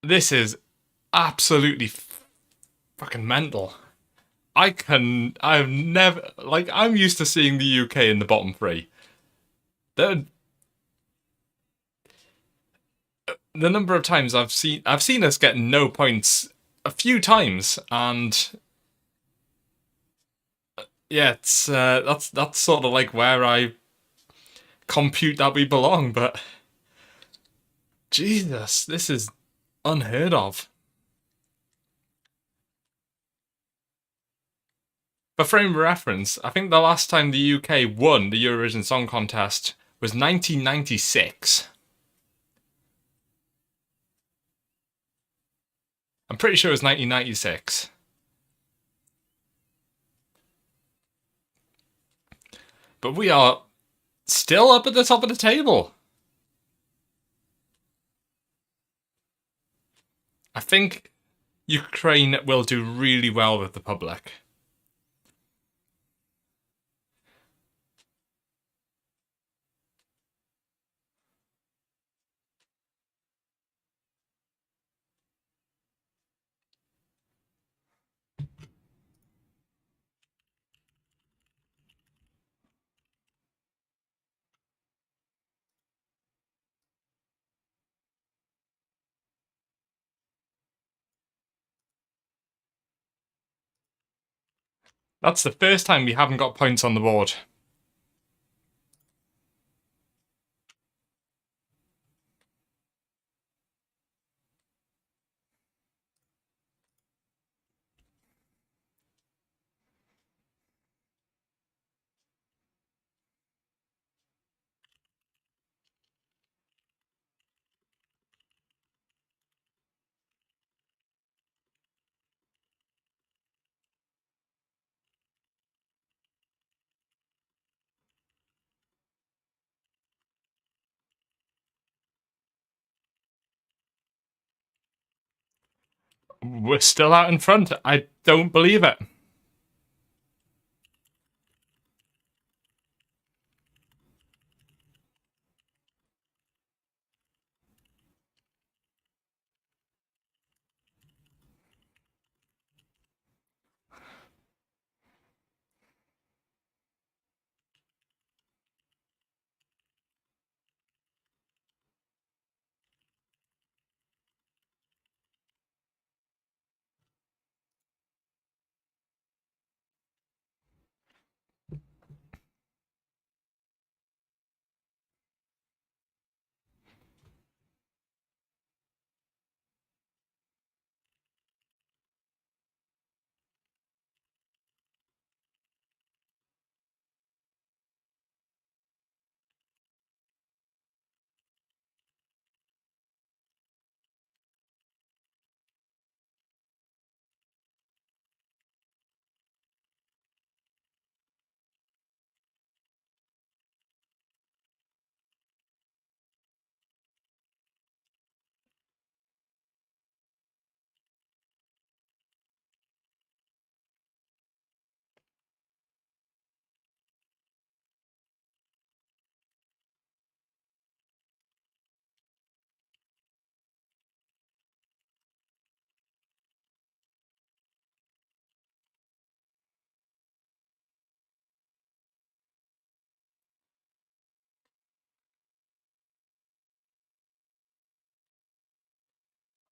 This is absolutely fucking mental. I've never, like, I'm used to seeing the UK in the bottom three. The number of times I've seen us get no points a few times, and yeah, it's that's sort of like where I compute that we belong. But Jesus, this is unheard of. For frame of reference, I think the last time the UK won the Eurovision Song Contest was 1996. I'm pretty sure it was 1996. But we are still up at the top of the table. I think Ukraine will do really well with the public. That's the first time we haven't got points on the board. We're still out in front. I don't believe it.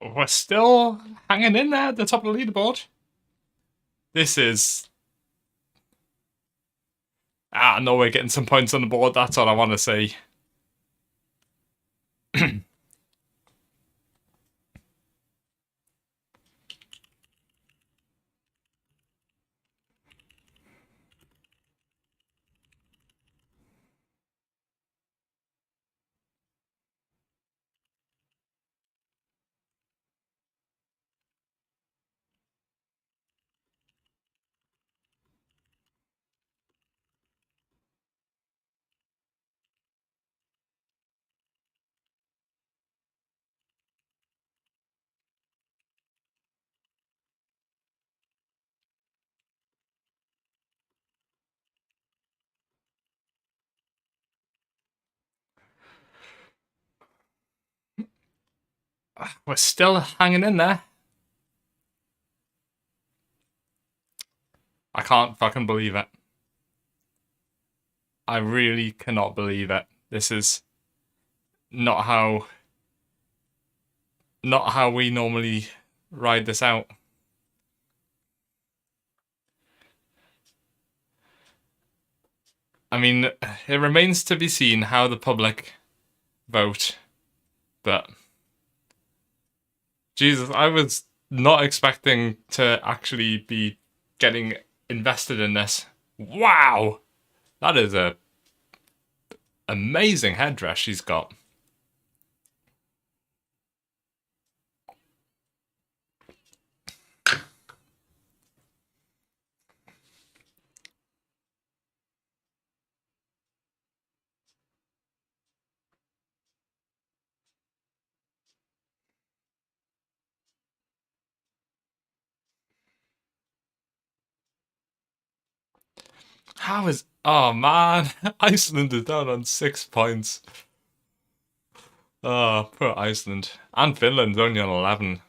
We're still hanging in there at the top of the leaderboard. This is... no, we're getting some points on the board. That's all I want to say. We're still hanging in there. I can't fucking believe it. I really cannot believe it. This is not how we normally ride this out. I mean, it remains to be seen how the public vote, but Jesus, I was not expecting to actually be getting invested in this. Wow! That is a amazing headdress she's got. How is... Oh man, Iceland is down on 6 points. Oh, poor Iceland. And Finland's only on 11.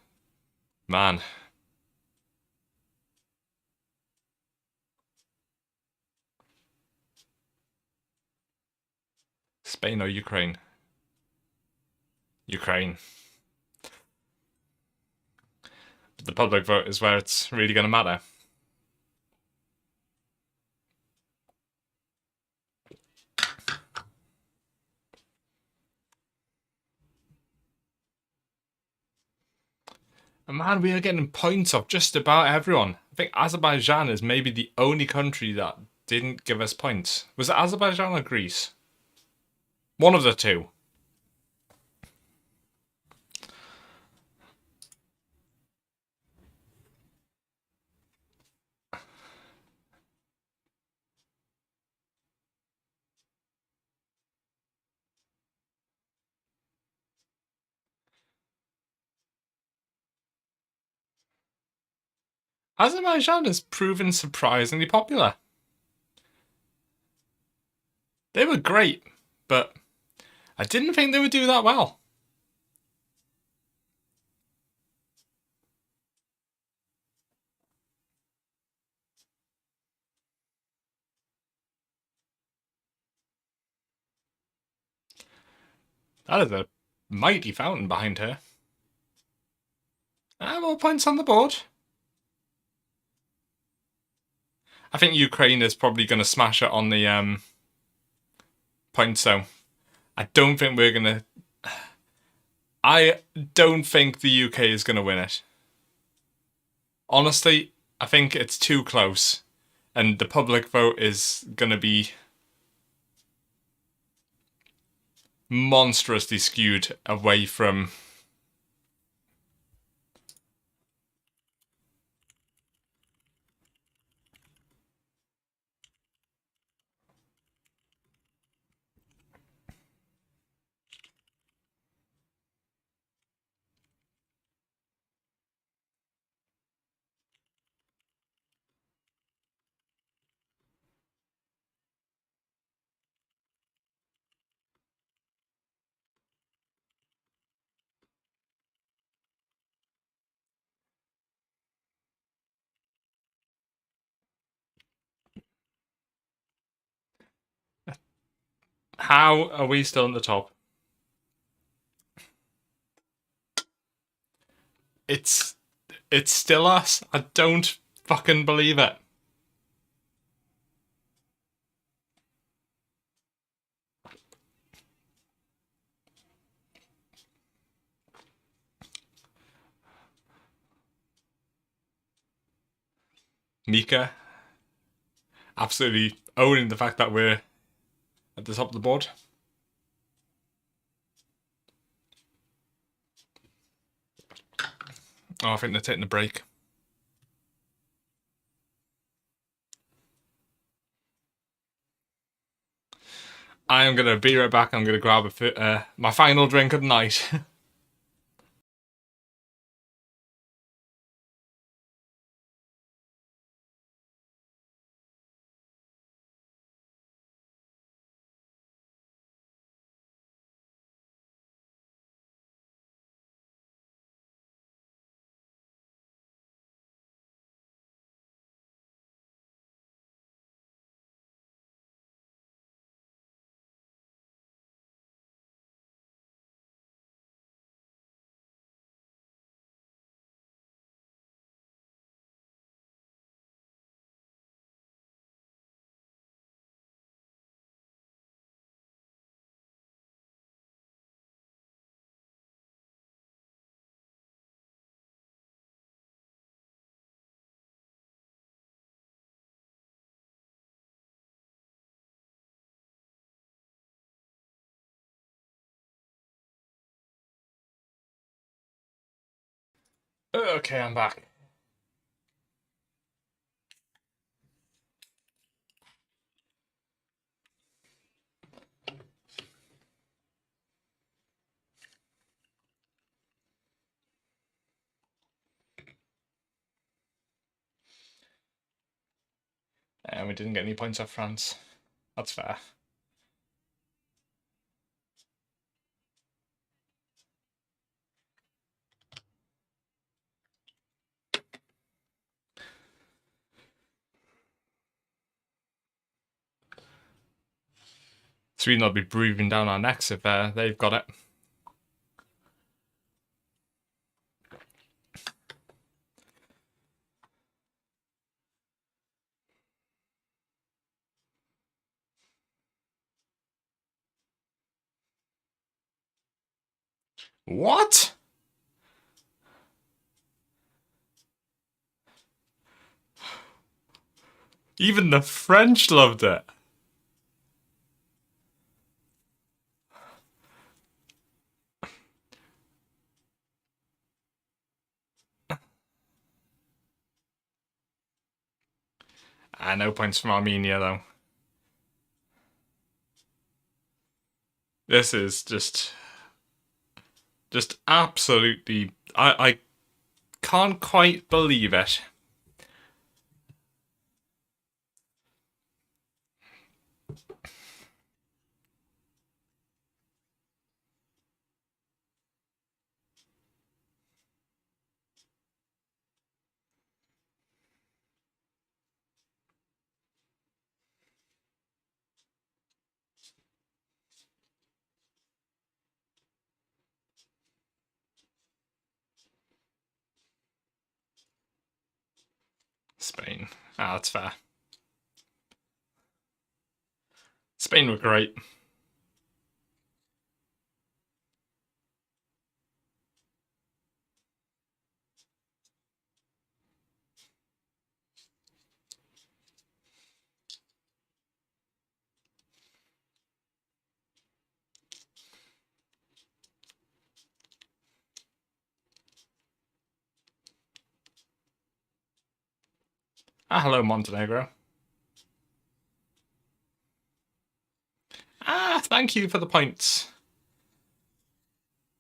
Man. Spain or Ukraine? Ukraine. The public vote is where it's really going to matter. Man, we are getting points off just about everyone. I think Azerbaijan is maybe the only country that didn't give us points. Was it Azerbaijan or Greece? One of the two. Azerbaijan has proven surprisingly popular. They were great, but I didn't think they would do that well. That is a mighty fountain behind her. More points on the board. I think Ukraine is probably going to smash it on the points, though. I don't think we're going to... I don't think the UK is going to win it. Honestly, I think it's too close. And the public vote is going to be monstrously skewed away from... How are we still at the top? It's still us. I don't fucking believe it. Mika absolutely owning the fact that we're at the top of the board. Oh, I think they're taking a break. I am going to be right back. I'm going to grab my final drink of the night. Okay, I'm back. And we didn't get any points off France. That's fair. Sweden will be breathing down our necks if they've got it. What? Even the French loved it. No points from Armenia, though. This is just absolutely... I can't quite believe it. Spain. That's fair. Spain were great. Hello, Montenegro. Thank you for the points.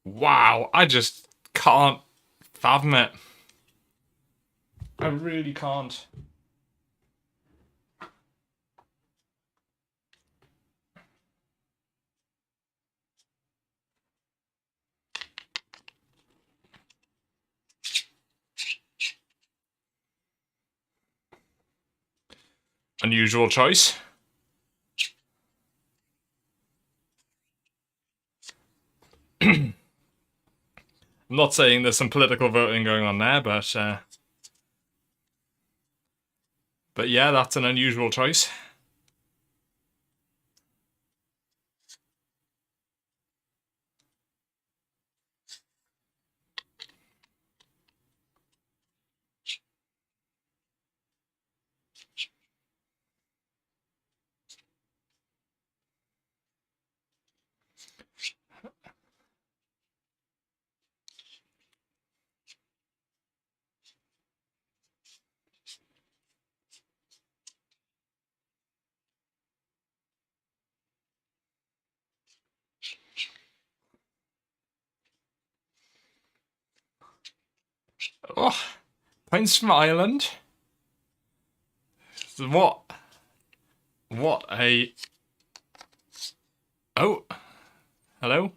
Wow, I just can't fathom it. I really can't. Unusual choice. I'm not saying there's some political voting going on there, but yeah, that's an unusual choice. Oh, points from Ireland. What? What a... Oh, hello?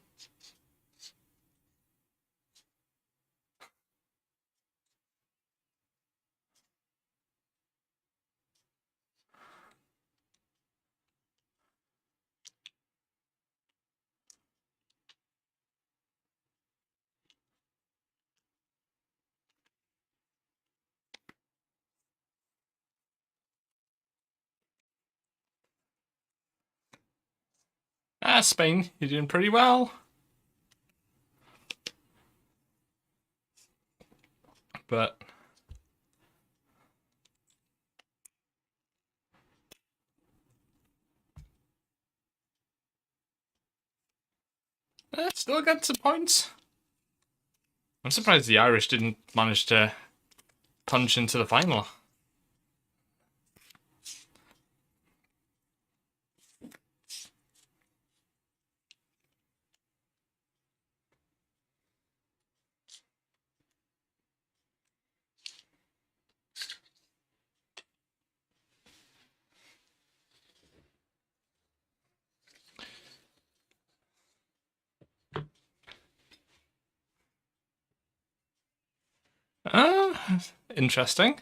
Spain, you're doing pretty well. But... still get some points. I'm surprised the Irish didn't manage to punch into the final. Interesting.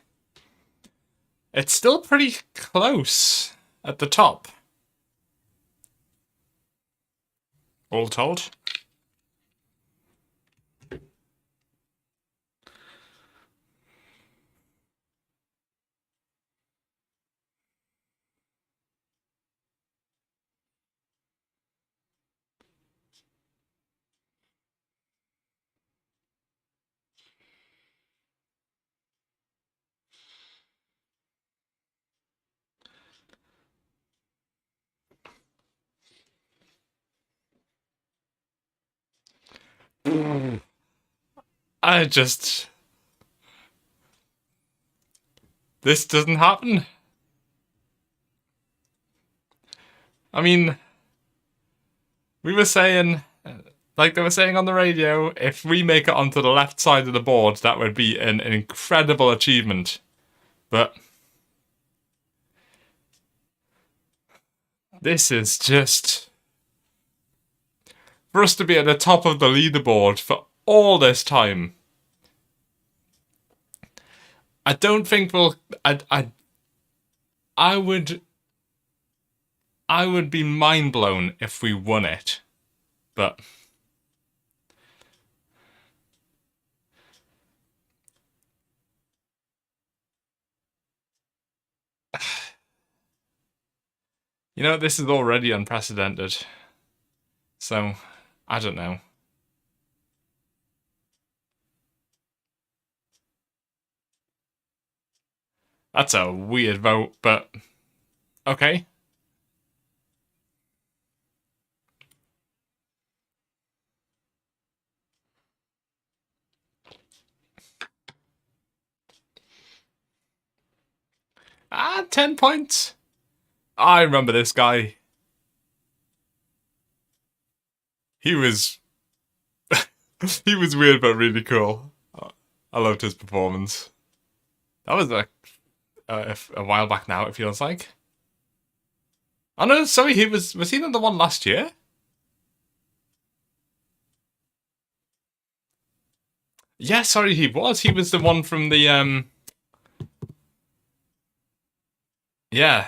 It's still pretty close at the top, all told. I just... This doesn't happen. I mean, we were saying, like they were saying on the radio, if we make it onto the left side of the board, that would be an incredible achievement. But this is just... For us to be at the top of the leaderboard for all this time. I don't think we'll... I would be mind blown if we won it. But... You know, this is already unprecedented. So, I don't know. That's a weird vote, but... Okay. Ah, 10 points. I remember this guy. He was... he was weird but really cool. I loved his performance. That was a while back now, it feels like. Oh no, sorry, was he in the one last year? Yeah, sorry, he was. He was the one from the, Yeah.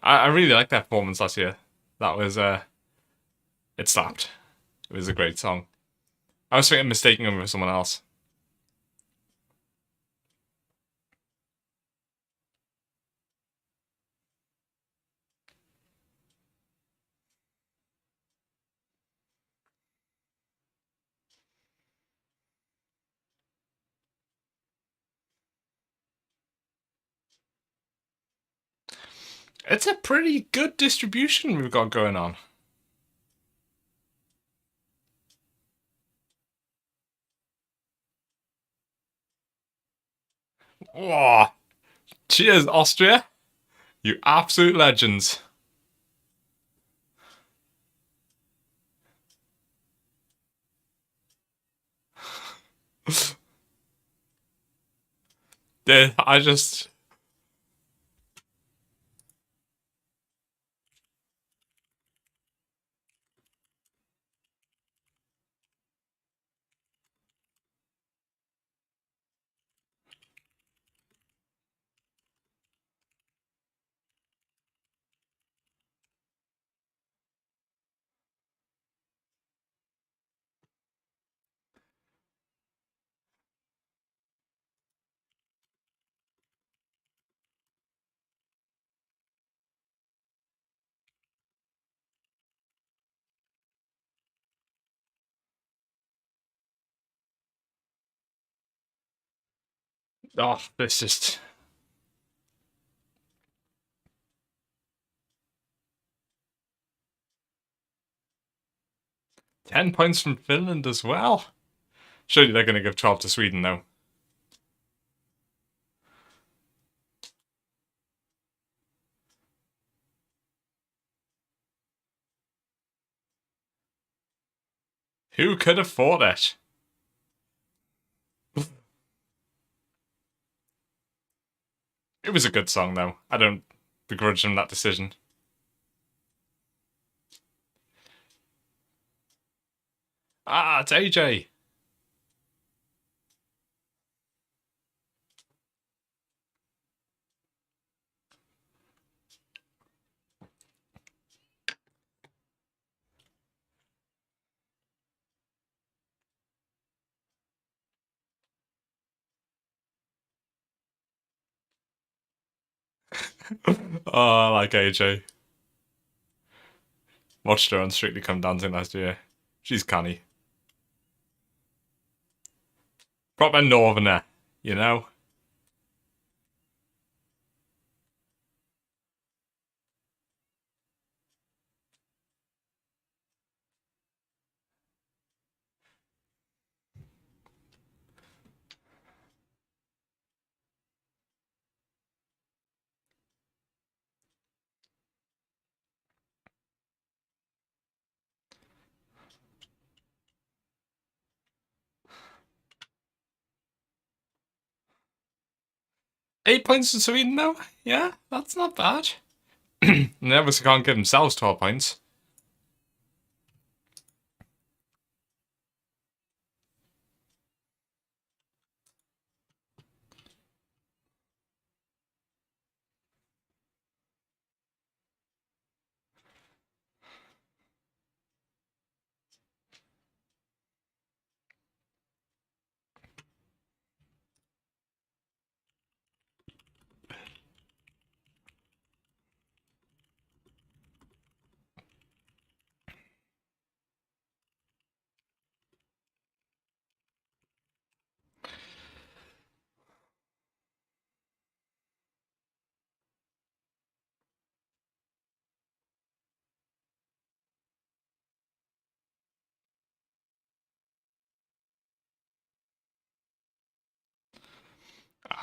I really liked that performance last year. That was, it slapped. It was a great song. I was thinking mistaking him for someone else. It's a pretty good distribution we've got going on. Whoa. Cheers, Austria. You absolute legends. Yeah, I just... Oh, this just... 10 points from Finland as well. Surely they're going to give 12 to Sweden, though. Who could have thought it? It was a good song, though. I don't begrudge them that decision. Ah, it's AJ. Oh, I like AJ. Watched her on Strictly Come Dancing last year. She's canny. Proper northerner, you know? 8 points to Sweden, though? Yeah, that's not bad. They obviously can't give themselves 12 points.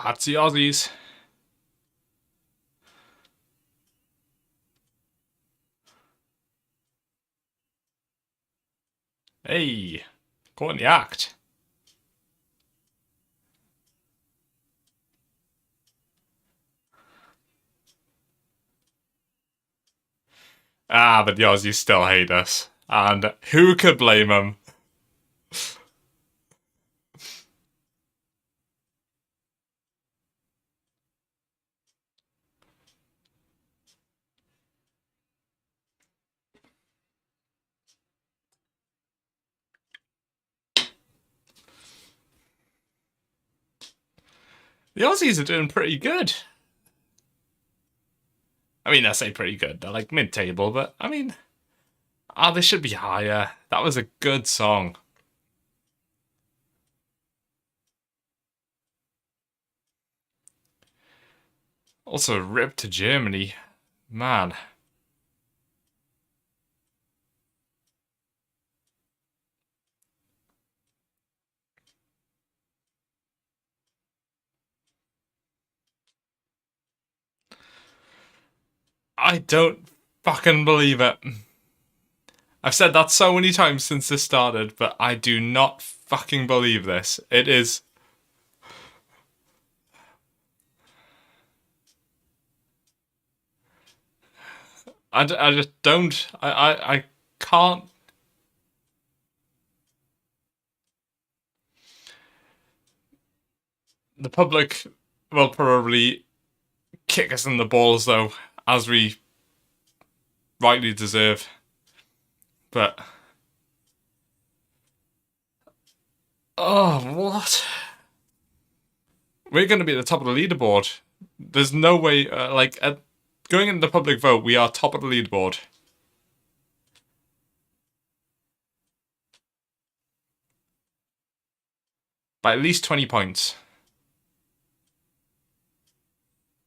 That's the Aussies. Hey, caught in the act. Ah, but the Aussies still hate us. And who could blame them? The Aussies are doing pretty good. I mean, I say pretty good. They're like mid-table, but I mean, they should be higher. That was a good song. Also, rip to Germany. Man. I don't fucking believe it. I've said that so many times since this started, but I do not fucking believe this. It is... I just don't... I can't... The public will probably kick us in the balls, though, as we rightly deserve. But... Oh, what? We're going to be at the top of the leaderboard. There's no way, going into the public vote, we are top of the leaderboard. By at least 20 points.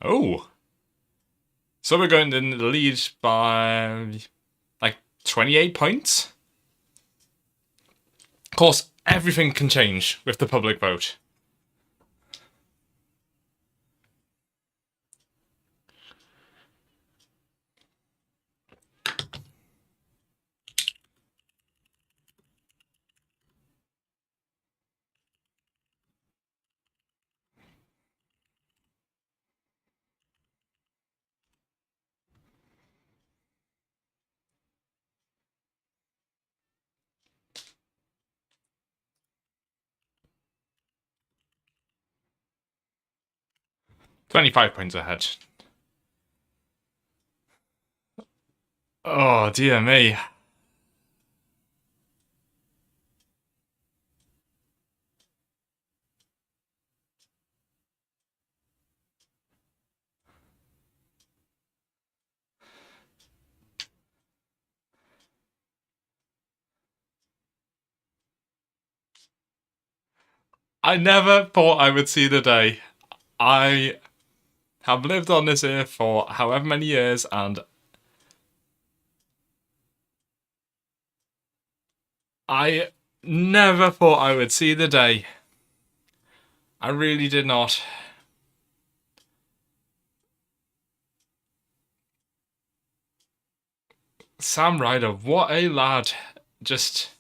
Oh. So we're going in the lead by, like, 28 points? Of course, everything can change with the public vote. $25 points ahead. Oh, dear me. I never thought I would see the day. I have lived on this earth for however many years, and I never thought I would see the day. I really did not. Sam Ryder, what a lad. Just...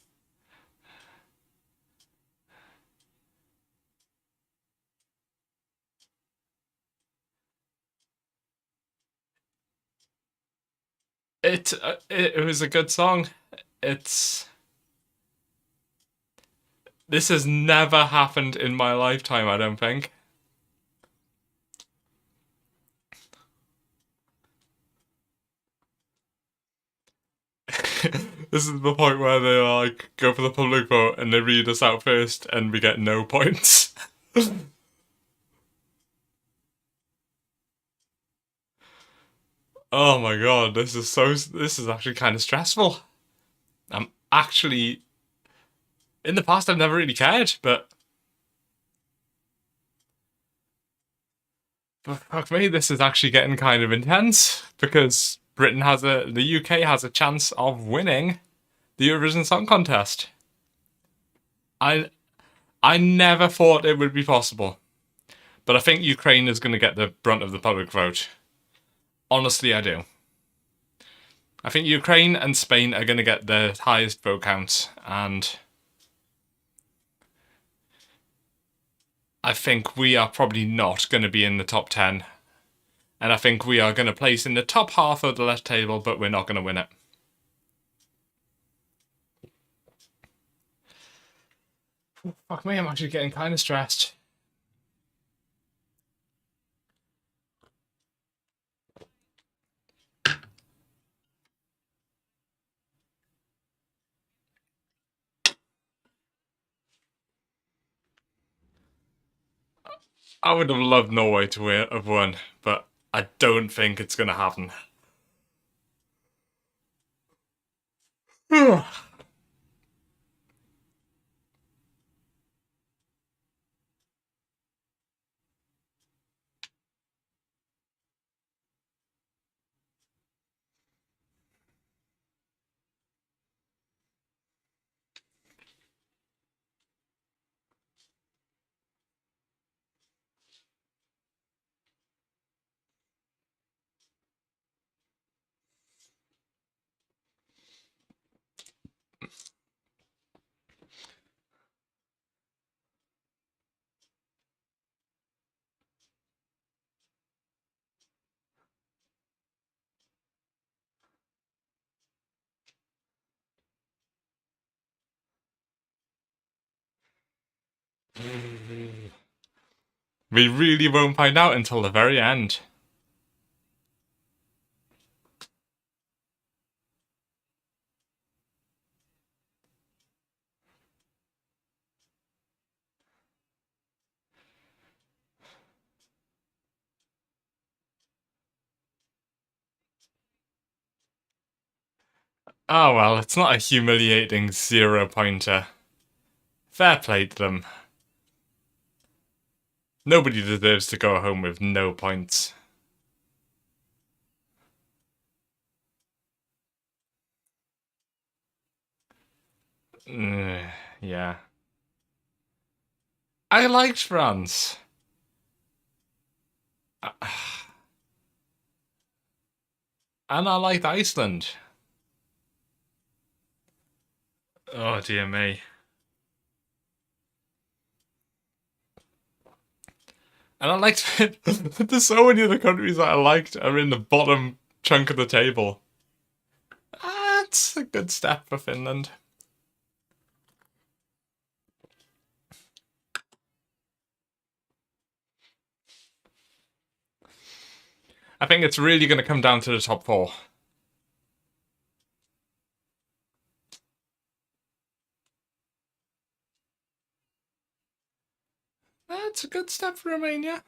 It was a good song. This has never happened in my lifetime, I don't think. This is the point where they like go for the public vote and they read us out first and we get no points. Oh my god, this is actually kind of stressful. I'm actually in the past I've never really cared, but fuck me, this is actually getting kind of intense because the UK has a chance of winning the Eurovision Song Contest. I never thought it would be possible, but I think Ukraine is going to get the brunt of the public vote. Honestly, I do. I think Ukraine and Spain are going to get the highest vote counts, and I think we are probably not going to be in the top 10. And I think we are going to place in the top half of the left table, but we're not going to win it. Fuck me, I'm actually getting kind of stressed. I would have loved Norway to have won, but I don't think it's going to happen. We really won't find out until the very end. Oh well, it's not a humiliating 0-pointer. Fair play to them. Nobody deserves to go home with no points. Yeah. I liked France. And I liked Iceland. Oh dear me. And I liked there's so many other countries that I liked are in the bottom chunk of the table. That's a good step for Finland. I think it's really going to come down to the top 4. That's a good step for Romania.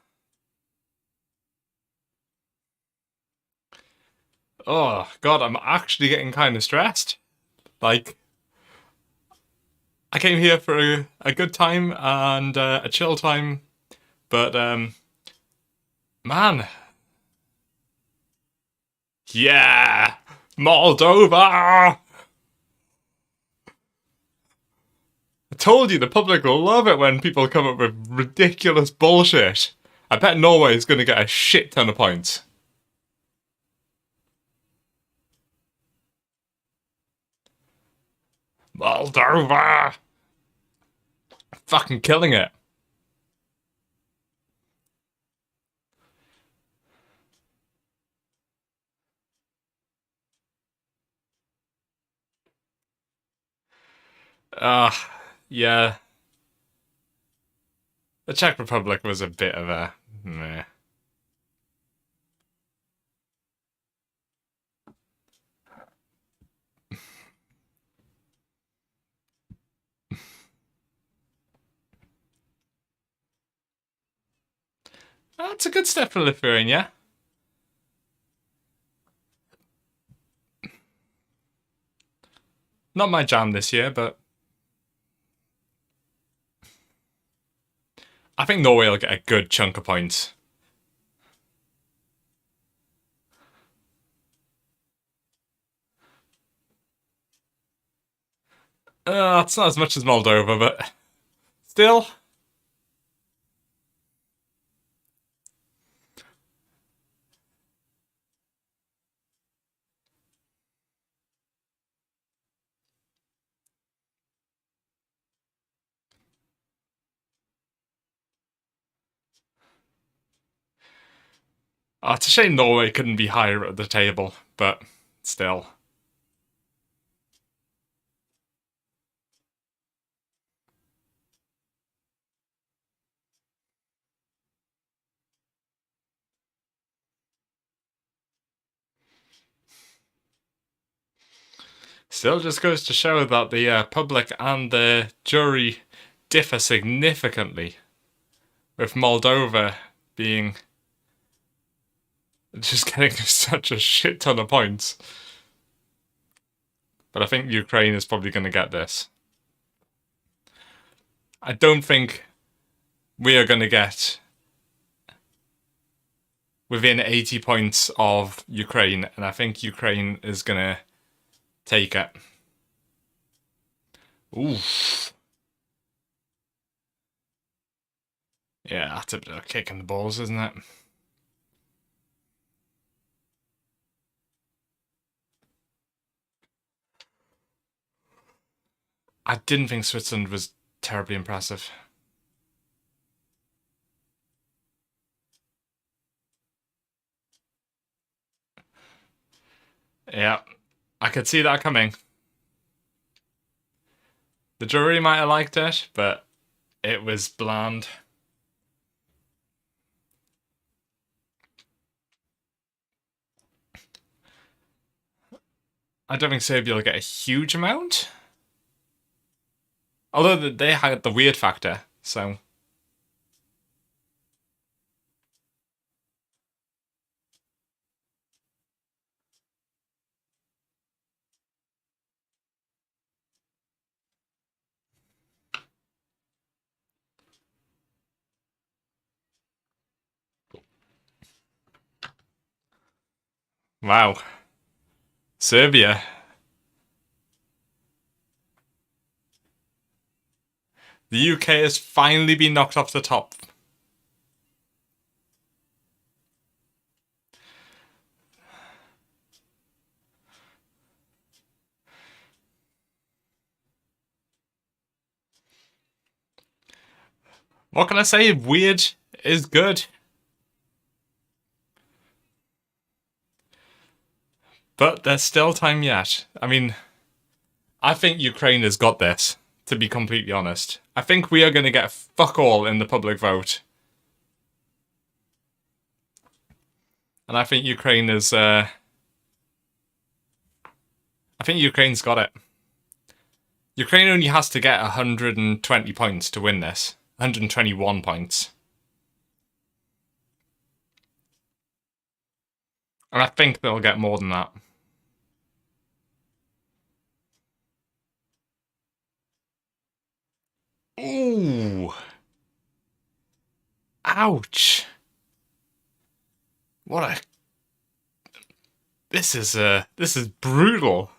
Oh god, I'm actually getting kind of stressed. Like, I came here for a good time and a chill time, but man, yeah, Moldova! I told you the public will love it when people come up with ridiculous bullshit. I bet Norway is going to get a shit ton of points. Moldova! Fucking killing it. Yeah. The Czech Republic was a bit of a meh. That's a good step for Lithuania. Not my jam this year, but I think Norway will get a good chunk of points. It's not as much as Moldova, but still. It's a shame Norway couldn't be higher at the table, but still. Still just goes to show that the public and the jury differ significantly, with Moldova being just getting such a shit ton of points. But I think Ukraine is probably going to get this. I don't think we are going to get within 80 points of Ukraine, and I think Ukraine is going to take it. Oof. Yeah, that's a bit of a kick in the balls, isn't it? I didn't think Switzerland was terribly impressive. Yeah, I could see that coming. The jury might have liked it, but it was bland. I don't think Serbia will get a huge amount. Although they had the weird factor, so. Wow. Serbia. The UK has finally been knocked off the top. What can I say? Weird is good. But there's still time yet. I mean, I think Ukraine has got this, to be completely honest. I think we are going to get fuck all in the public vote. And I think Ukraine is... I think Ukraine's got it. Ukraine only has to get 120 points to win this. 121 points. And I think they'll get more than that. Ooh. Ouch. What a... This is brutal.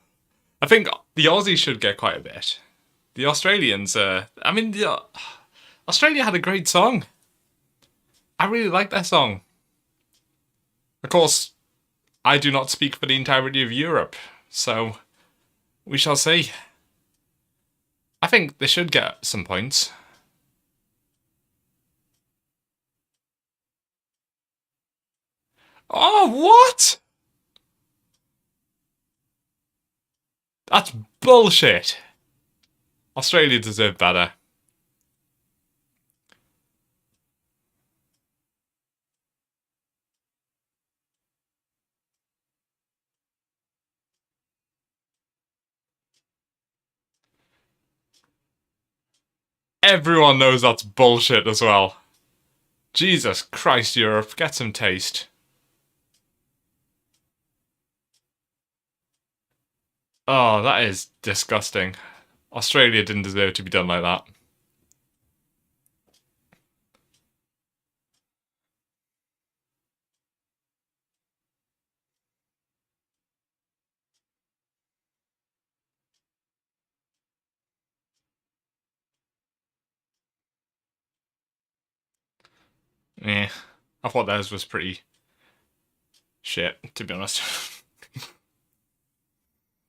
I think the Aussies should get quite a bit. The Australians, Australia had a great song. I really like that song. Of course, I do not speak for the entirety of Europe, so we shall see. I think they should get some points. Oh, what? That's bullshit. Australia deserved better. Everyone knows that's bullshit as well. Jesus Christ, Europe, get some taste. Oh, that is disgusting. Australia didn't deserve to be done like that. Eh, I thought theirs was pretty shit, to be honest.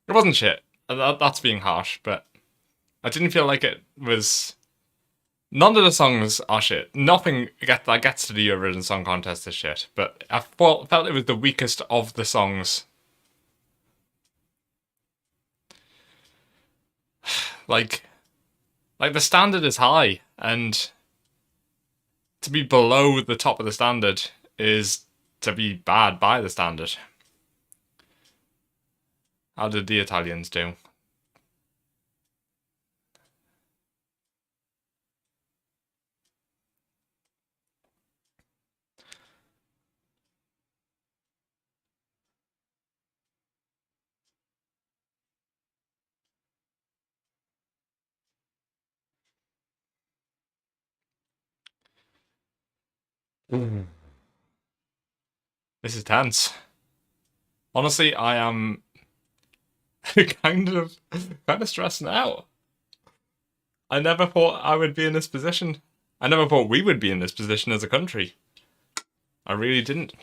It wasn't shit. That's being harsh, but I didn't feel like it was. None of the songs are shit. Nothing that gets to the Eurovision Song Contest is shit, but I felt it was the weakest of the songs. Like the standard is high, and to be below the top of the standard is to be bad by the standard. How did the Italians do? Mm. This is tense. Honestly, I am kind of stressing out. I never thought I would be in this position. I never thought we would be in this position as a country. I really didn't.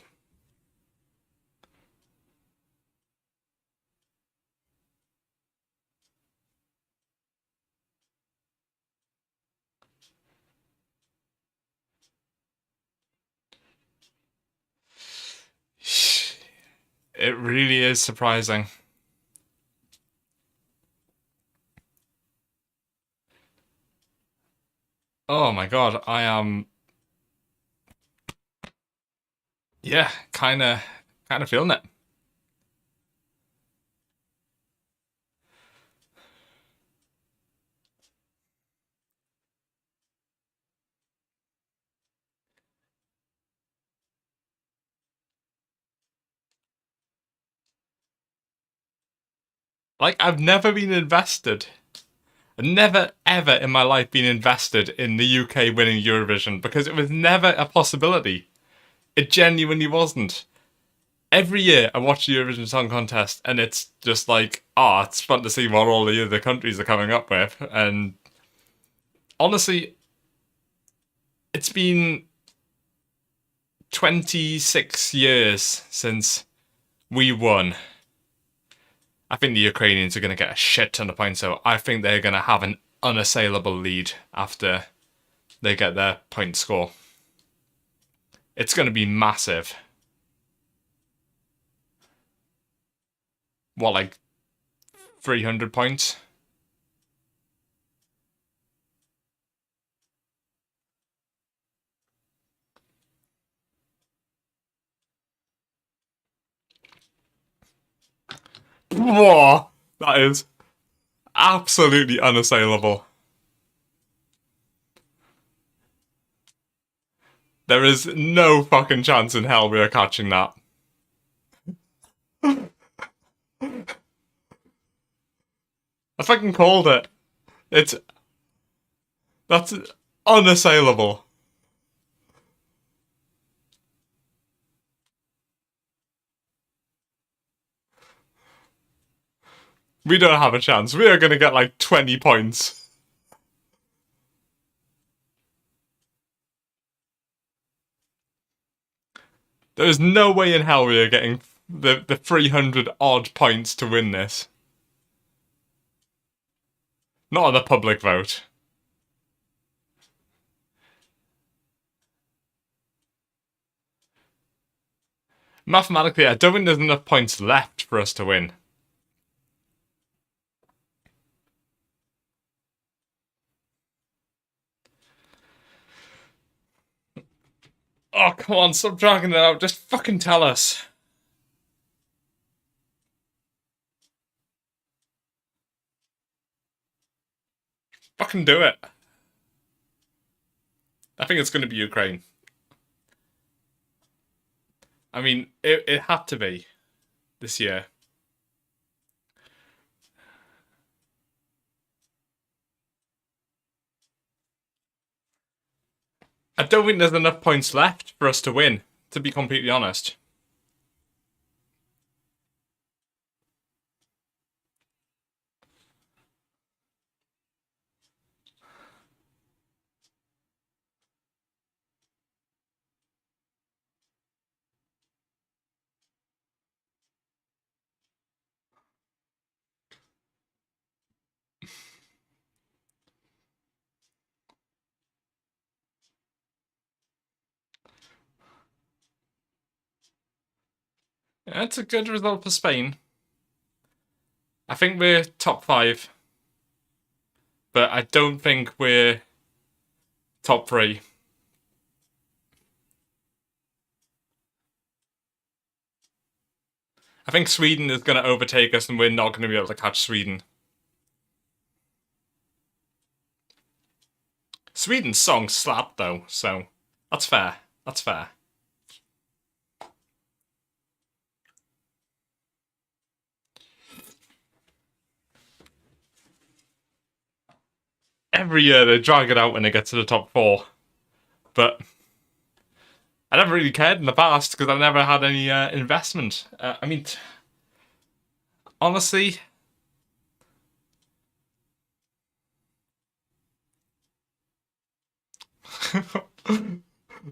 It really is surprising. Oh my god, I am... Yeah, kinda feeling it. Like, I've never been invested. I've never, ever in my life been invested in the UK winning Eurovision because it was never a possibility. It genuinely wasn't. Every year I watch the Eurovision Song Contest and it's just like, it's fun to see what all the other countries are coming up with. And honestly, it's been 26 years since we won. I think the Ukrainians are going to get a shit ton of points, so I think they're going to have an unassailable lead after they get their point score. It's going to be massive. What, like 300 points? Whoa! That is absolutely unassailable. There is no fucking chance in hell we are catching that. I fucking called it. That's unassailable. We don't have a chance. We are going to get like 20 points. There is no way in hell we are getting the 300 odd points to win this. Not on the public vote. Mathematically, I don't think there's enough points left for us to win. Oh, come on, stop dragging it out. Just fucking tell us. Fucking do it. I think it's going to be Ukraine. I mean, it had to be this year. I don't think there's enough points left for us to win, to be completely honest. Yeah, it's a good result for Spain. I think we're top 5. But I don't think we're top 3. I think Sweden is going to overtake us and we're not going to be able to catch Sweden. Sweden's song slapped though, so that's fair. That's fair. Every year they drag it out when they get to the top 4. But I never really cared in the past because I never had any investment. I mean, honestly,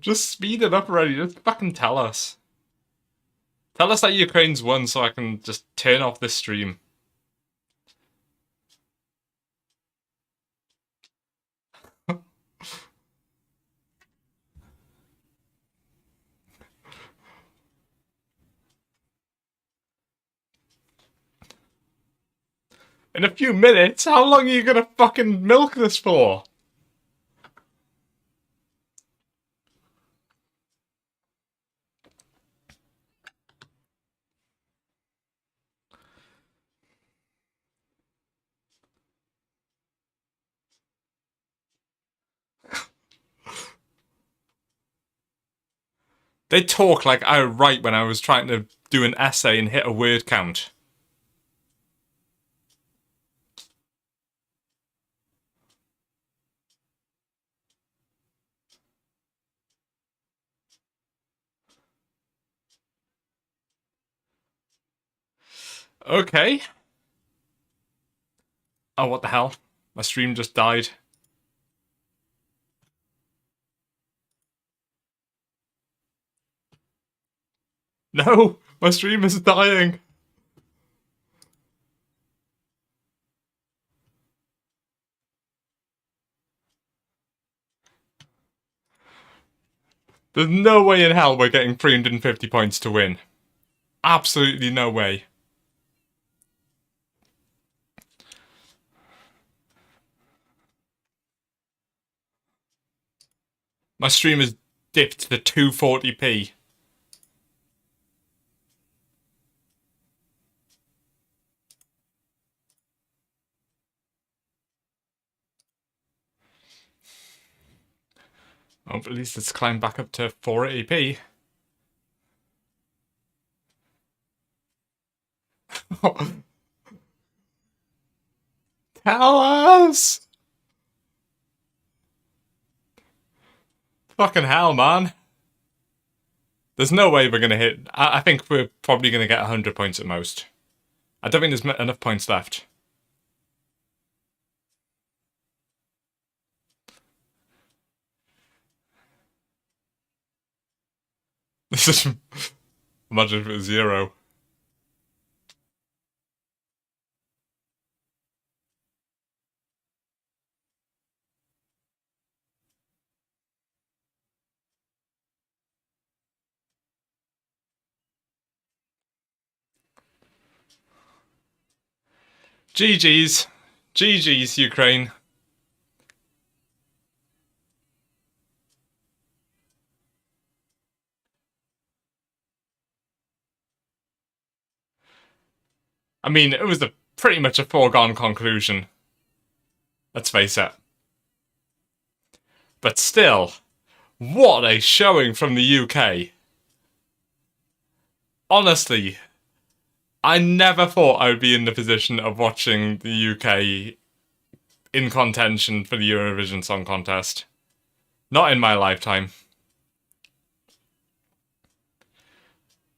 just speed it up already. Just fucking tell us. Tell us that Ukraine's won so I can just turn off this stream. In a few minutes? How long are you gonna fucking milk this for? They talk like I write when I was trying to do an essay and hit a word count. Okay. Oh, what the hell? My stream just died. No! My stream is dying! There's no way in hell we're getting 350 points to win. Absolutely no way. My stream has dipped to 240p. Oh, but at least it's climbed back up to 480p. Tell us! Fucking hell, man. There's no way we're going to hit... I think we're probably going to get 100 points at most. I don't think there's enough points left. This is... Imagine if it was 0. GG's. GG's, Ukraine. I mean, it was pretty much a foregone conclusion. Let's face it. But still, what a showing from the UK. Honestly, I never thought I would be in the position of watching the UK in contention for the Eurovision Song Contest. Not in my lifetime.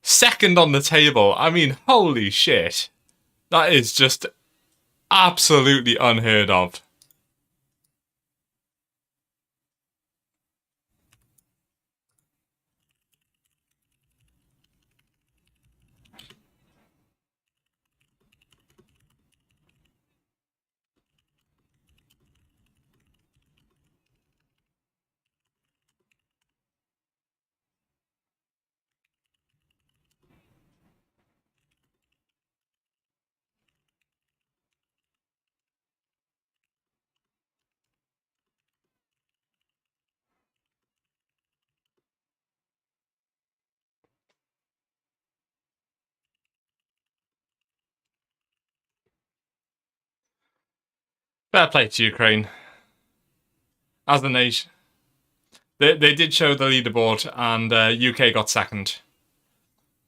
Second on the table, I mean, holy shit. That is just absolutely unheard of. Fair play to Ukraine. As a nation. They did show the leaderboard, and UK got second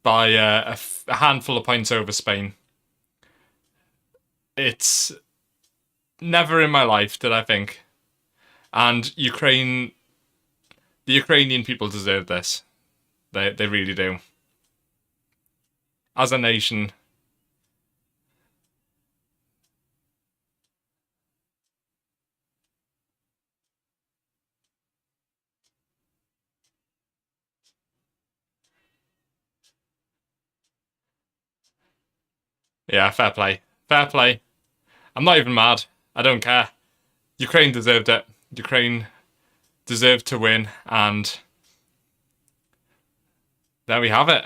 by a handful of points over Spain. It's never in my life did I think. And the Ukrainian people deserve this. They really do. As a nation. Yeah, fair play. Fair play. I'm not even mad. I don't care. Ukraine deserved it. Ukraine deserved to win, and there we have it.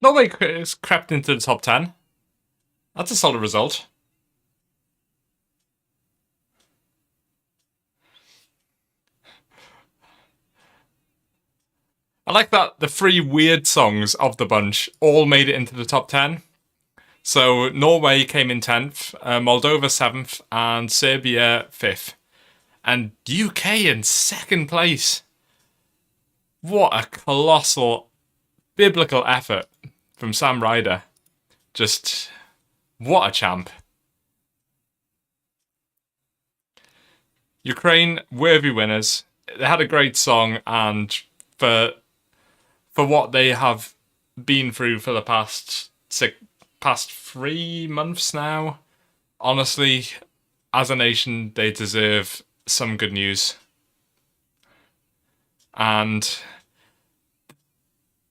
Norway has crept into the top 10. That's a solid result. I like that the three weird songs of the bunch all made it into the top 10. So Norway came in 10th, Moldova 7th, and Serbia 5th. And UK in 2nd place. What a colossal biblical effort from Sam Ryder. Just, what a champ. Ukraine, worthy winners. They had a great song, and for what they have been through for the past 3 months now, honestly, as a nation, they deserve some good news. And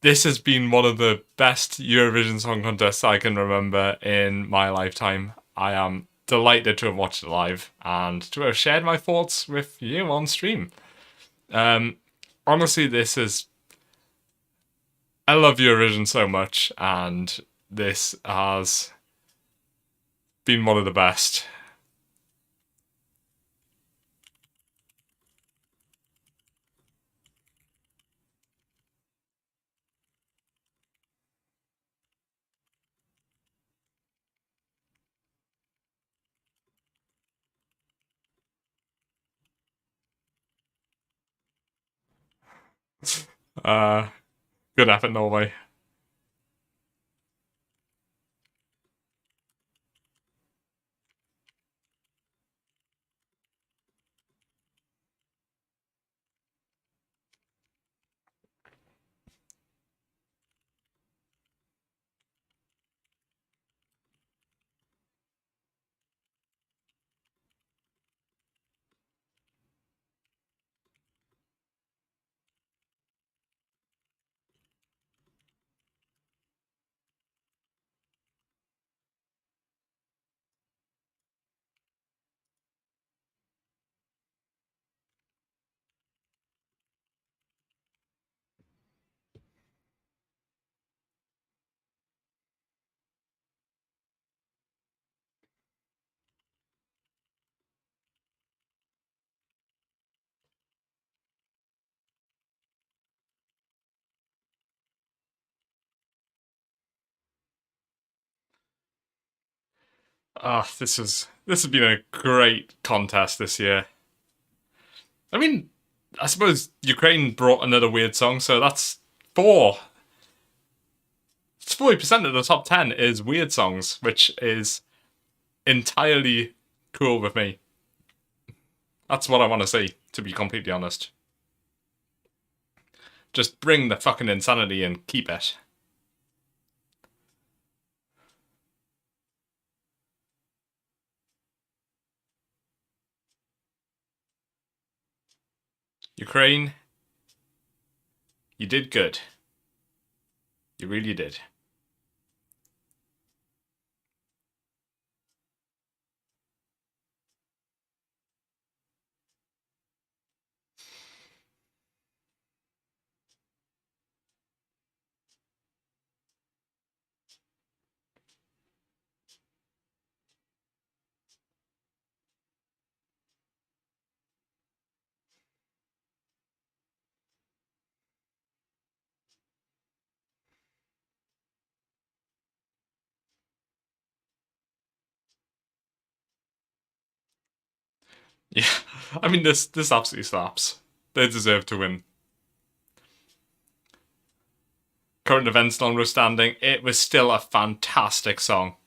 this has been one of the best Eurovision Song Contests I can remember in my lifetime. I am delighted to have watched it live and to have shared my thoughts with you on stream. Honestly, I love Eurovision so much, and this has been one of the best. Good effort, Norway. This has been a great contest this year. I mean, I suppose Ukraine brought another weird song, so that's four. It's 40% of the top 10 is weird songs, which is entirely cool with me. That's what I want to see, to be completely honest. Just bring the fucking insanity and keep it. Ukraine, you did good. You really did. Yeah, I mean this absolutely slaps. They deserve to win. Current events notwithstanding, it was still a fantastic song.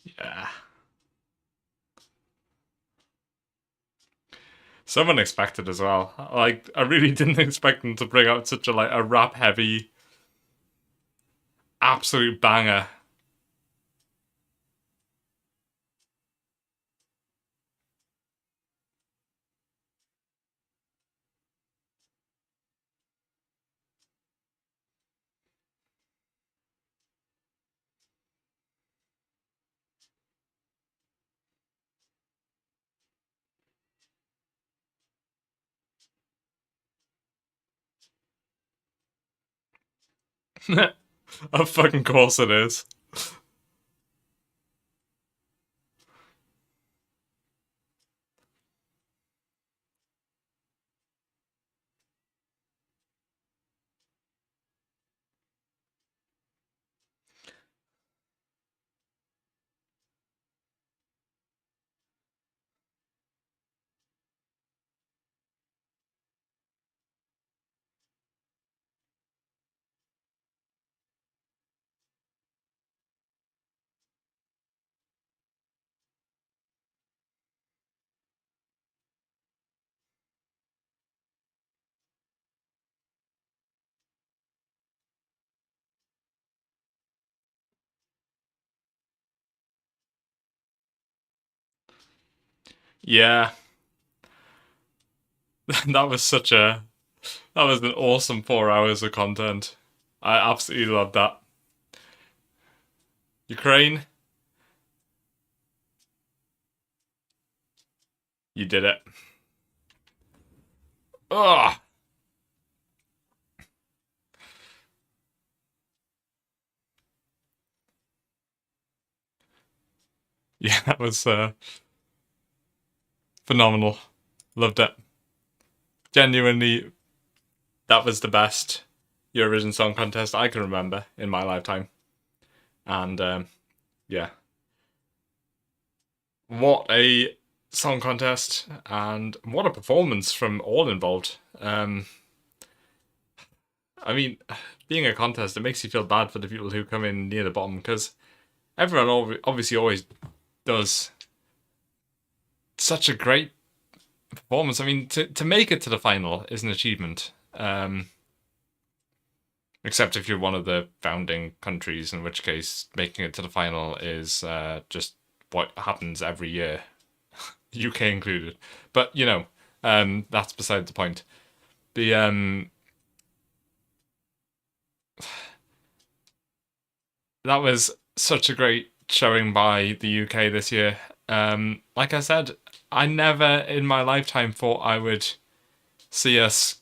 Yeah. So unexpected as well. Like, I really didn't expect them to bring out such a rap heavy, absolute banger. Of fucking course it is. Yeah, that was that was an awesome 4 hours of content. I absolutely loved that. Ukraine, you did it. Ugh. Yeah, that was phenomenal. Loved it. Genuinely, that was the best Eurovision Song Contest I can remember in my lifetime. And yeah, what a song contest and what a performance from all involved. I mean, being a contest, it makes you feel bad for the people who come in near the bottom because everyone obviously always does such a great performance. I mean, to make it to the final is an achievement. Except if you're one of the founding countries, in which case making it to the final is just what happens every year, UK included. But you know, That's beside the point. The that was such a great showing by the UK this year. Like I said, I never in my lifetime thought I would see us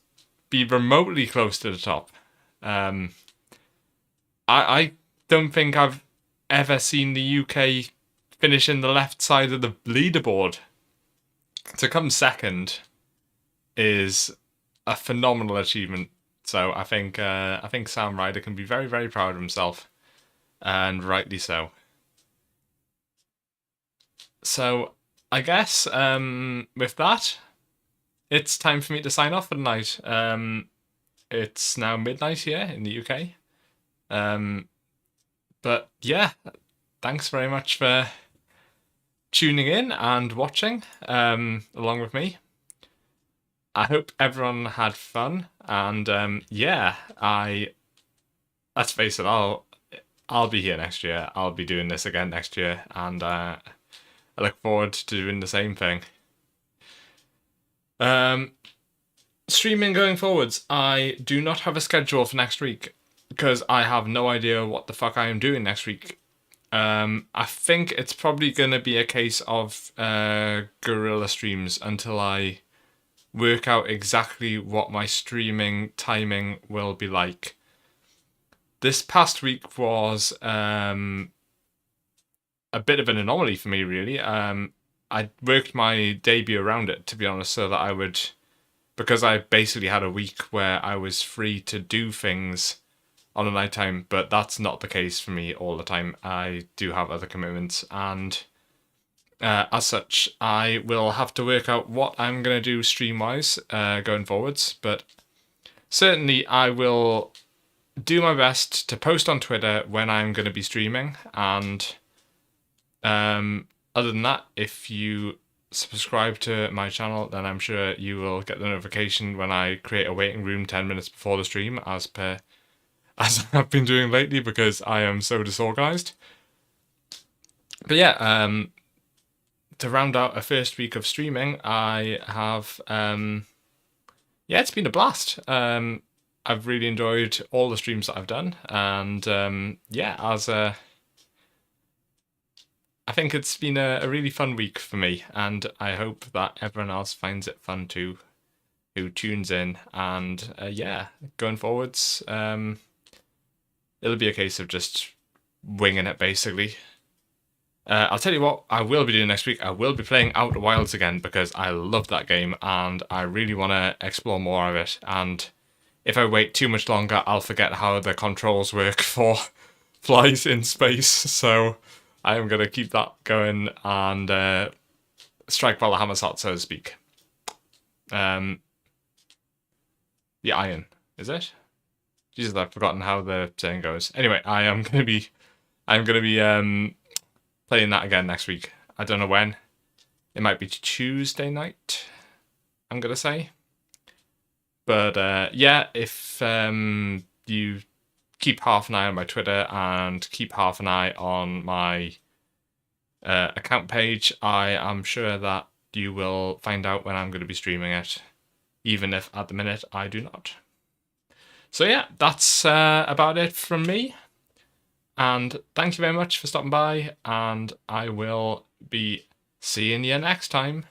be remotely close to the top. I don't think I've ever seen the UK finish in the left side of the leaderboard. To come second is a phenomenal achievement. So I think Sam Ryder can be very, very proud of himself, and rightly so. So I guess with that, it's time for me to sign off for the night. It's now midnight here in the UK. But yeah, thanks very much for tuning in and watching along with me. I hope everyone had fun, and yeah, let's face it, I'll be here next year. I'll be doing this again next year, and I look forward to doing the same thing. Streaming going forwards, I do not have a schedule for next week because I have no idea what the fuck I am doing next week. I think it's probably going to be a case of guerrilla streams until I work out exactly what my streaming timing will be like. This past week was a bit of an anomaly for me, really. I worked my debut around it, to be honest, so that I would, because I basically had a week where I was free to do things on a night time, but that's not the case for me all the time. I do have other commitments, and as such, I will have to work out what I'm going to do stream-wise going forwards, but certainly I will do my best to post on Twitter when I'm going to be streaming, and other than that, if you subscribe to my channel, then I'm sure you will get the notification when I create a waiting room 10 minutes before the stream, as I've been doing lately because I am so disorganized. But yeah, to round out a first week of streaming, I have yeah, it's been a blast. I've really enjoyed all the streams that I've done, and yeah, I think it's been a really fun week for me, and I hope that everyone else finds it fun too, who tunes in. And yeah, going forwards, it'll be a case of just winging it, basically. I'll tell you what I will be doing next week. I will be playing Outer Wilds again because I love that game and I really want to explore more of it. And if I wait too much longer, I'll forget how the controls work for flies in space. So I am going to keep that going and strike while the hammer's hot, so to speak. The iron, is it? Jesus, I've forgotten how the saying goes. Anyway, I'm going to be playing that again next week. I don't know when. It might be Tuesday night, I'm going to say. But yeah, if you keep half an eye on my Twitter and keep half an eye on my account page, I am sure that you will find out when I'm going to be streaming it, even if at the minute I do not. So yeah, that's about it from me. And thank you very much for stopping by, and I will be seeing you next time.